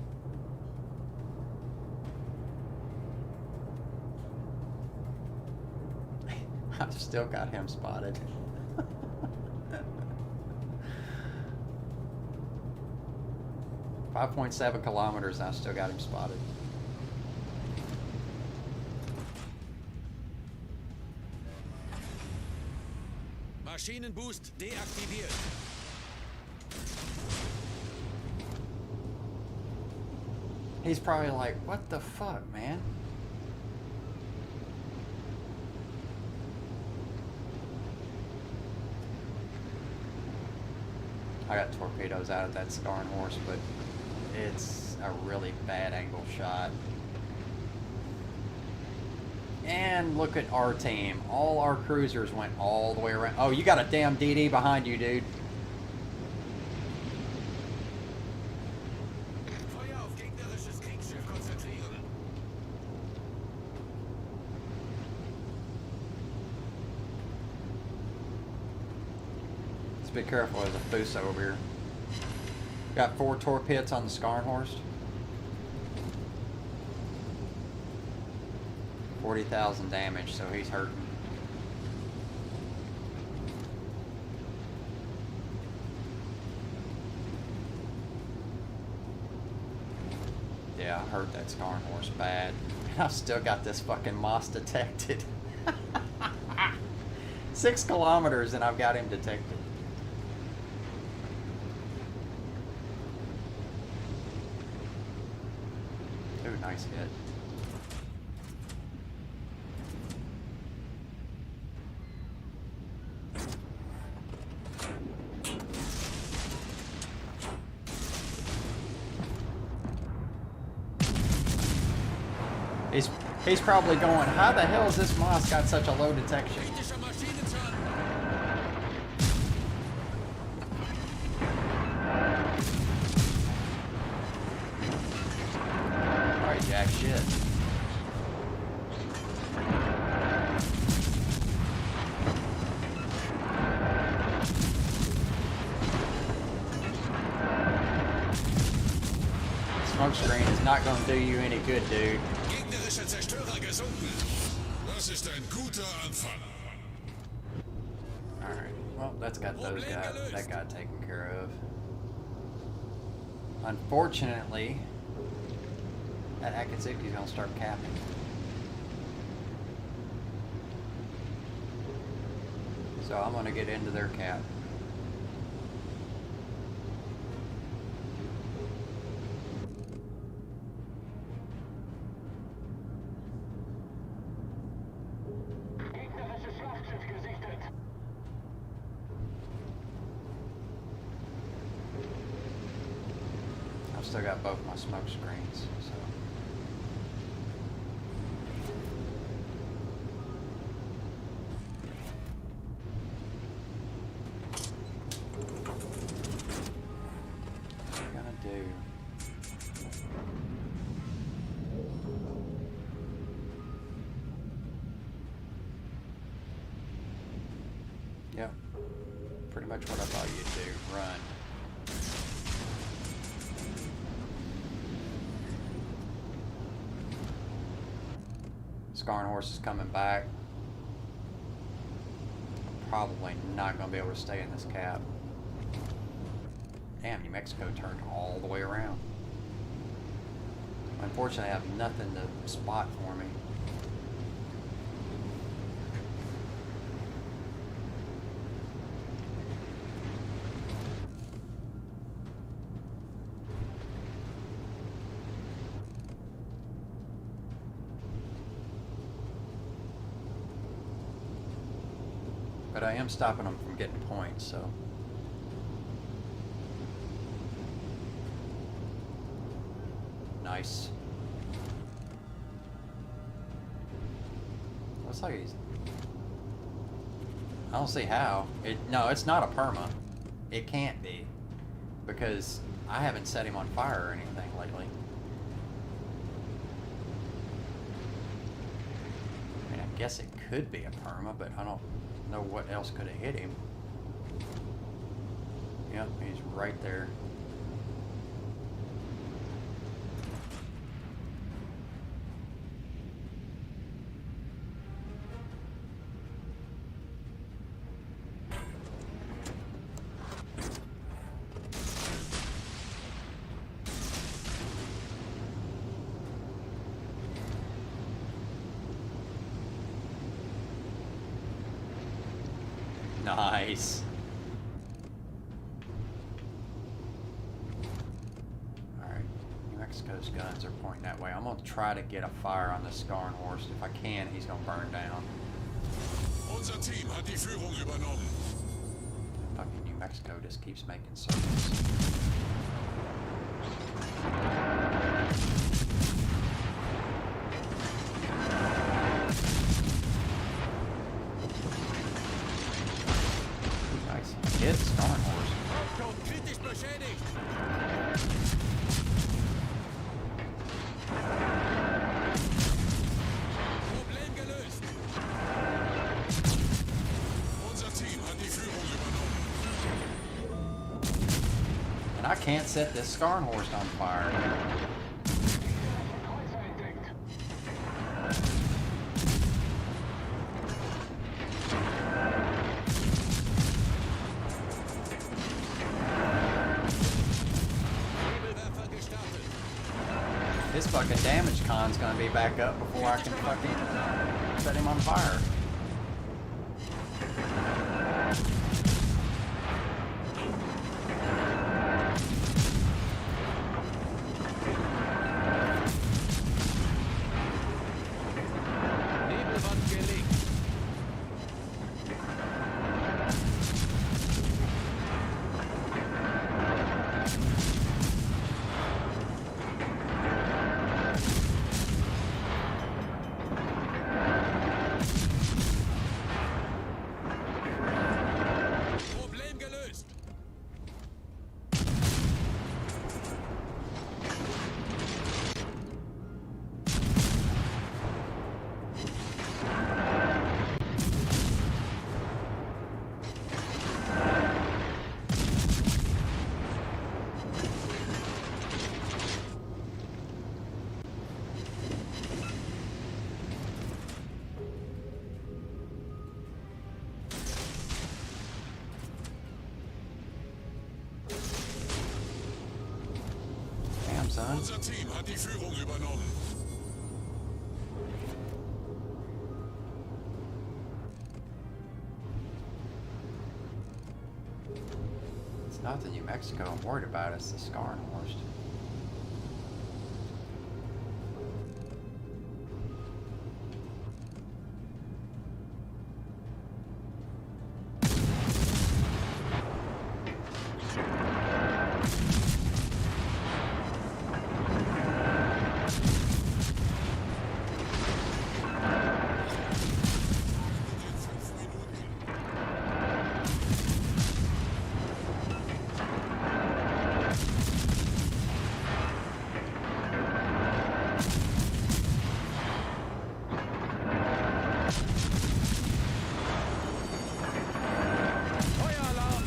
I've still got him spotted. 5.7 kilometers, and I still got him spotted.
Maschinenboost deaktiviert.
He's probably like, what the fuck, man? I got torpedoes out of that Scarn Horse, but it's a really bad angle shot. And look at our team. All our cruisers went all the way around. Oh, you got a damn DD behind you, dude.
Feuer auf gegnerisches Kriegsschiff konzentrieren.
Let's be careful, there's a Fuso over here. Got 4 torpedoes on the Scarn Horse. 40,000 damage, so he's hurting. Yeah, I hurt that Scarn Horse bad. I've still got this fucking Moss detected. 6 kilometers and I've got him detected. Ooh, nice hit. He's probably going, how the hell has this Moss got such a low detection?
Kritischer Maschinenzahn.
Alright, jack shit. Smoke screen is not going to do you any good, dude.
Gegnerischer Zerstörer gesunken. Das ist ein guter Anfang.
Alright, well, that's got that guy taken care of. Unfortunately, that Akatsuki's gonna start capping. So I'm gonna get into their cap.
Gegnerisches Schlachtschiff gesichtet.
I've still got both my smoke screens, so. What am I gonna do? Yep. Pretty much what I thought you'd do. Run. Scarn Horse is coming back. Probably not going to be able to stay in this cap. Damn, New Mexico turned all the way around. Unfortunately, I have nothing to spot for me. But I am stopping them from getting points, so. Nice. Looks like he's... I don't see how. No, it's not a perma. It can't be. Because I haven't set him on fire or anything lately. I mean, I guess it could be a perma, but I don't... know what else could have hit him. Yep, he's right there. Nice. Alright, New Mexico's guns are pointing that way. I'm going to try to get a fire on this Skarnhorst. If I can, he's going to burn down.
Unser Team hat die Führung übernommen.
Fucking New Mexico just keeps making circles. Nice hit, Skarnhorst.
Hauptturm kritisch beschädigt. Problem gelöst.
Unser Team hat die Führung übernommen.
And I can't set this Skarnhorst on fire.
Nebelwerfer gestartet.
His fucking damage con's gonna be back up before I can fucking set him on fire.
Nebelwand gelegt. Problem gelöst.
Damn, son.
Unser Team hat die Führung übernommen.
It's not the New Mexico I'm worried about, it's the Skarnhorst.
In 5 Minuten.
Feueralarm.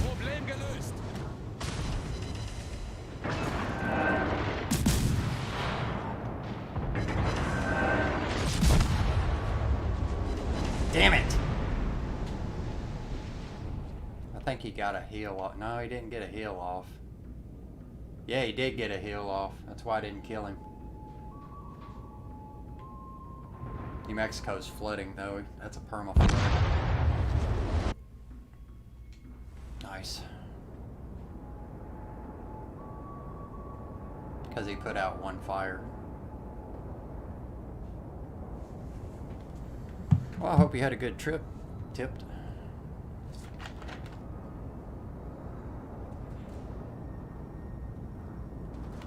Problem gelöst.
Damn it! I think he got a heal off. No, he didn't get a heal off. Yeah, he did get a heal off. That's why I didn't kill him. New Mexico's flooding, though. That's a perma flood. Nice. Because he put out one fire. Well, I hope you had a good trip, Tipped.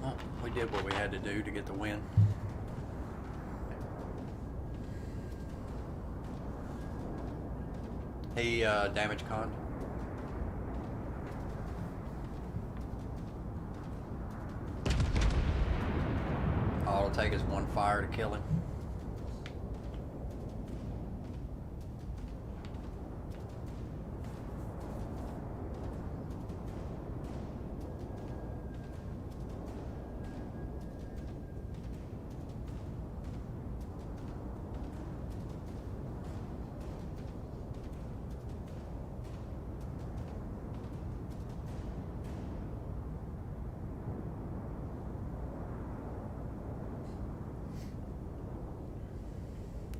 Well, we did what we had to do to get the win. He damage con. All it'll take is one fire to kill him.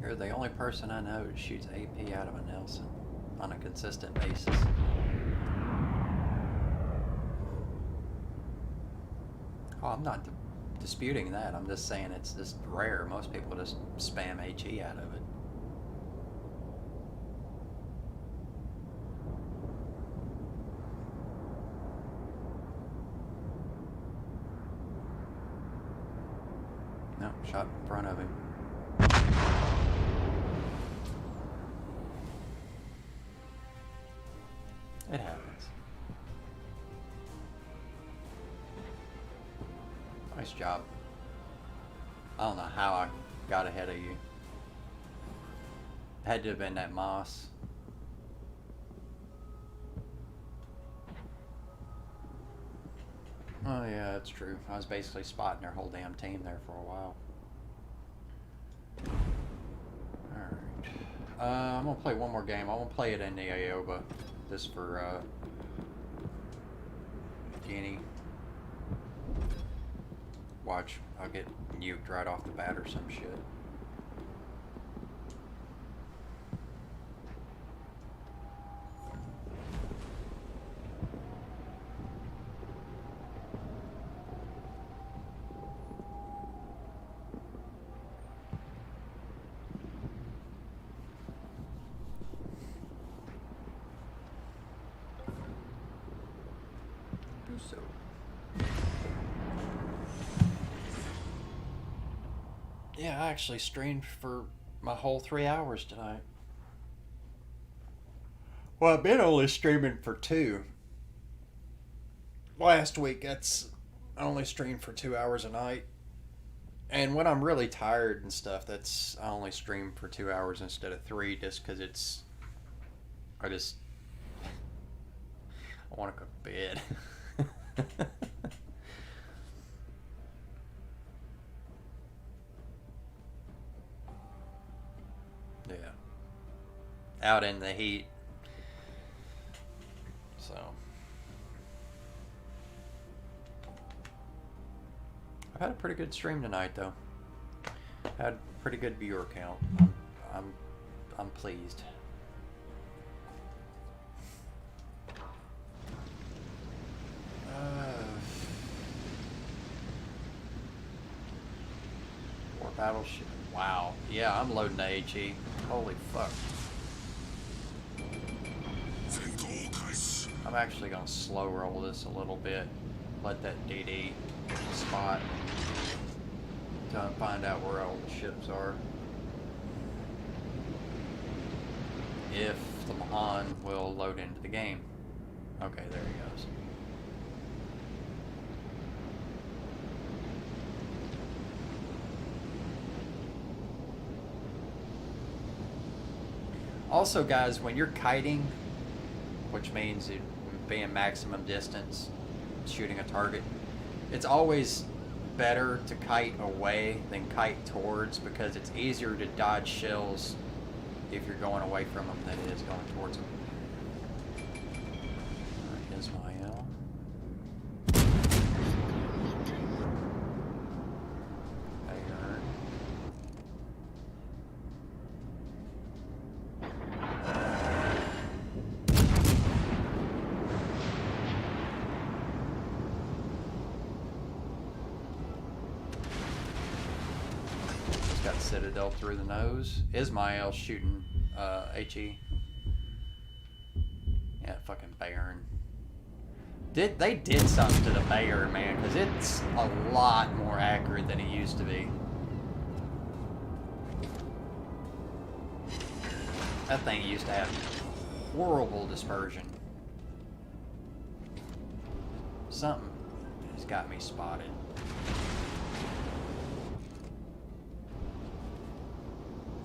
You're the only person I know who shoots AP out of a Nelson on a consistent basis. Oh, I'm not disputing that. I'm just saying it's just rare. Most people just spam HE out of it. No, shot in front of him. It happens. Nice job. I don't know how I got ahead of you. Had to have been that moss. Oh yeah, that's true. I was basically spotting their whole damn team there for a while. Alright. I'm gonna play one more game. I won't play it in the Aoba. Just for Guinea. Watch, I'll get nuked right off the bat or some shit. Do so. Yeah, I actually streamed for my whole 3 hours tonight. Well, I've been only streaming for 2. Last week, I only streamed for 2 hours a night. And when I'm really tired and stuff, I only stream for 2 hours instead of 3, just because I want to go to bed. Yeah. Out in the heat. So. I've had a pretty good stream tonight, though. Had a pretty good viewer count. I'm pleased. War battleship. Wow. Yeah, I'm loading the HE. Holy fuck. I'm actually gonna slow roll this a little bit. Let that DD spot. Trying to find out where all the ships are. If the Mahan will load into the game. Okay, there he goes. Also, guys, when you're kiting, which means it being maximum distance, shooting a target, it's always better to kite away than kite towards, because it's easier to dodge shells if you're going away from them than it is going towards them. Alright, Ismail. Bayern. Got Citadel through the nose. Ismail shooting HE. Yeah, fucking Bayern. They did something to the Bayern, man, because it's a lot more accurate than it used to be. That thing used to have horrible dispersion. Something has got me spotted.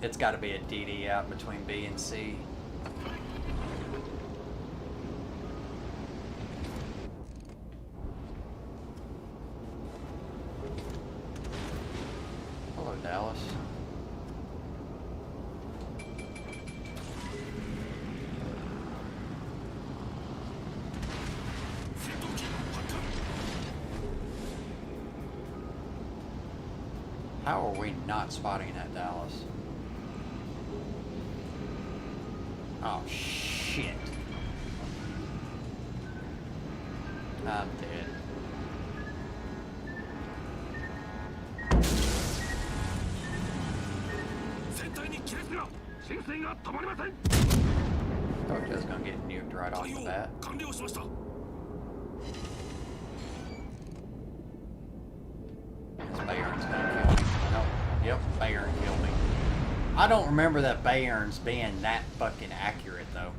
It's got to be a DD out between B and C. Hello, Dallas. How are we not spotting that Dallas? Oh, shit. I'm dead. Thought you was gonna get nuked right off the bat. This Bayern's gonna kill me. Nope. Yep, Bayern killed me. I don't remember that Bayern's being that fucking accurate, though.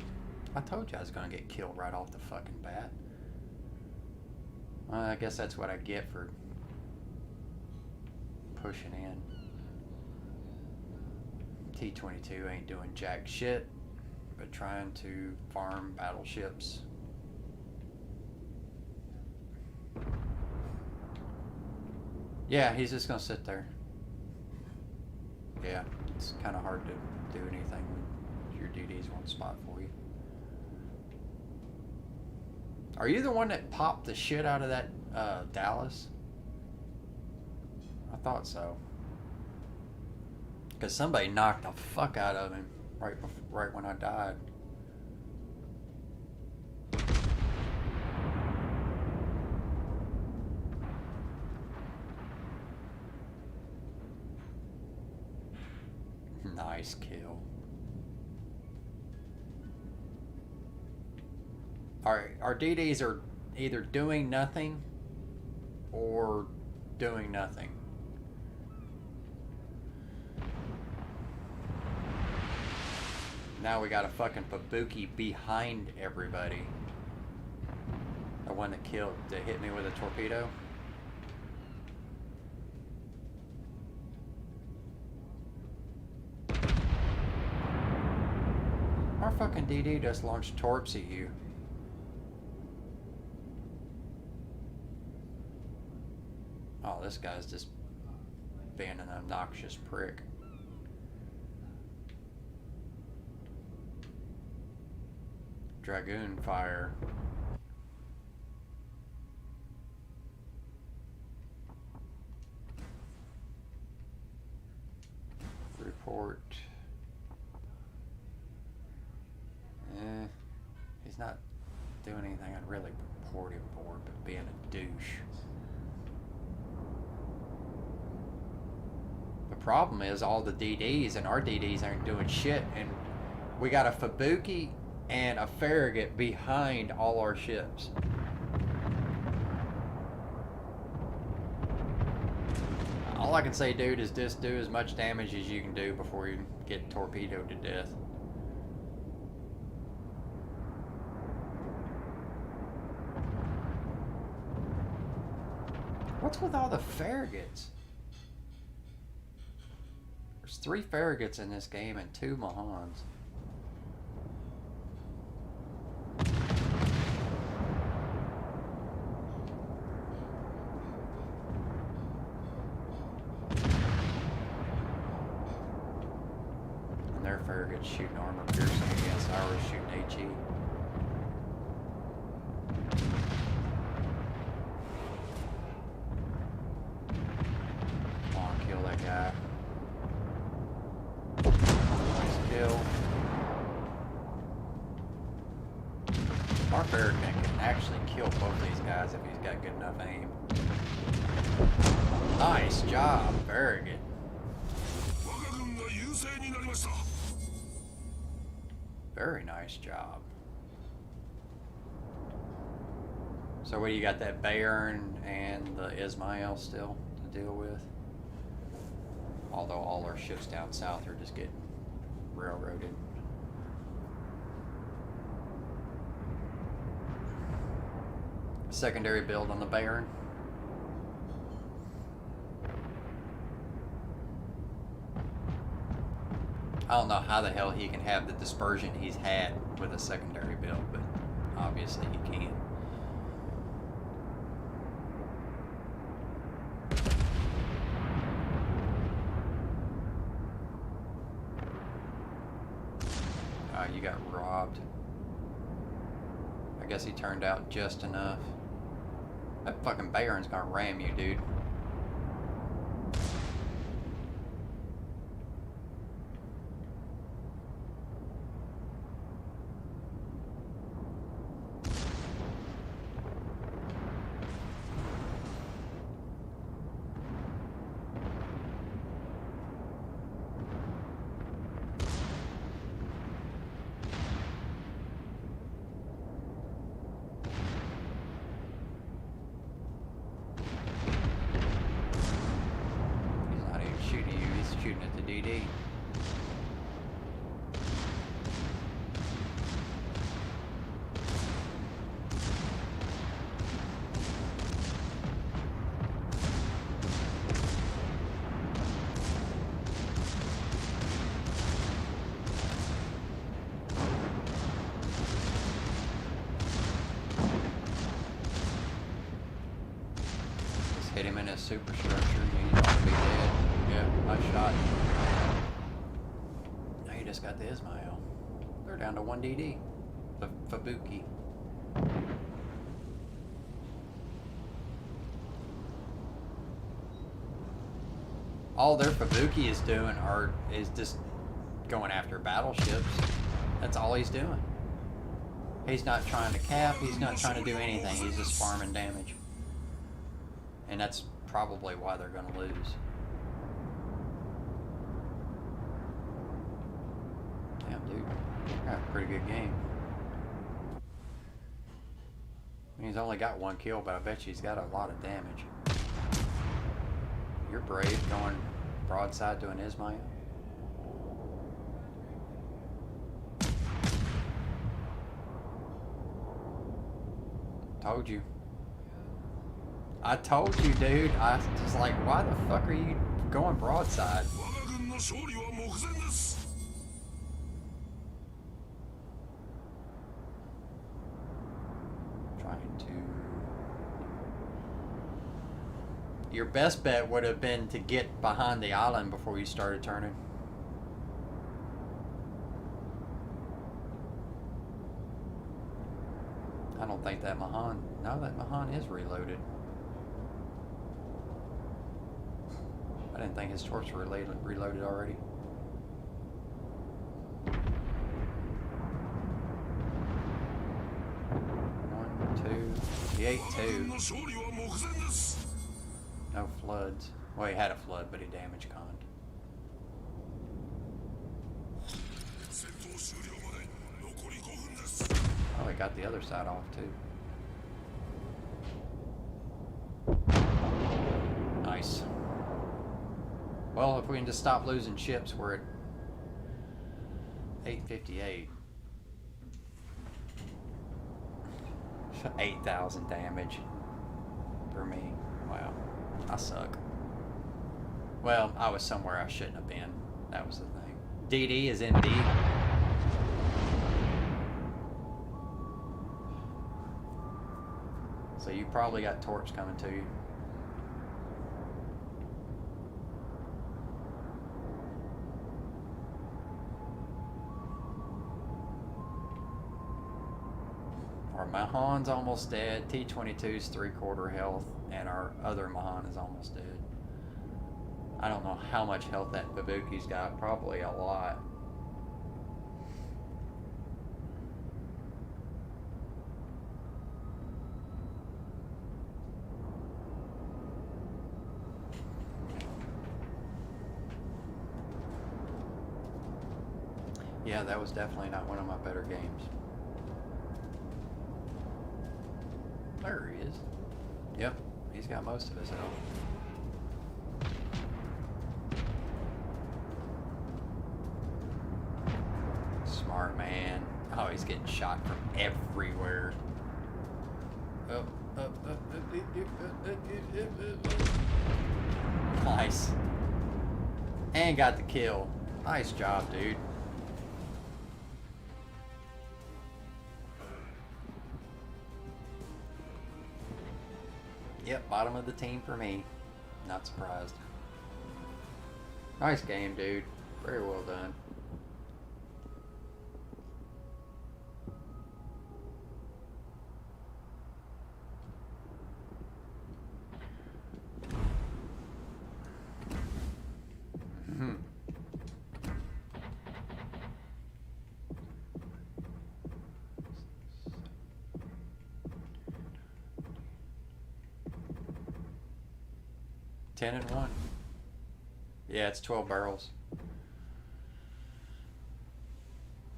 I told you I was gonna get killed right off the fucking bat. Well, I guess that's what I get for pushing in. T-22 ain't doing jack shit, but trying to farm battleships. Yeah, he's just gonna sit there. Yeah, it's kind of hard to do anything when your DD's one spot for you. Are you the one that popped the shit out of that Dallas? I thought so. Because somebody knocked the fuck out of him right when I died. Nice kill. Our DDs are either doing nothing or doing nothing. Now we got a fucking Fabuki behind everybody. The one that hit me with a torpedo. Our fucking DD just launched torps at you. Oh, this guy's just being an obnoxious prick. Dragoon fire. Report. He's not doing anything I'd really report him for, but being a douche. The problem is all the DDs and our DDs aren't doing shit, and we got a Fabuki and a Farragut behind all our ships. All I can say, dude, is just do as much damage as you can do before you get torpedoed to death. What's with all the Farraguts? There's 3 Farraguts in this game and 2 Mahans. And their Farragut's shooting armor piercing against ours shooting HE. Come on, kill that guy. Nice kill. Our Farragut can actually kill both these guys if he's got good enough aim. Nice job, Farragut. Very nice job. So what, you got that Bayern and the Ismail still to deal with? Although all our ships down south are just getting railroaded. Secondary build on the Bayern. I don't know how the hell he can have the dispersion he's had with a secondary build, but obviously he can. You got robbed. I guess he turned out just enough. That fucking Bayern's gonna ram you, dude. hit him in his superstructure. He's gonna be dead. Yeah, nice shot. Now you just got the Ismail. They're down to 1 DD. Fabuki. All their Fabuki is doing is just going after battleships. That's all he's doing. He's not trying to cap, he's not trying to do anything, he's just farming damage. And that's probably why they're going to lose. Damn, dude. Got a pretty good game. I mean, he's only got 1 kill, but I bet you he's got a lot of damage. You're brave going broadside to an Ismail. Told you. I told you, dude. I was just like, why the fuck are you going broadside? Trying to... Your best bet would have been to get behind the island before you started turning. I don't think that Mahan... No, that Mahan is reloaded. I didn't think his torps were reloaded already. One, two. He ate 2. No floods. Well, he had a flood, but he damage conned. Oh, he got the other side off too. Nice. Well, if we can just stop losing ships, we're at 858. 8,000 damage for me. Wow. I suck. Well, I was somewhere I shouldn't have been. That was the thing. DD is in D. So you probably got torps coming to you. Our Mahan's almost dead. T-22's 3/4 health, and our other Mahan is almost dead. I don't know how much health that Babuki's got. Probably a lot. Yeah, that was definitely not one of my better games. There he is. Yep, he's got most of his health. Smart man. Oh, he's getting shot from everywhere. Nice. And got the kill. Nice job, dude. Yep, bottom of the team for me. Not surprised. Nice game, dude. Very well done. Ten and 1. Yeah, it's 12 barrels.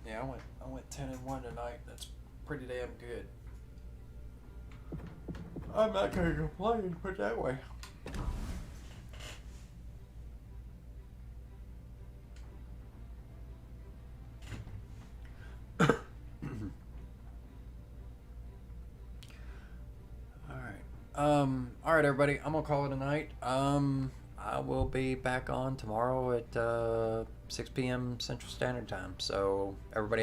Yeah, I went 10 and 1 tonight. That's pretty damn good. I'm not gonna complain, put it that way. Alright everybody, I'm gonna call it a night. I will be back on tomorrow at 6 p.m. Central Standard Time. So everybody